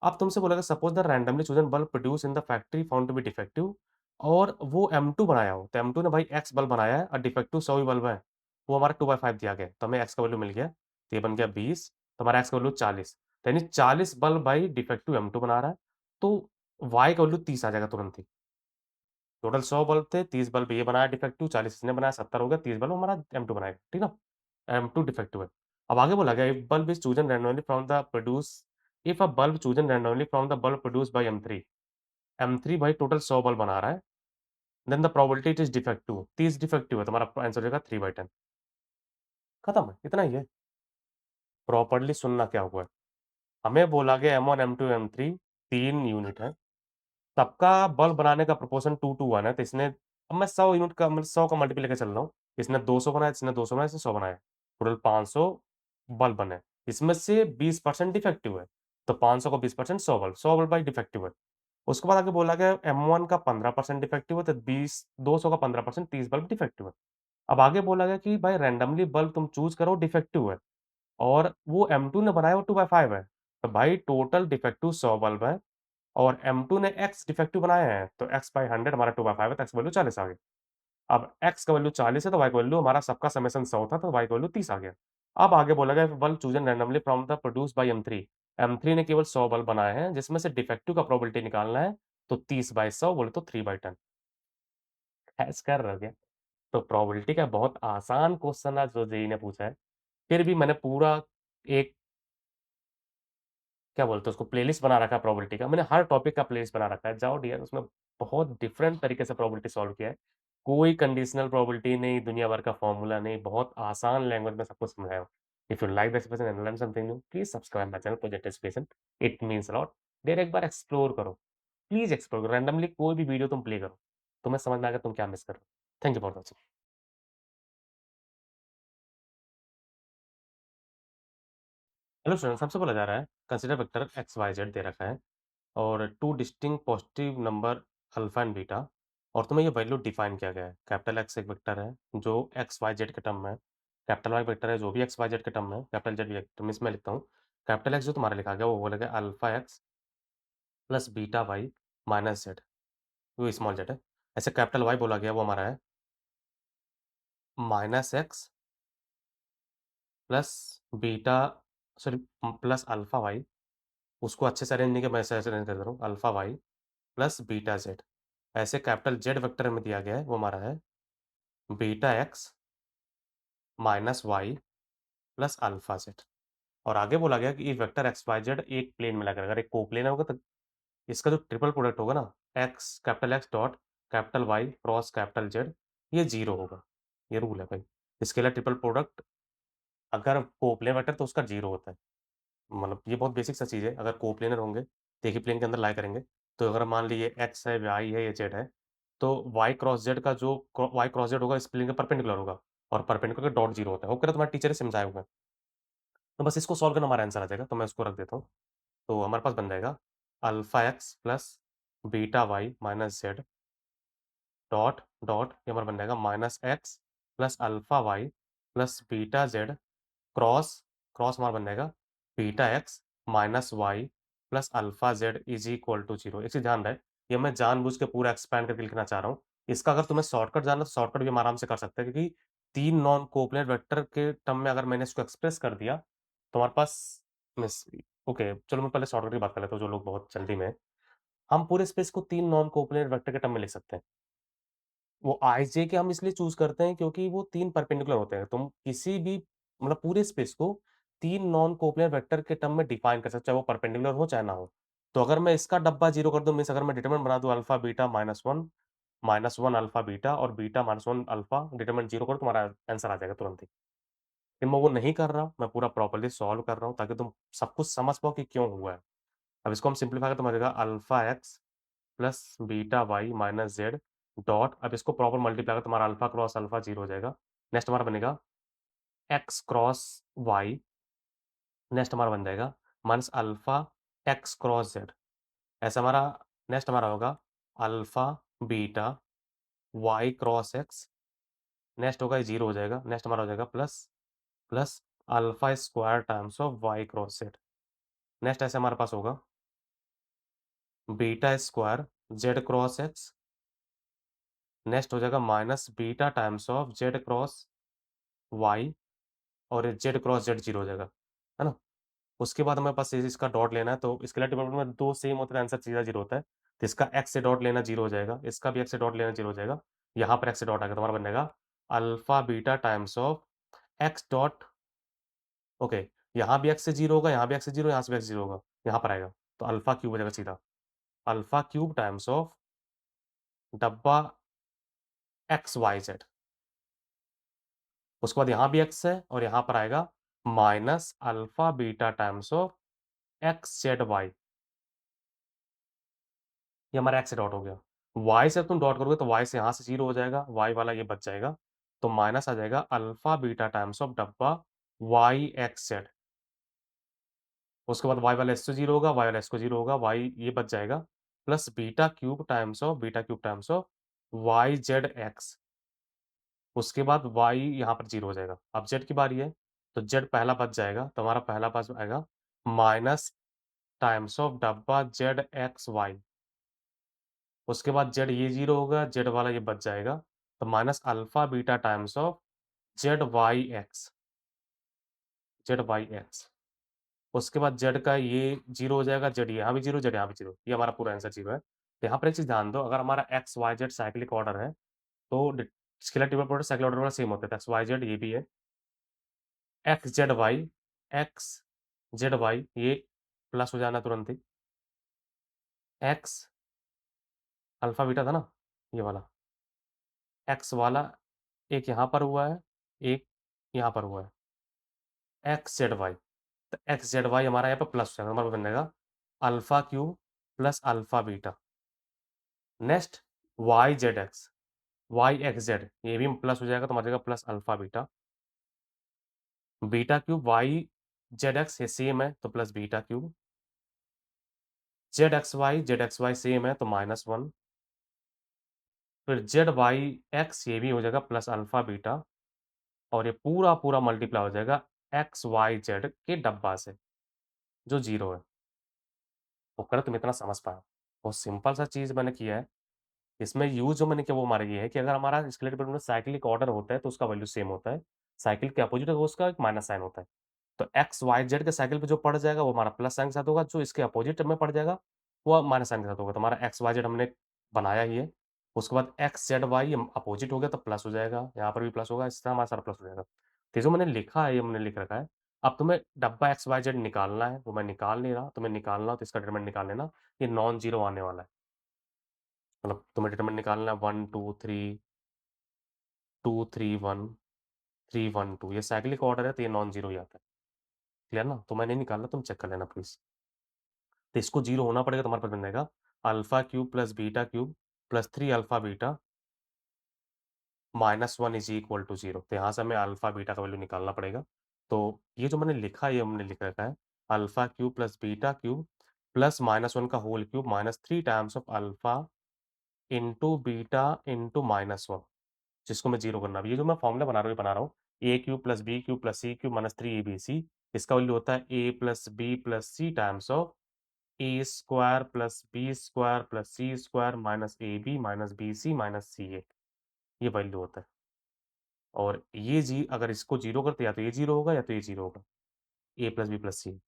अब तुमसे बोला suppose the randomly chosen bulb produce in the factory found to be defective, और वो M2 बनाया हो, तो M2 ने भाई X बल्ब बनाया है और डिफेक्टिव 100 ही बल्ब है, वो हमारा 2/5 दिया गया है, तो हमें X का वैल्यू मिल गया, तो ये बन गया 20, तो हमारा X का वैल्यू 40, तो यानी 40 बल्ब भाई डिफेक्टिव M2 बना रहा है, तो Y का वैल्यू 30 आ जाएगा तुरंत ही। टोटल 100 बल्ब थे, 30 बल्ब ये बनाया डिफेक्टिव, 40 इसने बनाया, 70 हो गया, 30 बल्ब हमारा M2 बनाएगा, ठीक ना? M2 डिफेक्टिव है। अब आगे बोला गया if bulb is chosen randomly from the produce if a bulb chosen randomly from the bulb produced by M3, M3 भाई टोटल 100 बल्ब बना रहा है, then the probability it is defective, 30 defective है, तुम्हारा आंसर हो जाएगा 3/10। खत्म है, इतना ही है। प्रॉपर्ली सुनना क्या हुआ है। हमें बोला गया M1 M2 M3 3 यूनिट है, सबका बल्ब बनाने का प्रोपोर्शन 2:1 है, तो इसने अब मैं 100 यूनिट का मतलब 100 का मल्टीपल लेके चल रहा हूँ। इसने 200 बनाया, इसने 200 बनाया, इसने 100 बनाया। टोटल 500 बल्ब बने। इसमें से 20% डिफेक्टिव है। तो 500 का 20% 100 बल्ब, 100 बल्ब भाई डिफेक्टिव है। उसके बाद आगे बोला गया M1 का 15% डिफेक्टिव है, तो 200 का 15% 30 बल्ब डिफेक्टिव है। अब आगे बोला गया कि भाई रैंडमली बल्ब तुम चूज करो डिफेक्टिव है, और वो M2 ने बनाया वो 2/5 है। तो भाई टोटल डिफेक्टिव 100 बल्ब है, और M2 ने X डिफेक्टिव बनाया है, तो X/100 हमारा 2/5 है, तो X वैल्यू 40 आ गई। अब X का वैल्यू 40 है, तो Y का वैल्यू हमारा सबका समेशन 100 था, तो Y का वैल्यू 30 आ गया। अब आगे बोला गया bulb chosen randomly from the produced by M3, M3 ने केवल 100 बल्ब बनाए हैं, जिसमें से डिफेक्टिव का प्रोबेबिलिटी निकालना है, तो 30/100 बोले तो 3/10। ऐसे कर रहे हो क्या? तो प्रोबेबिलिटी का बहुत आसान क्वेश्चन आज जो जेईई ने पूछा है, फिर भी मैंने पूरा एक क्या बोलते हैं उसको प्लेलिस्ट बना रखा है प्रोबेबिलिटी का। मैंने हर टॉपिक का प्लेलिस्ट बना रखा है। जाओ डियर उसमें बहुत डिफरेंट तरीके से प्रोबेबिलिटी सॉल्व किया है। कोई कंडीशनल प्रोबेबिलिटी नहीं, दुनिया भर का फॉर्मूला नहीं, बहुत आसान लैंग्वेज में सब कुछ समझाया हूँ। If you like the expression and learn something new, please subscribe my channel project education. It means a lot. Dear एक बार एक्सप्लोर करो, प्लीज एक्सप्लोर करो, रैंडमली कोई भी वीडियो तुम प्ले करो, तुम्हें समझ में आएगा तुम क्या मिस कर रहे हो। Thank you for watching. Hello student, सबसे बोला जा रहा है consider vector x y z दे रखा है, और two distinct positive number alpha and beta, और तुम्हें ये वैल्यू डिफाइन किया गया है। कैपिटल एक्स एक वेक्टर है जो एक्स वाई जेड के टर्म में है, कैपिटल वाई वेक्टर है जो भी एक्स वाई जेड के टर्म में है, कैपिटल जेड वेक्टर में इसमें लिखता हूँ। कैपिटल एक्स जो तुम्हारा लिखा गया वो बोलेगा alpha x plus beta y minus z, वो स्मॉल जेड है। ऐसे कैपिटल वाई बोला गया वो हमारा है minus x plus beta, sorry, plus alpha y. उसको अच्छे से अरेंज नहीं किया, मैं ऐसे ऐसे अरेंज कर दे रहा हूँ, alpha y plus beta z. ऐसे कैपिटल जेड वेक्टर में दिया गया है वो हमारा है beta x minus y plus alpha z. और आगे बोला गया कि ये वेक्टर एक्स वाई जेड एक प्लेन में लगा, अगर एक कोप्लेन होगा तो इसका जो ट्रिपल प्रोडक्ट होगा ना, x dot capital y cross capital z, ये जीरो होगा। ये रूल है भाई। इसके लिए ट्रिपल प्रोडक्ट अगर कोप्लेन वेक्टर तो उसका जीरो होता है। मतलब ये बहुत बेसिक सा चीज़ है। अगर कोप्लेनर होंगे तो एक ही प्लेन के अंदर लाई करेंगे, तो अगर मान लीजिए एक्स है, वाई है, ये जेड है, तो वाई क्रॉस जेड का जो वाई क्रॉस जेड होगा इस प्लेन के परपेंडिकुलर होगा, और परपेंडिकुलर का डॉट जीरो होता है। होकर तुम्हारे टीचर ने समझाए हुए हैं। तो बस इसको सॉल्व करना हमारा आंसर आ जाएगा, तो मैं उसको रख देता हूँ। तो हमारे पास बन जाएगा alpha x plus beta y minus z dot dot, ये हमारा बन जाएगा minus x plus alpha y plus beta z cross cross हमारा बन जाएगा beta x minus y plus alpha z is equal to zero. एक चीज ध्यान रहे, ये मैं जानबूझ के पूरा एक्सपैंड करके लिखना चाह रहा हूँ। इसका अगर तुम्हें शॉर्टकट जानना तो शॉर्टकट भी हम आराम से कर सकते हैं, क्योंकि तीन नॉन कोप्लेनेट वेक्टर के टर्म में अगर मैंने इसको एक्सप्रेस कर दिया तो हमारे पास मिस। ओके चलो मैं पहले शॉर्टकट की बात कर लेता हूँ, जो लोग बहुत जल्दी में। हम पूरे स्पेस को तीन नॉन कोप्लेनेट वेक्टर के टर्म में लिख सकते हैं। वो आईजे के हम इसलिए चूज़ करते हैं क्योंकि वो 3 परपेंडिकुलर होते हैं। तुम किसी भी मतलब पूरे स्पेस को 3 नॉन कोप्लेनर वेक्टर के टर्म में डिफाइन कर सकते हो, चाहे वो परपेंडिकुलर हो चाहे ना हो। तो अगर मैं इसका डब्बा 0 कर दूँ, मीन्स अगर मैं डिटरमिनेंट बना दूँ अल्फा बीटा -1 अल्फा बीटा और बीटा -1 अल्फा, डिटरमिनेंट 0 करो, तुम्हारा आंसर आ जाएगा तुरंत ही। लेकिन मैं वो नहीं कर रहा, मैं पूरा प्रॉपर्ली सॉल्व कर रहा हूँ ताकि तुम सब कुछ समझ पाओ कि क्यों हुआ है। अब इसको हम सिंप्लीफाई करें तो मिलेगा alpha x plus beta y minus z dot, अब इसको प्रॉपर मल्टीप्लाई करें तुम्हारा अल्फा क्रॉस अल्फा जीरो हो जाएगा। नेक्स्ट हमारा बनेगा एक्स क्रॉस वाई, नेक्स्ट हमारा बन जाएगा minus alpha x cross z. ऐसा हमारा नेक्स्ट हमारा होगा alpha beta y cross x, next होगा ये जीरो हो जाएगा। नेक्स्ट हमारा हो जाएगा plus plus alpha square times of y cross z. Next ऐसे हमारे पास होगा beta square z cross x next हो जाएगा minus beta times of z cross y, और जेड क्रॉस जेड 0 हो जाएगा, है ना? उसके बाद हमारे पास इसका डॉट लेना है, तो स्केलेटल प्रॉपर्टी में 2 सेम होता है, आंसर सीधा 0 होता है। तो इसका x से डॉट लेना 0 हो जाएगा, इसका भी x से डॉट लेना 0 हो जाएगा। यहाँ पर x से डॉट आएगा, तो हमारा बनेगा alpha beta times of x dot, okay, यहाँ भी x से 0 होगा, यहाँ भी x से 0, यहाँ से भी x 0 होगा, यहाँ पर आएगा। तो अल्फा क्यूब हो जाएगा सीधा, अल्फा क्यूब टाइम्स ऑफ डब्बा एक्स वाई जेड। उसके बाद यहाँ भी x है और यहाँ पर आएगा minus alpha beta times of x z y. ये हमारा x से डॉट हो गया। y से तुम डॉट करोगे तो y से यहाँ से 0 हो जाएगा, y वाला ये बच जाएगा। तो माइनस आ जाएगा अल्फा बीटा टाइम्स ऑफ डब्बा y एक्स जेड। उसके बाद y वाला s से 0 होगा, y वाला s को 0 होगा, y ये बच जाएगा, plus beta cube times of y Z x. उसके बाद y यहाँ पर 0 हो जाएगा। अब z की बारी है, तो z पहला बच जाएगा, तो हमारा पहला पास आएगा माइनस टाइम्स ऑफ डब्बा जेड एक्स वाई। उसके बाद जेड ये 0 होगा, जेड वाला ये बच जाएगा, तो minus alpha beta times of z y x, z y x. उसके बाद जेड का ये 0 हो जाएगा, जेड यहाँ भी 0, जेड यहाँ भी 0, ये हमारा पूरा आंसर 0 है। तो यहाँ पर एक चीज़ ध्यान दो, अगर हमारा x y z cyclic order है, तो scalar table product cyclic order वाला सेम होता है, एक्स वाई जेड ये भी है, x z y, x z y ये प्लस हो जाना तुरंत ही, एक्स अल्फा बीटा था ना ये वाला, एक्स वाला एक यहाँ पर हुआ है, एक यहाँ पर हुआ है, एक्स जेड वाई। तो एक्स जेड वाई हमारा यहाँ पे प्लस हो जाएगा, हमारा बनेगा alpha cube plus alpha beta. Next y z x, y x z ये भी प्लस हो जाएगा, तो हमारा plus alpha beta, beta cube y z x ये सेम है तो plus beta cube, z x y same है तो -1, फिर जेड वाई एक्स ये भी हो जाएगा प्लस अल्फा बीटा, और ये पूरा पूरा मल्टीप्लाई हो जाएगा एक्स वाई जेड के डब्बा से जो 0 है। होकर तुम इतना समझ पाए, बहुत सिंपल सा चीज़ मैंने किया है। इसमें यूज़ जो मैंने किया वो हमारा ये है कि अगर हमारा स्केलेटल पिरामिड में साइक्लिक ऑर्डर होता है तो उसका वैल्यू सेम होता है। साइकिल के अपोजिट होगा उसका एक माइनस साइन होता है। तो एक्स, वाई, जेड के साइकिल पे जो पड़ जाएगा वो हमारा प्लस साइन के साथ होगा, जो इसके अपोजिट में पड़ जाएगा वो माइनस साइन के साथ होगा। तो हमारा एक्स, वाई, जेड हमने बनाया ही है। उसके बाद एक्स, जेड, वाई अपोजिट हो गया तो प्लस हो जाएगा, यहाँ पर भी प्लस होगा, इस तरह हमारा सारा प्लस हो जाएगा। तो जो मैंने लिखा है ये मैंने लिख रखा है। अब तुम्हें डब्बा एक्स, वाई, जेड निकालना है, वो मैं निकाल नहीं रहा, तुम्हें निकालना हो तो इसका डिटरमिनेंट निकाल लेना। ये नॉन जीरो आने वाला है, मतलब तुम्हें डिटरमिनेंट निकालना है 1 2 3 2 3 1 3 1 2, ये साइक्लिक ऑर्डर है तो ये नॉन जीरो ही आता है। क्लियर ना? तो मैं नहीं निकाल रहा, तुम चेक कर लेना प्लीज। तो इसको जीरो होना पड़ेगा, तुम्हारे पास बन जाएगा alpha cube plus beta cube plus 3 alpha beta -1 is equal to 0। तो यहाँ से हमें अल्फा बीटा का वैल्यू निकालना पड़ेगा। तो ये जो मैंने लिखा है ये हमने लिख रखा है alpha cube plus beta cube plus -1 का whole cube -3 times of alpha into beta into -1, जिसको मैं 0 करना। अब ये जो मैं फॉर्मूला बना रहा हूँ, ये बना रहा हूँ a cube plus b cube plus c cube -3 abc. इसका वैल्यू होता है a plus b plus c times of a square plus B square plus c square minus a b minus b c minus c a, ये वैल्यू होता है। और ये जी अगर इसको 0 करते या तो ये 0 होगा या तो ये 0 होगा, ए प्लस बी प्लस सी।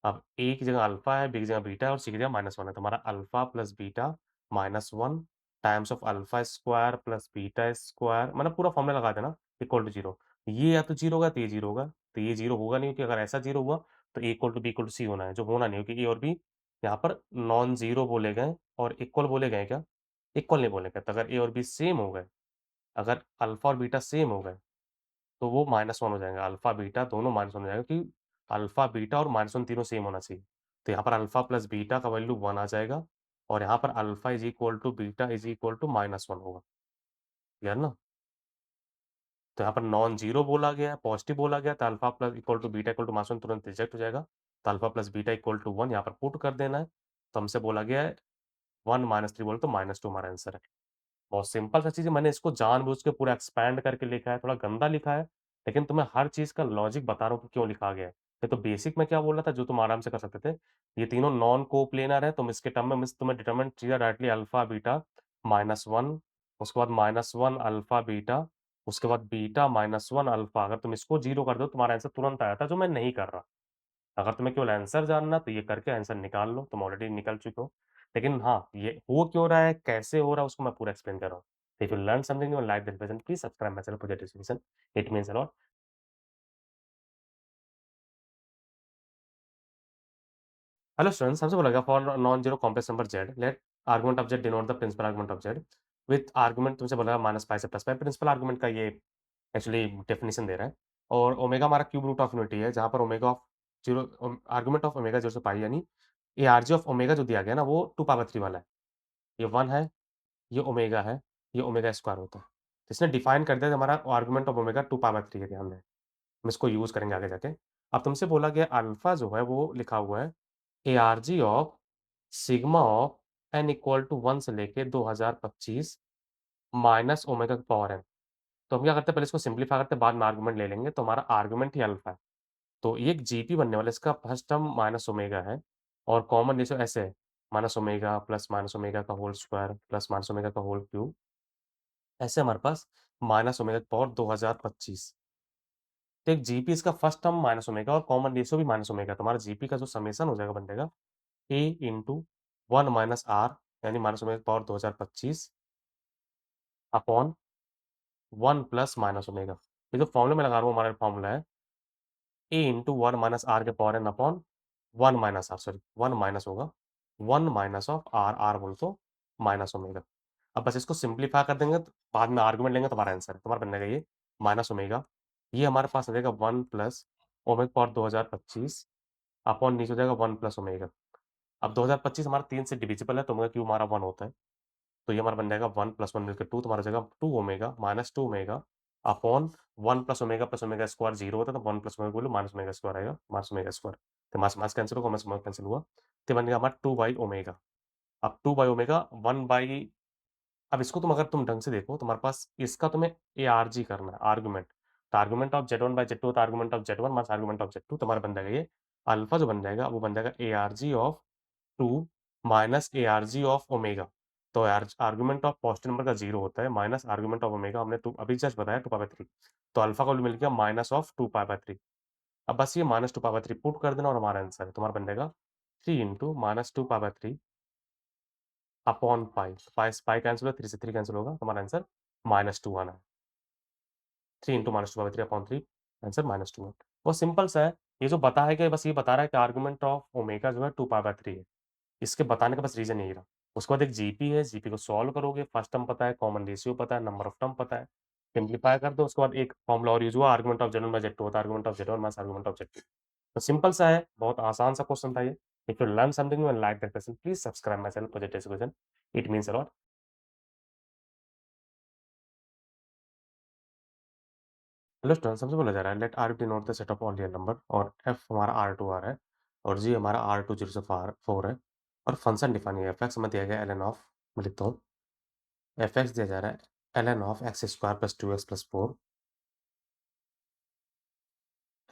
अब ए की जगह अल्फा है, बी की जगह बीटा है और सी की जगह -1 है, तो हमारा alpha plus beta -1 times of alpha square plus beta square, मतलब पूरा फॉर्मूला लगा देना, इक्वल टू 0। ये या तो 0 होगा तो ये 0 होगा, तो ये 0 होगा नहीं, क्योंकि अगर ऐसा 0 हुआ तो a equal to b equal to c होना है, जो होना नहीं है, क्योंकि ए और बी यहाँ पर नॉन ज़ीरो बोले गए और इक्वल बोले गए क्या? इक्वल नहीं बोले गए। तो अगर ए और बी सेम हो गए, अगर अल्फा और बीटा सेम हो गए, तो वो -1 हो जाएगा, अल्फा बीटा दोनों -1 हो जाएगा, क्योंकि अल्फा बीटा और -1 तीनों सेम होना चाहिए। तो यहाँ पर अल्फा प्लस बीटा का वैल्यू 1 आ जाएगा, और यहाँ पर alpha is equal to beta is equal to -1 होगा। क्लियर ना? तो यहाँ पर नॉन जीरो बोला गया है, पॉजिटिव बोला गया, तो alpha plus equal to beta equal to -1 तुरंत रिजेक्ट हो जाएगा। तो alpha plus beta equal to 1 यहाँ पर पुट कर देना है। तो हमसे बोला गया है 1 -3 बोले तो -2 हमारा आंसर है। बहुत सिंपल सा चीज़ है, मैंने इसको जानबूझ के पूरा एक्सपैंड करके लिखा है, थोड़ा गंदा लिखा है, लेकिन तुम्हें हर चीज़ का लॉजिक बता रहा हूँ कि क्यों लिखा गया है। ये तो बेसिक में क्या बोल रहा था जो तुम आराम से कर सकते थे। ये तीनों नॉन कोप्लेनर है, तुम इसके टर्म में तुम्हें डिटरमिनेंट चाहिए डायरेक्टली अल्फा बीटा -1 उसके बाद -1 अल्फ़ा बीटा, उसके बाद बीटा -1 अल्फ़ा। अगर तुम इसको 0 कर दो, तुम्हारा आंसर तुरंत आ जाता है, जो मैं नहीं कर रहा। अगर तुम्हें केवल आंसर जानना है, तो ये करके आंसर निकाल लो, तुम ऑलरेडी निकल चुके हो। लेकिन हाँ, ये हो क्यों रहा है, कैसे हो रहा है, उसको मैं पूरा एक्सप्लेन कर रहा हूँ। If you learn something new and like this lesson, please subscribe my channel project discussion, it means a lot. Hello students, हमसे बोला गया for non zero complex number z, let argument of z denote the principal argument of z with argument तुमसे बोला माइनस पाई से प्लस पाई। प्रिंसिपल आर्गुमेंट का ये एक्चुअली डेफिनेशन दे रहा है। और ओमेगा हमारा क्यूब रूट ऑफ यूनिटी है, जहाँ पर omega of zero, argument of omega zero से पाई, यानी ये आरजी ऑफ ओमेगा जो दिया गया ना, वो 2 पावर 3 वाला है। ये 1 है, ये ओमेगा है, ये ओमेगा स्क्वायर होता है। तो इसने डिफाइन कर दिया कि हमारा आर्गुमेंट ऑफ ओमेगा 2 पावर 3 है, ध्यान दें। हम इसको यूज़ करेंगे आगे जाके। अब तुमसे बोला गया अल्फा जो है वो लिखा हुआ है ARG of sigma of n equal to 1 से लेके 2025 माइनस ओमेगा की पावर एन। तो हम क्या करते हैं, पहले इसको सिम्प्लीफाई करते हैं, बाद में आर्गुमेंट ले लेंगे। तो हमारा आर्गुमेंट ही अल्फा है। तो ये एक जीपी बनने वाला है, इसका फर्स्ट टर्म माइनस ओमेगा है और कॉमन रेशियो ऐसे है, minus omega plus minus omega का whole square plus minus omega का होल क्यूब। ऐसे हमारे पास माइनस ओमेगा की पावर 2025। तो एक जीपी इसका फर्स्ट टर्म माइनस ओमेगा और कॉमन रेशियो भी माइनस ओमेगा। तो हमारा जीपी का जो समेशन हो जाएगा बन जाएगा ए इंटू 1 माइनस आर, यानी माइनस ओमेगा की power 2025 upon 1 plus minus omega. ये जो फॉर्मूला मैं लगा रहा हूँ, हमारा फॉर्मूला है ए इंटू 1 माइनस आर के power n upon 1 minus r, sorry 1 minus होगा 1 माइनस ऑफ आर, आर बोल तो माइनस ओमेगा। अब बस इसको सिंप्लीफाई कर देंगे, तो बाद में आर्गुमेंट लेंगे, तो हमारा आंसर है, तुम्हारा बन जाएगा ये माइनस ओमेगा। ये हमारे पास आ जाएगा 1 प्लस ओमेगा पावर 2025 अपॉन नीचे हो जाएगा 1 प्लस ओमेगा। अब 2025 हमारा 3 से डिविजिबल है, तो ओमेगा क्यूब हमारा 1 होता है। तो ये हमारा बन जाएगा 1 प्लस 1 मिलकर 2, तुम्हारा हो जाएगा 2 omega minus 2 omega upon 1 plus omega square 0 होता है, तो 1 प्लस ओमेगा बोलो माइनस ओमेगा स्क्वायर आएगा, माइनस ओमेगा स्क्वायर। तो मास मास कैंसिल होगा, मास ओमेगा कैंसिल हुआ, तो बन गया हमारा 2 बाई ओमेगा। अब 2 बाई ओमेगा 1 बाई, अब इसको तुम अगर तुम ढंग से देखो, तुम्हारे पास इसका तुम्हें एआरजी करना है, आर्गुमेंट। तो argument of Z1 by Z2 तो argument of Z1 minus argument of Z2, तुम्हारा बन जाएगा ये अल्फा जो बन जाएगा वो बन जाएगा ARG of 2 minus ARG of omega. तो आर्गुमेंट ऑफ पॉजिटिव नंबर का 0 होता है, माइनस आर्गुमेंट ऑफ ओमेगा हमने टू अभी जस्ट बताया 2 पावर 3। तो अल्फा का वैल्यू मिल गया माइनस ऑफ 2 पावर 3। अब बस ये माइनस 2 पावर 3 पुट कर देना और हमारा आंसर है, तुम्हारा बन जाएगा 3 into minus 2 power 3 upon pi. Pi pi cancel होगा, 3 से 3 कैंसिल होगा, तुम्हारा आंसर -2 आना है। 3 into minus 2 power 3 upon 3, answer -2 है। बहुत सिंपल सा है। ये जो बता है कि बस ये बता रहा है कि आर्गुमेंट ऑफ ओमेगा जो है 2 पावर 3 है। इसके बताने का बस रीज़न यही रहा। उसके बाद एक जीपी है, जीपी को सॉल्व करोगे, फर्स्ट टर्म पता है, कॉमन रेशियो पता है, नंबर ऑफ टर्म पता है, सिंप्लीफाई कर दो। उसके बाद एक फॉर्मूला और यूज़ हुआ, argument of Z1 bye Z2 होता है, argument of Z1 minus argument of Z2। तो सिंपल सा है, बहुत आसान सा क्वेश्चन था ये। If you learn something new and like that question, please subscribe my channel project education, it means a lot. Hello student, सबसे बोला जा रहा है let R denote the set of all real number, और एफ हमारा आर टू आर है और जी हमारा आर टू जीरो से फोर है। और फंक्शन डिफाइन है, एफ एक्स हमें दिया गया एल एन ऑफ, मैं लिखता हूँ, एफ एक्स दिया जा रहा है l n of x square plus 2x+4,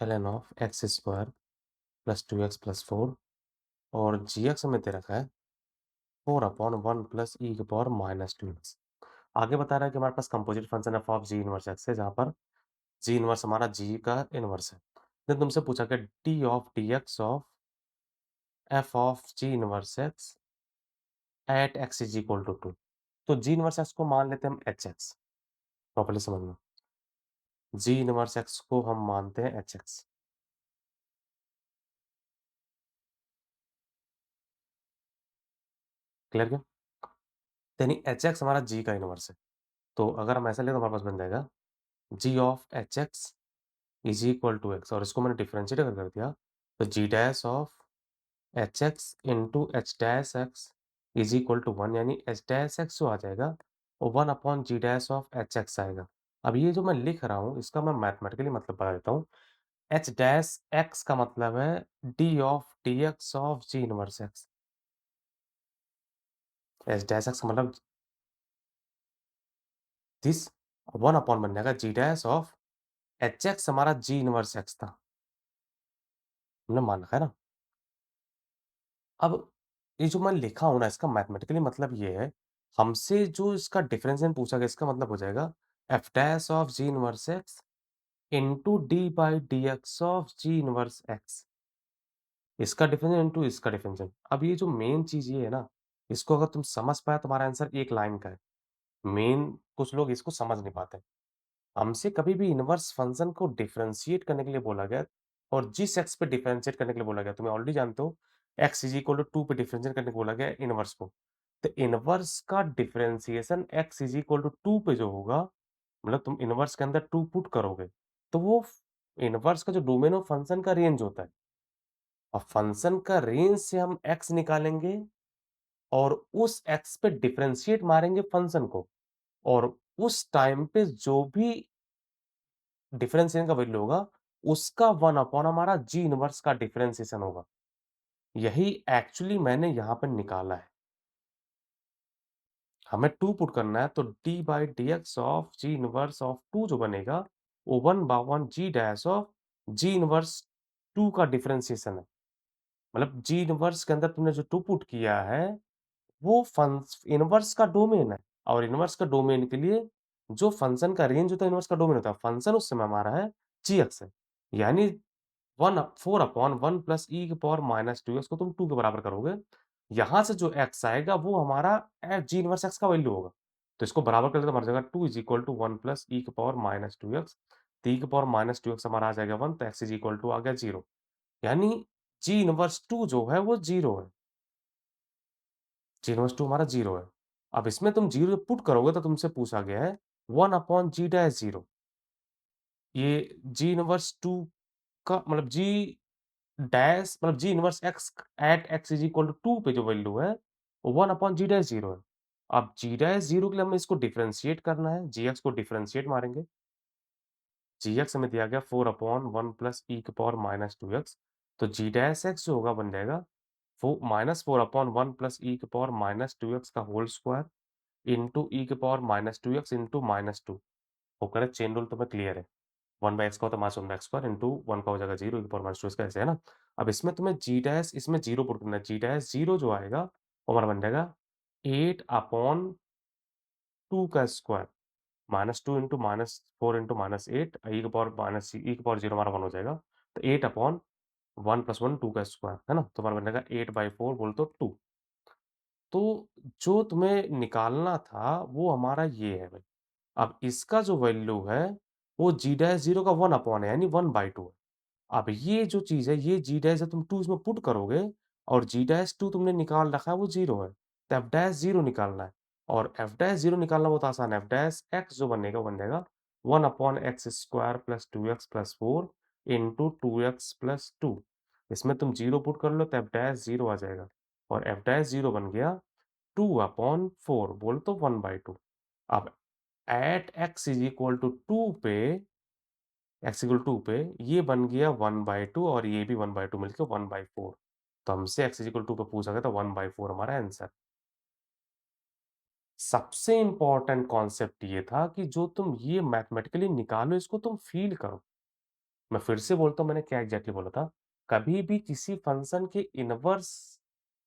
l n of x square plus 2x+4, और जी एक्स हमें दे रखा है 4/1 प्लस ई के पावर -2x। आगे बता रहा है कि हमारे पास composite function f of g inverse x है, जहाँ पर जी इनवर्स हमारा जी का इनवर्स है। देन तुमसे पूछा कि d of d x of f of g inverse x at x is equal to 2। तो जी इनवर्स एक्स को मान लेते हैं हम एच एक्स, प्रॉपर्ली समझना। जी इनवर्स एक्स को हम मानते हैं एच एक्स, क्लियर क्या? यानी एच एक्स हमारा जी का इनवर्स है। तो अगर हम ऐसा लें तो हमारे पास बन जाएगा g of h x is equal to x, और इसको मैंने डिफरेंशिएट अगर कर दिया तो g dash of h x into h dash x is equal to 1, यानी एच डैश एक्स जो आ जाएगा वो 1 upon g dash of h x आएगा। अब ये जो मैं लिख रहा हूँ इसका मैं मैथमेटिकली मतलब बता देता हूँ। एच डैश एक्स का मतलब है D of d x of g inverse x. H dash x का मतलब दिस 1 अपॉन बन जाएगा जी डैश ऑफ एच एक्स, हमारा जी इनवर्स एक्स था, हमने मान रखा है ना। अब ये जो मैं लिखा हूँ ना इसका मैथमेटिकली मतलब ये है हमसे जो इसका डिफरेंशिएशन पूछा गया इसका मतलब हो जाएगा f dash of g inverse x into d by d x of g inverse x. इसका डिफरेंशियल इनटू इसका डिफरेंशियल। अब ये जो मेन चीज़ ये है ना, इसको अगर तुम समझ पाए तुम्हारा आंसर एक लाइन का है। मेन कुछ लोग इसको समझ नहीं पाते। हमसे कभी भी इनवर्स फंक्शन को डिफरेंशिएट करने के लिए बोला गया और जिस एक्स पे डिफरेंशिएट करने के लिए बोला गया, तुम्हें ऑलरेडी जानते हो एक्स इज इक्वल टू 2 पे डिफरेंशिएट करने को बोला गया है इनवर्स को। तो इनवर्स का differentiation x is equal to 2 पे जो होगा, मतलब तुम इनवर्स के अंदर 2 पुट करोगे, तो वो इनवर्स का जो डोमेन ऑफ फंक्शन का रेंज होता है। और फंक्शन का रेंज से हम एक्स निकालेंगे और उस एक्स पे डिफरेंशिएट मारेंगे फंक्शन को, और उस टाइम पे जो भी डिफरेंशिएशन का वैल्यू होगा, उसका 1 अपॉन हमारा जी इनवर्स का डिफरेंशिएशन होगा। यही एक्चुअली मैंने यहाँ पे निकाला है। हमें 2 पुट करना है तो d by dx of g inverse of 2 जो बनेगा, वो 1/1 जी डैश ऑफ जी इनवर्स 2 का डिफरेंशिएशन है। मतलब जी इनवर्स के अंदर तुमने जो 2 पुट किया है, वो फंस इनवर्स का डोमेन है, और इनवर्स का डोमेन के लिए जो फंक्शन का रेंज होता है, इनवर्स का डोमेन होता है। फंक्शन उस समय हमारा है जी एक्स है। यानी 4 अपॉन 1 प्लस ई की पावर माइनस 2 एक्स को तुम 2 के बराबर करोगे। यहाँ से जो एक्स आएगा वो हमारा जी इनवर्स एक्स का वैल्यू होगा। तो इसको बराबर कर देते तो हमारा जाएगा 2 is equal to 1 plus e की पावर माइनस 2 एक्स। तो ई की पावर माइनस 2 एक्स हमारा आ जाएगा 1, तो एक्स इज़ इक्वल टू आ गया 0। यानी जी इनवर्स 2 जो है वो 0 है। जी इनवर्स 2 हमारा 0 है। अब इसमें तुम 0 पुट करोगे तो तुमसे पूछा गया है 1 अपॉन जी डैश 0। ये जी इनवर्स 2 का मतलब जी डैश मतलब g inverse x at x is equal to 2 पे जो वैल्यू है, वो 1 अपॉन जी डैश 0 है। अब जी डैश 0 के लिए हमें इसको डिफरेंशिएट करना है, जीएक्स को डिफरेंशिएट मारेंगे। जीएक्स हमें दिया गया 4 अपॉन 1 प्लस ई की पावर माइनस 2x, तो जी डैश एक्स जो होगा बन जाएगा माइनस 4 अपॉन 1 प्लस ई की पावर माइनस 2x का होल स्क्वायर इंटू ई की power minus 2x into minus 2। होकर है चेन रूल तुम्हें क्लियर है। 1 बाय x का होता है minus 1 by x square into 1 का हो जाएगा 0 ई की पावर माइनस 2 इसका ऐसे है ना। अब इसमें तुम्हें जी डैश इसमें 0 पुट करना है, जी डैश 0 जो आएगा वो हमारा बन जाएगा 8 अपॉन 2 का square minus 2 into minus 4 into minus 8 ई की पावर माइनस ई की पावर 0 हमारा 1 हो जाएगा। तो 8 अपॉन 1 प्लस 1 2 का स्क्वायर है ना, तो हमारा बन जाएगा 8/4 बोल तो 2। तो जो तुम्हें निकालना था वो हमारा ये है भाई। अब इसका जो वैल्यू है वो जी डैश 0 का 1 अपॉन है यानी 1/2 है। अब ये जो चीज़ है, ये जी डैश जब तुम 2 इसमें पुट करोगे और जी डैश 2 तुमने निकाल रखा है वो 0 है, तो एफ डैश 0 निकालना है, और एफ डैश 0 निकालना बहुत आसान है। एफ डैश एक्स जो बनेगा वो बन जाएगा 1 upon x square plus 2x plus 4 into 2x plus 2। इसमें तुम 0 पुट कर लो तो एफ डैश 0 आ जाएगा, और एफ डैश 0 बन गया 2 अपॉन 4 बोलो तो 1/2। अब at x is equal to 2 पे एक्स इक्वल 2 पे ये बन गया 1/2 और ये भी 1/2 मिलके 1/4। तो हमसे एक्स इक्वल 2 पे पूछा गया था 1/4 हमारा आंसर। सबसे इम्पोर्टेंट कॉन्सेप्ट ये था कि जो तुम ये मैथमेटिकली निकालो इसको तुम फ़ील करो। मैं फिर से बोलता हूँ मैंने क्या एग्ज़ैक्टली बोला था। कभी भी किसी फंक्शन के इनवर्स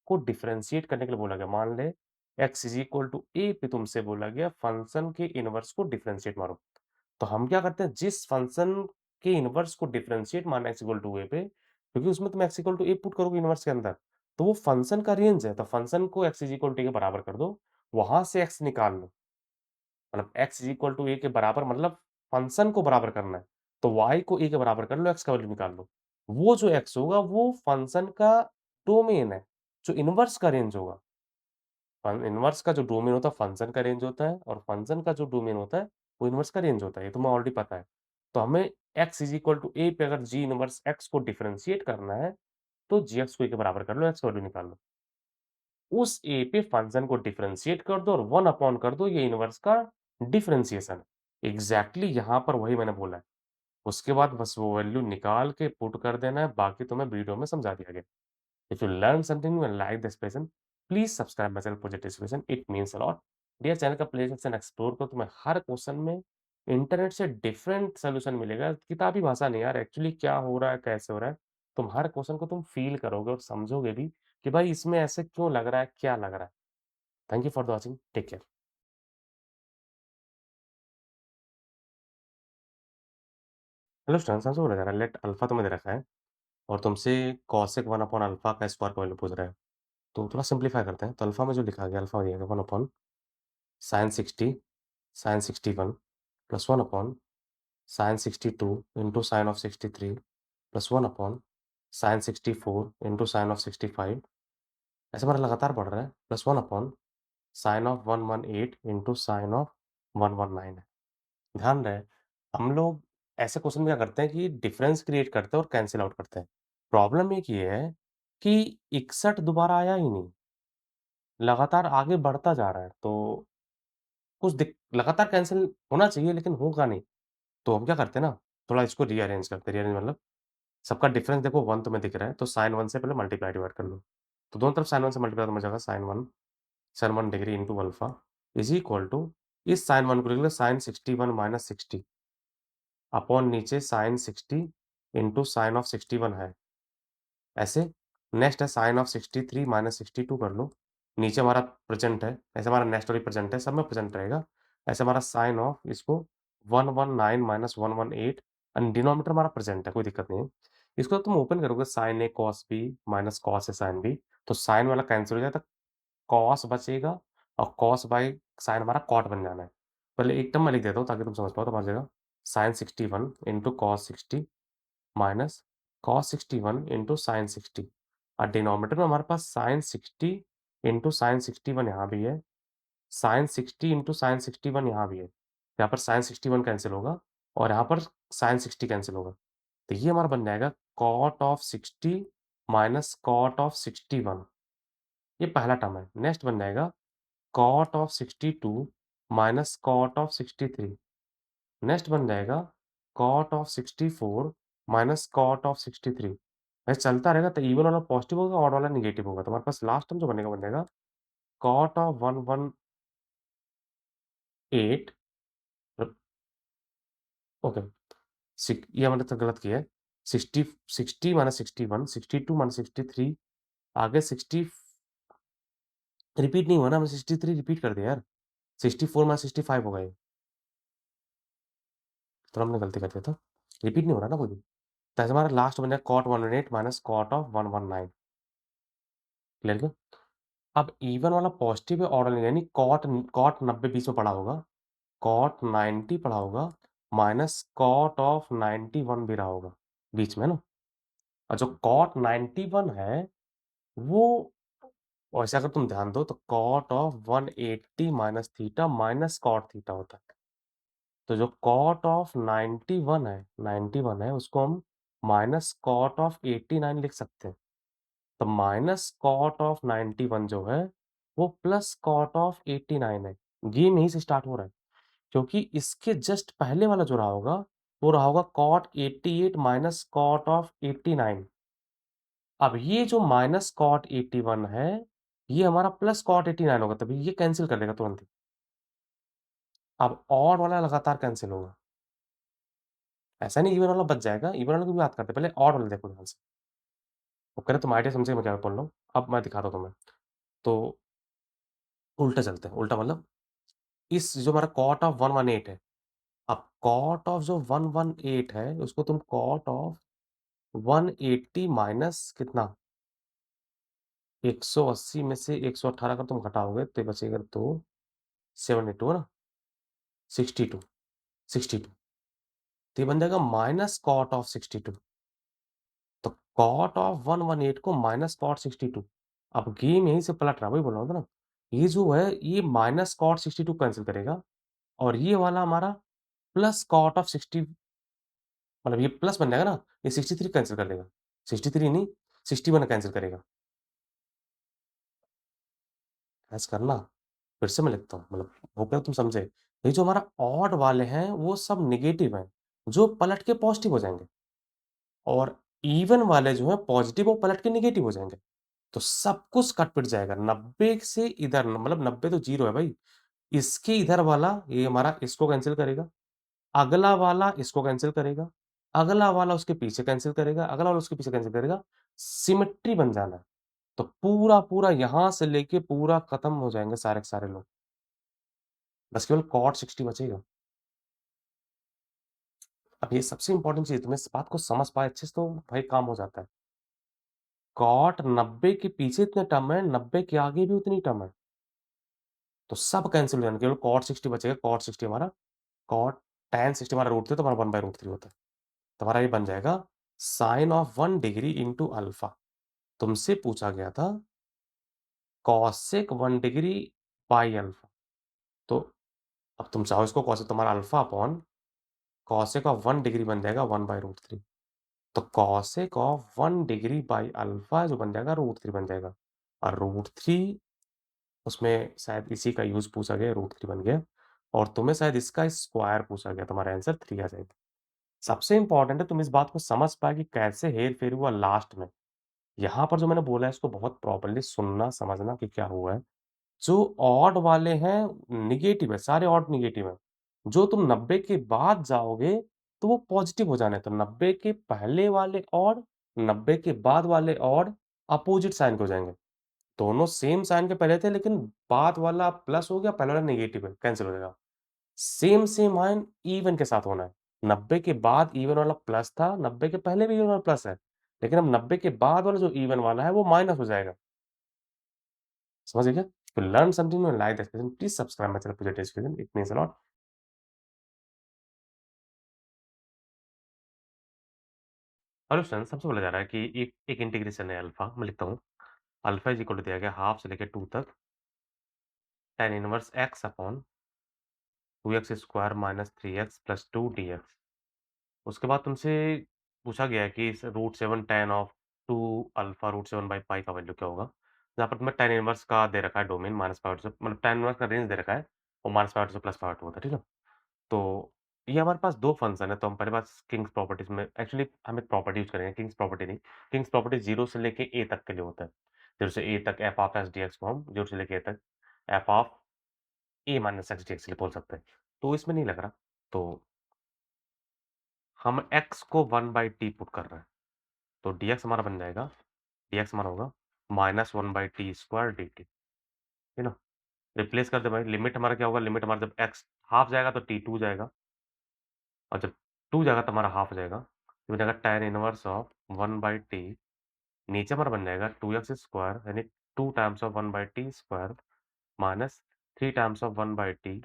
को डिफरेंशिएट करने के लिए बोला गया। मान ले x is equal to a पे तुमसे बोला गया फंक्शन के इनवर्स को डिफरेंशिएट मारो। तो हम क्या करते हैं जिस फंक्शन के इनवर्स को डिफरेंशिएट मारना एक्स इक्वल टू ए पे, क्योंकि उसमें तुम x equal to a put करोगे इनवर्स के अंदर, तो वो फंक्शन का रेंज है, तो फंक्शन को एक्स इज इक्वल टू ए के बराबर कर दो, वहां से एक्स निकाल लो। मतलब एक्स इज इक्वल टू ए के बराबर मतलब फंक्शन को बराबर करना है, तो वाई को ए के बराबर कर लो, एक्स का वैल्यू निकाल लो। वो जो एक्स होगा वो फंक्शन का डोमेन है, जो इनवर्स का रेंज होगा। इनवर्स का जो डोमेन होता है फंक्शन का रेंज होता है, और फंक्शन का जो डोमेन होता है वो इनवर्स का रेंज होता है, ये तुम्हें ऑलरेडी पता है। तो हमें x इज इक्वल टू ए पे अगर जी इनवर्स x को डिफरेंशिएट करना है तो जी एक्स को ए के बराबर कर लो, एक्स का वैल्यू निकाल लो। उस ए पे फंक्शन को डिफरेंशिएट कर दो और 1 अपॉन कर दो, ये इनवर्स का डिफरेंशिएशन है। एग्जैक्टली यहाँ पर वही मैंने बोला है। उसके बाद बस वो वैल्यू निकाल के पुट कर देना है, बाकी तुम्हें वीडियो में समझा दिया गया। If you learn something new and like this lesson, please subscribe my channel Project Solution. It means a lot. Dear channel का प्ले सेक्शन एक्सप्लोर करो, तुम्हें हर क्वेश्चन में इंटरनेट से डिफरेंट सॉल्यूशन मिलेगा। किताबी भाषा नहीं यार, एक्चुअली क्या हो रहा है, कैसे हो रहा है। तुम हर क्वेश्चन को तुम फील करोगे और समझोगे भी कि भाई इसमें ऐसे क्यों लग रहा है, क्या लग रहा है। Thank you for the watching, take care. Hello students, समझो बोला जा रहा है, लेट अल्फा तुम्हें दे रखा है और तुमसे कॉसेक 1 अपॉन अल्फा का स्क्वायर का वैल्यू पूछ रहा है। तो थोड़ा सिंप्लीफाई करते हैं। तो अल्फा में जो लिखा गया, अल्फा हो जाएगा 1 upon sine 60 sine 61 plus 1 upon sine 62 into sine of 63 plus 1 upon sine 64 into sine of 65। ऐसे हमारा लगातार बढ़ रहा है, plus 1 upon sine of 118 into sine of 119 है। ध्यान रहे, हम लोग ऐसे क्वेश्चन में क्या करते हैं कि डिफरेंस क्रिएट करते हैं और कैंसल आउट करते हैं। प्रॉब्लम एक ये है कि 61 दोबारा आया ही नहीं, लगातार आगे बढ़ता जा रहा है, तो कुछ दिक लगातार कैंसल होना चाहिए लेकिन होगा नहीं। तो हम क्या करते हैं ना, थोड़ा इसको रीअरेंज करते हैं। रीअरेंज मतलब सबका डिफरेंस देखो 1 तुम्हें दिख रहा है, तो साइन 1 से पहले मल्टीप्लाई डिवाइड कर लो। तो दोनों तरफ साइन 1 से मल्टीप्लाई तो मिल जाएगा sine 1 degree into alpha is equal to इस साइन 1 को लिख लो साइन 61 माइनस 60 अपॉन नीचे साइन 60 इंटू साइन ऑफ 61 है। ऐसे नेक्स्ट है साइन ऑफ 63 माइनस 62 कर लो। नीचे हमारा प्रेज़ेंट है, ऐसे हमारा नेक्स्ट और ये प्रेज़ेंट है, सब में प्रेज़ेंट रहेगा। ऐसे हमारा साइन ऑफ इसको 119 माइनस 118 एंड डिनोमिनेटर हमारा प्रेज़ेंट है, कोई दिक्कत नहीं है। इसको तुम ओपन करोगे sign A cos B minus cos A sine B, तो साइन वाला कैंसल हो जाएगा, तो कॉस बचेगा और कॉस बाय साइन हमारा कॉट बन जाना है। पहले एक टर्म मैं लिख देता हूँ ताकि तुम समझ पाओ, तो बन जाएगा sine 61 into cos 60 minus cos 61 into sine 60 और डिनोमिनेटर में हमारे पास साइन 60 इंटू साइन 61 यहाँ भी है, साइन 60 इंटू साइन 61 यहाँ भी है। यहाँ पर साइन 61 कैंसिल होगा और यहाँ पर साइन 60 कैंसिल होगा। तो ये हमारा बन जाएगा cot of 60 minus cot of 61, ये पहला टर्म है। नेक्स्ट बन जाएगा cot of 62 minus cot of 63। Next बन जाएगा cot of 64 minus cot of 63। ऐसे चलता रहेगा, तो इवन वाला पॉजिटिव होगा, ऑड वाला नेगेटिव होगा। तो हमारे पास लास्ट टर्म जो बनेगा बन जाएगा कॉट ऑफ 118 ओके। ये हमने तो गलत किया है। 60 माइनस 61, 62 माइनस 63, आगे 60 रिपीट नहीं हुआ ना, हमने 63 रिपीट कर दिया यार। 64 माइनस 65 होगा ये, तो हमने गलती कर दिया था। रिपीट नहीं हो रहा ना कोई भी। तो ऐसे हमारा लास्ट बन जाएगा cot 118 minus cot of 119। Clear क्या? अब इवन वाला पॉजिटिव है, ऑड वाला यानी कॉट कॉट 90 बीच में पड़ा होगा, कॉट 90 पड़ा होगा, माइनस कॉट ऑफ 91 भी रहा होगा बीच में ना। और जो कॉट 91 है वो, वैसे अगर तुम ध्यान दो तो cot of 180 minus theta minus cot theta होता है। तो जो कॉट ऑफ 91 है उसको हम माइनस कॉट ऑफ 89 लिख सकते हैं। तो माइनस कॉट ऑफ 91 जो है वो प्लस कॉट ऑफ 89 है। गेम यहीं से स्टार्ट हो रहा है, क्योंकि इसके जस्ट पहले वाला जो रहा होगा वो रहा होगा कॉट 88 माइनस कॉट ऑफ 89। अब ये जो माइनस कॉट 81 है ये हमारा प्लस कॉट 89 होगा, तभी ये कैंसिल कर देगा तुरंत ही। अब ऑड वाला लगातार कैंसिल होगा, ऐसा नहीं इवन वाला बच जाएगा। इवन वाले की भी बात करते हैं, पहले ऑड वाला देखो ध्यान से। वो कह रहे तुम आइडिया समझे मैं क्या बोल रहा हूँ, अब मैं दिखाता हूँ तुम्हें। तो उल्टा चलते हैं, उल्टा मतलब इस जो हमारा कॉट ऑफ 118 है, अब कॉट ऑफ जो 118 है उसको तुम कॉट ऑफ 180 माइनस कितना 180 में से 118 अगर तुम घटाओगे तो ये बचेगा, तो 72 है ना, 62 62, तो ये बन जाएगा माइनस कॉट ऑफ 62। तो कॉट ऑफ 118 को माइनस कॉट 62। अब गेम यहीं से पलट रहा है, वही बोल रहा हूँ ना, ये जो है ये माइनस कॉट 62 कैंसिल करेगा और ये वाला हमारा प्लस कॉट ऑफ 60, मतलब ये प्लस बन जाएगा ना, ये 63 कैंसल कर देगा। 63 नहीं, 61 कैंसल करेगा। ऐसा करना, फिर से मैं लिखता हूँ, मतलब होप है तुम समझे। ये जो हमारा ऑड वाले हैं वो सब नेगेटिव हैं, जो पलट के पॉजिटिव हो जाएँगे, और इवन वाले जो हैं पॉजिटिव वो पलट के नेगेटिव हो जाएँगे। तो सब कुछ कट-पिट जाएगा। 90 से इधर, मतलब 90 तो 0 है भाई। इसके इधर वाला ये हमारा इसको कैंसल करेगा, अगला वाला इसको कैंसल करेगा, अगला वाला उसके पीछे कैंसल करेगा, अगला वाला उसके पीछे कैंसल करेगा। सिमेट्री बन जाना है। तो पूरा-पूरा यहाँ से लेके पूरा खत्म हो जाएँगे सारे के सारे लोग। बस केवल कॉट 60 बचेगा। अब ये सबसे इम्पोर्टेंट चीज़ तुम इस बात को समझ पाए अच्छे से तो भाई काम हो जाता है। कॉट 90 के पीछे इतने टर्म है, 90 के आगे भी उतनी टर्म है। तो सब कैंसल हो जाएँगे, केवल कॉट 60 बचेगा, कॉट 60 हमारा कॉट टैन 60 हमारा रूट 3 तो हमारा 1/√3 होता है। तो हमारा ये बन जाएगा sine of 1 degree into alpha. तुमसे पूछा गया था कॉसेक 1 डिग्री बाई अल्फा। तो अब तुम चाहो इसको कॉसेक तुम्हारा alpha upon cosec of 1 degree बन जाएगा 1/√3। तो cosec of 1 degree by alpha जो बन जाएगा √3 बन जाएगा। और √3 उसमें शायद इसी का यूज़ पूछा गया, √3 बन गया और तुम्हें शायद इसका स्क्वायर पूछा गया, तुम्हारा आंसर 3 आ जाएगा। सबसे इम्पोर्टेंट है तुम इस बात को समझ पाए कि कैसे हेर-फेर हुआ लास्ट में। यहाँ पर जो मैंने बोला है इसको बहुत प्रॉपर्ली सुनना, समझना कि क्या हुआ है। जो ऑड वाले हैं नेगेटिव है, सारे ऑड नेगेटिव हैं। जो तुम 90 के बाद जाओगे तो वो पॉजिटिव हो जाने, तो 90 के पहले वाले ऑड, 90 के बाद वाले ऑड अपोजिट साइन के हो जाएँगे। दोनों सेम साइन के पहले थे लेकिन बाद वाला प्लस हो गया, पहले वाला नेगेटिव है, कैंसल हो जाएगा। सेम सेम आयन इवन के साथ होना है। 90 के बाद इवन वाला प्लस था, 90 के पहले भी इवन वाला प्लस है। लेकिन अब 90 के बाद वाला जो इवन वाला है वो माइनस हो जाएगा। समझ गए क्या? To learn something new and like the explanation, please subscribe my channel Project Education. It means a lot. Hello students, सबसे बोला जा रहा है कि एक इंटीग्रेशन है अल्फा, मैं लिखता हूँ। अल्फा इज इक्वल टू दिया गया हाफ से लेकर 2 तक tan inverse x upon 2x square minus 3x plus 2 dx। उसके बाद तुमसे पूछा गया है कि इस √7 tan of 2 alpha √7 by pi का वैल्यू क्या होगा? जहाँ पर तुम्हें tan इनवर्स का दे रखा है डोमेन माइनस पाई से मतलब tan इनवर्स का रेंज दे रखा है और माइनस पाई से प्लस पाई होता है, ठीक है? तो ये हमारे पास 2 फंक्शन है, तो हम पहले बात किंग्स प्रॉपर्टीज़ में एक्चुअली हम एक प्रॉपर्टी यूज़ करेंगे, किंग्स प्रॉपर्टी नहीं। किंग्स प्रॉपर्टी 0 से लेके a तक के लिए होता है। 0 से a तक f ऑफ s dx को हम 0 से लेके a तक f of a minus x dx के लिए बोल सकते हैं। तो इसमें नहीं लग रहा, तो हम x को 1/t पुट कर रहे हैं। तो dx हमारा बन जाएगा dx हमारा होगा -1/t स्क्वायर dt, है ना? रिप्लेस कर दे भाई, लिमिट हमारा क्या होगा? लिमिट हमारा जब x हाफ जाएगा तो t 2 जाएगा और जब 2 जाएगा तो हमारा हाफ हो जाएगा। तो बन जाएगा tan इनवर्स ऑफ 1/t नीचे हमारा बन जाएगा 2x स्क्वायर यानी 2 times of 1/t square minus 3 times of 1/t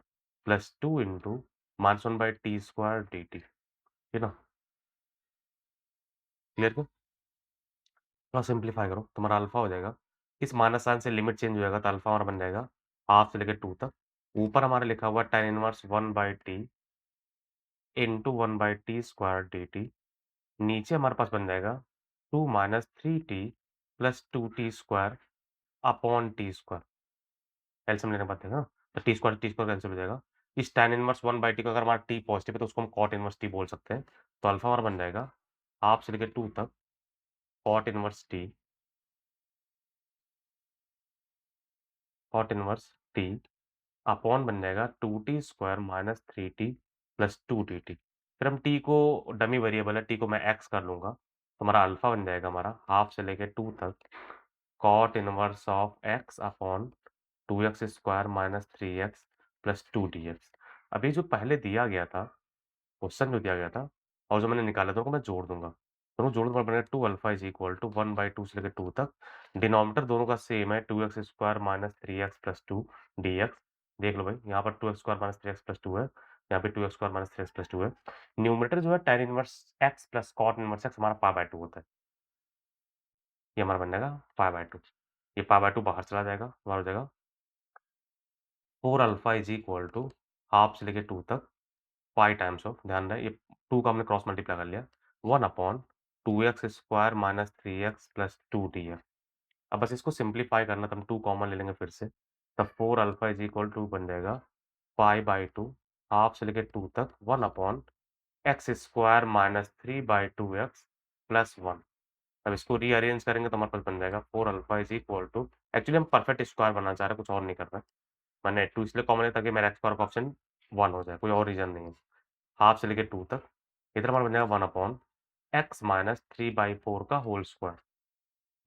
plus 2 into -1/t square dt, है ना? क्लियर क्या? थोड़ा सिम्प्लीफाई करो, तुम्हारा अल्फा हो जाएगा। इस माइनस साइन से लिमिट चेंज हो जाएगा तो अल्फा हमारा बन जाएगा हाफ से लेकर 2 तक। ऊपर हमारा लिखा हुआ tan inverse 1/t into 1/t square dt। नीचे हमारे पास बन जाएगा 2 minus 3t plus 2t square upon T square. LCM लेने के बाद देखा ना, तो टी स्क्वायर कैंसिल हो जाएगा। इस tan इनवर्स 1/t को अगर हमारा t पॉजिटिव है तो उसको हम cot इनवर्स t बोल सकते हैं। तो अल्फा हमारा बन जाएगा हाफ से लेकर 2 तक cot इनवर्स t अपॉन बन जाएगा 2t square minus 3t plus 2dt। फिर हम t को डमी वेरिएबल है, t को मैं x कर लूँगा, तो हमारा अल्फा बन जाएगा हमारा हाफ से लेके 2 तक cot inverse of x upon 2x square minus 3x plus 2 dx। अब ये जो पहले दिया गया था, क्वेश्चन जो दिया गया था और जो मैंने निकाला था, उनको मैं जोड़ दूँगा। दोनों जोड़ दूँगा बनेगा 2 अल्फा इज़ इक्वल टू 1/2 से लेके 2 तक। डिनोमिनेटर दोनों का सेम है 2x square minus 3x plus 2 dx। देख लो भाई, यहाँ पर 2x square minus 3x plus 2 है, यहाँ पे 2x square minus 3x plus 2 है। न्यूमरेटर जो है tan inverse x plus cot inverse x हमारा पाई/2 होता है। ये हमारा बन जाएगा पाई/2। ये पाई/2 बाहर चला जाएगा, हमारा हो जाएगा 4 alpha is equal to half से लेके 2 तक पाई टाइम्स ऑफ, ध्यान रहे ये 2 का हमने क्रॉस मल्टीप्लाई कर लिया, 1 upon 2x square minus 3x plus 2 dx। अब बस इसको सिंप्लीफाई करना तो हम 2 कॉमन ले लेंगे फिर से, तब 4 अल्फा इज़ इक्वल टू बन जाएगा पाई/2 हाफ से लेके 2 तक 1 upon x square minus 3/2x plus 1। अब इसको रीअरेंज करेंगे तो हमारे पास बन जाएगा 4 alpha is equal to actually हम परफेक्ट स्क्वायर बनाना चाह रहे हैं, कुछ और नहीं कर रहे हैं। मैंने 2 इसलिए कॉमन लिया ताकि मेरा x स्क्वायर का ऑप्शन 1 हो जाए, कोई और रीज़न नहीं है। हाफ से लेके 2 तक, इधर हमारा बन जाएगा 1 अपॉन x माइनस 3/4 का होल स्क्वायर।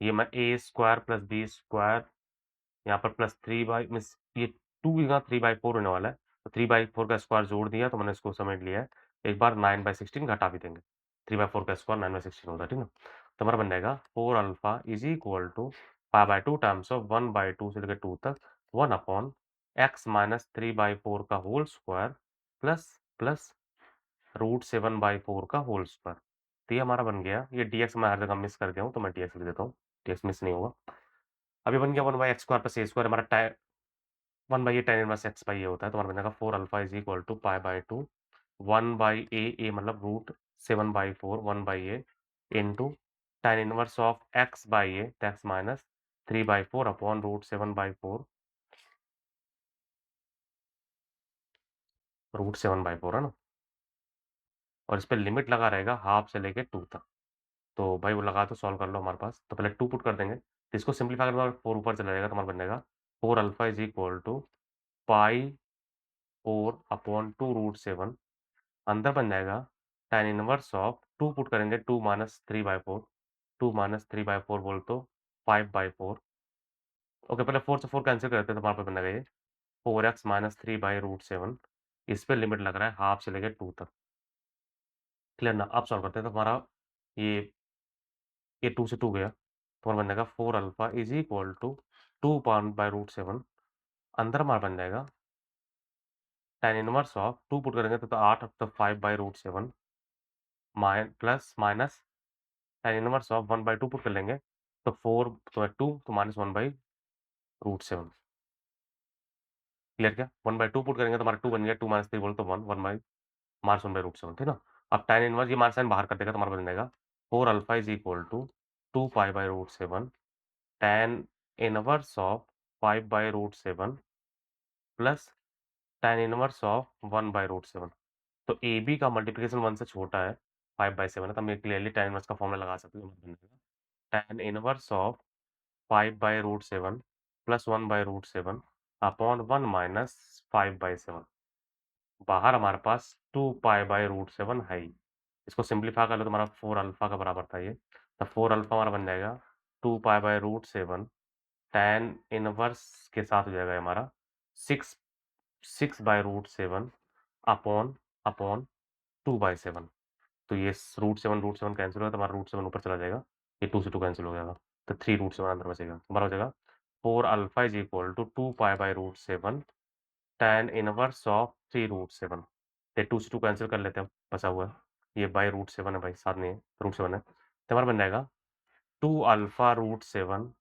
ये मैं A square plus B square यहाँ पर प्लस 3 बाई मीन्स ये 2 की जगह 3/4 होने वाला है। तो 3/4 का स्क्वायर जोड़ दिया तो मैंने इसको समेट लिया है। एक बार 9/16 घटा भी देंगे। 3/4 का स्क्वायर 9/16 होता है, ठीक ना? तो हमारा बन जाएगा 4 अल्फा इज़ इक्वल टू पाई/2 टाइम्स ऑफ 1/2 से लेकर 2 तक 1 अपॉन एक्स माइनस 3/4 का whole square plus plus root 7/4 का होल स्क्वायर। तो ये हमारा बन गया। ये डीएक्स मैं हर जगह मिस कर गया हूँ, तो मैं डीएक्स लिख देता हूँ। डीएक्स मिस नहीं होगा। अब ये बन गया 1 by x square plus a square हमारा 1 by a tan inverse x by a होता है। तो हमारा बनेगा 4 अल्फा इज़ इक्वल टू पाई/2 1 बाई ए मतलब root 7/4 1 by a into tan inverse of x by a तो x minus 3/4 upon root 7/4 root 7/4 है ना? और इस पे लिमिट लगा रहेगा हाफ से लेके 2 तक। तो भाई वो लगा दो, सॉल्व कर लो हमारे पास। तो पहले 2 पुट कर देंगे। तो इसको सिम्प्लीफाई करने के बाद 4 ऊपर चला जाएगा तो हमारा बन जाएगा 4 alpha is equal to pi 4 upon 2 root 7 अंदर बन जाएगा tan इनवर्स ऑफ 2 पुट करेंगे 2 माइनस 3/4 2 माइनस 3/4 बोल तो 5/4 ओके पहले 4 से 4 कैंसिल कर देते हैं तो हमारे पास बन जाएगा ये 4x माइनस 3/√7 इस पे लिमिट लग रहा है हाफ से लेके 2 तक। क्लियर ना? अब सॉल्व करते हैं तो हमारा ये ये 2 से 2 गया तो हमारा बन जाएगा 4 alpha is equal to 2 pound by root 7 अंदर हमारा बन जाएगा tan इनवर्स ऑफ 2 पुट करेंगे तो 8 तो 5/√7 plus minus tan inverse of 1/2 put कर लेंगे तो 4 तो 2 तो माइनस 1/√7 क्लियर क्या? 1/2 पुट करेंगे तो हमारा 2 बन गया 2 माइनस 3 बोले तो 1 1 बाई माइनस 1/√7 ठीक ना? अब tan इनवर्स ये माइनस साइन बाहर कर देगा तो हमारा बन जाएगा 4 alpha is equal to 2 pi tan inverse of 5/√7 plus tan inverse of 1/√7 तो AB का मल्टीप्लिकेशन 1 से छोटा है 5/7 है तो हम ये क्लियरली tan इनवर्स का फॉर्मूला लगा सकते हैं। tan inverse of 5/√7 plus 1/√7 upon 1 minus 5/7 बाहर हमारे पास 2 पाई/√7 है ही। इसको सिंप्लीफाई कर लो तो हमारा 4 अल्फा का बराबर था ये। तो 4 अल्फा हमारा बन जाएगा 2 पाई/√7 tan इनवर्स के साथ हो जाएगा हमारा 6 6/√7 अपॉन अपॉन 2/7 तो ये √7 कैंसिल होगा तो हमारा √7 ऊपर चला जाएगा। ये 2 से 2 कैंसिल हो जाएगा। तो 3 √7 अंदर बचेगा। हमारा हो जाएगा 4 alpha is equal to 2 pi tan inverse of 3√7 ये 2 से 2 कैंसिल कर लेते हैं, बचा हुआ है। ये बाई √7 है भाई, साथ में है, √7 है। तो हमारा बन जाएगा 2 अल्फा √7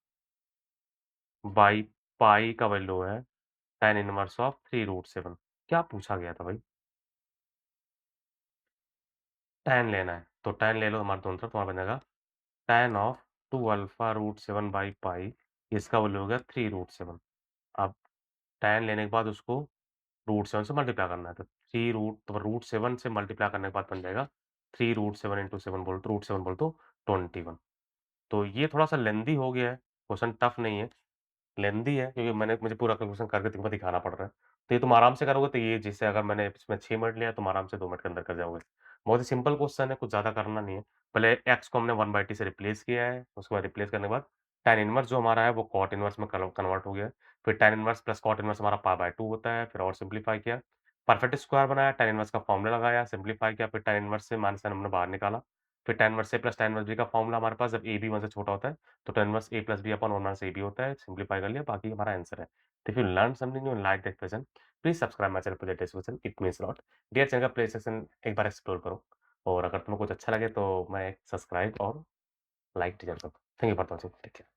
बाई पाई का वैल्यू है tan इनवर्स ऑफ 3√7 क्या पूछा गया था भाई? tan लेना है, तो tan ले लो हमारे दोनों तरफ, तुम्हारा बन जाएगा tan of 2 alpha √7 by pi इसका वैल्यू हो गया 3√7 अब tan लेने के बाद उसको √7 से मल्टीप्लाई करना है, तो 3 रूट तो √7 से मल्टीप्लाई करने के बाद बन जाएगा 3√7 इंटू 7 बोल तो √7 बोल तो 21 तो ये थोड़ा-सा लेंदी हो गया है, क्वेश्चन टफ नहीं है। लेंदी है क्योंकि मुझे पूरा कैलकुलेशन करके तुमको दिखाना पड़ रहा है। तो ये तुम आराम से करोगे तो ये जैसे अगर मैंने इसमें 6 मिनट लिया तुम आराम से 2 मिनट के अंदर कर जाओगे। बहुत ही सिंपल क्वेश्चन है, कुछ ज़्यादा करना नहीं है। पहले एक्स को हमने 1/t से रिप्लेस किया है, उसके बाद रिप्लेस करने के बाद tan इनवर्स जो हमारा है वो cot इनवर्स में कन्वर्ट हो गया है। फिर tan inverse plus cot inverse हमारा π/2 होता है, फिर और सिम्प्लीफाई किया। परफेक्ट स्क्वायर बनाया, tan इनवर्स का फॉर्मूला लगाया, सिम्प्लीफाई किया, फिर tan इनवर्स से माइनस साइन हमने बाहर निकाला। फिर tan inverse a plus tan inverse b का फॉर्मूला हमारे पास जब a b 1 से छोटा होता है तो tan inverse a plus b upon 1 minus ab होता है। सिम्प्लीफाई कर लिया, बाकी हमारा आंसर है। तो if you learn something new like that question, please subscribe my channel project discussion, it means a lot. Dear channel का प्ले सेक्शन एक बार एक्सप्लोर करो और अगर तुम्हें कुछ अच्छा लगे तो मैं सब्सक्राइब और लाइक ज़रूर करो। Thank you for watching, take care.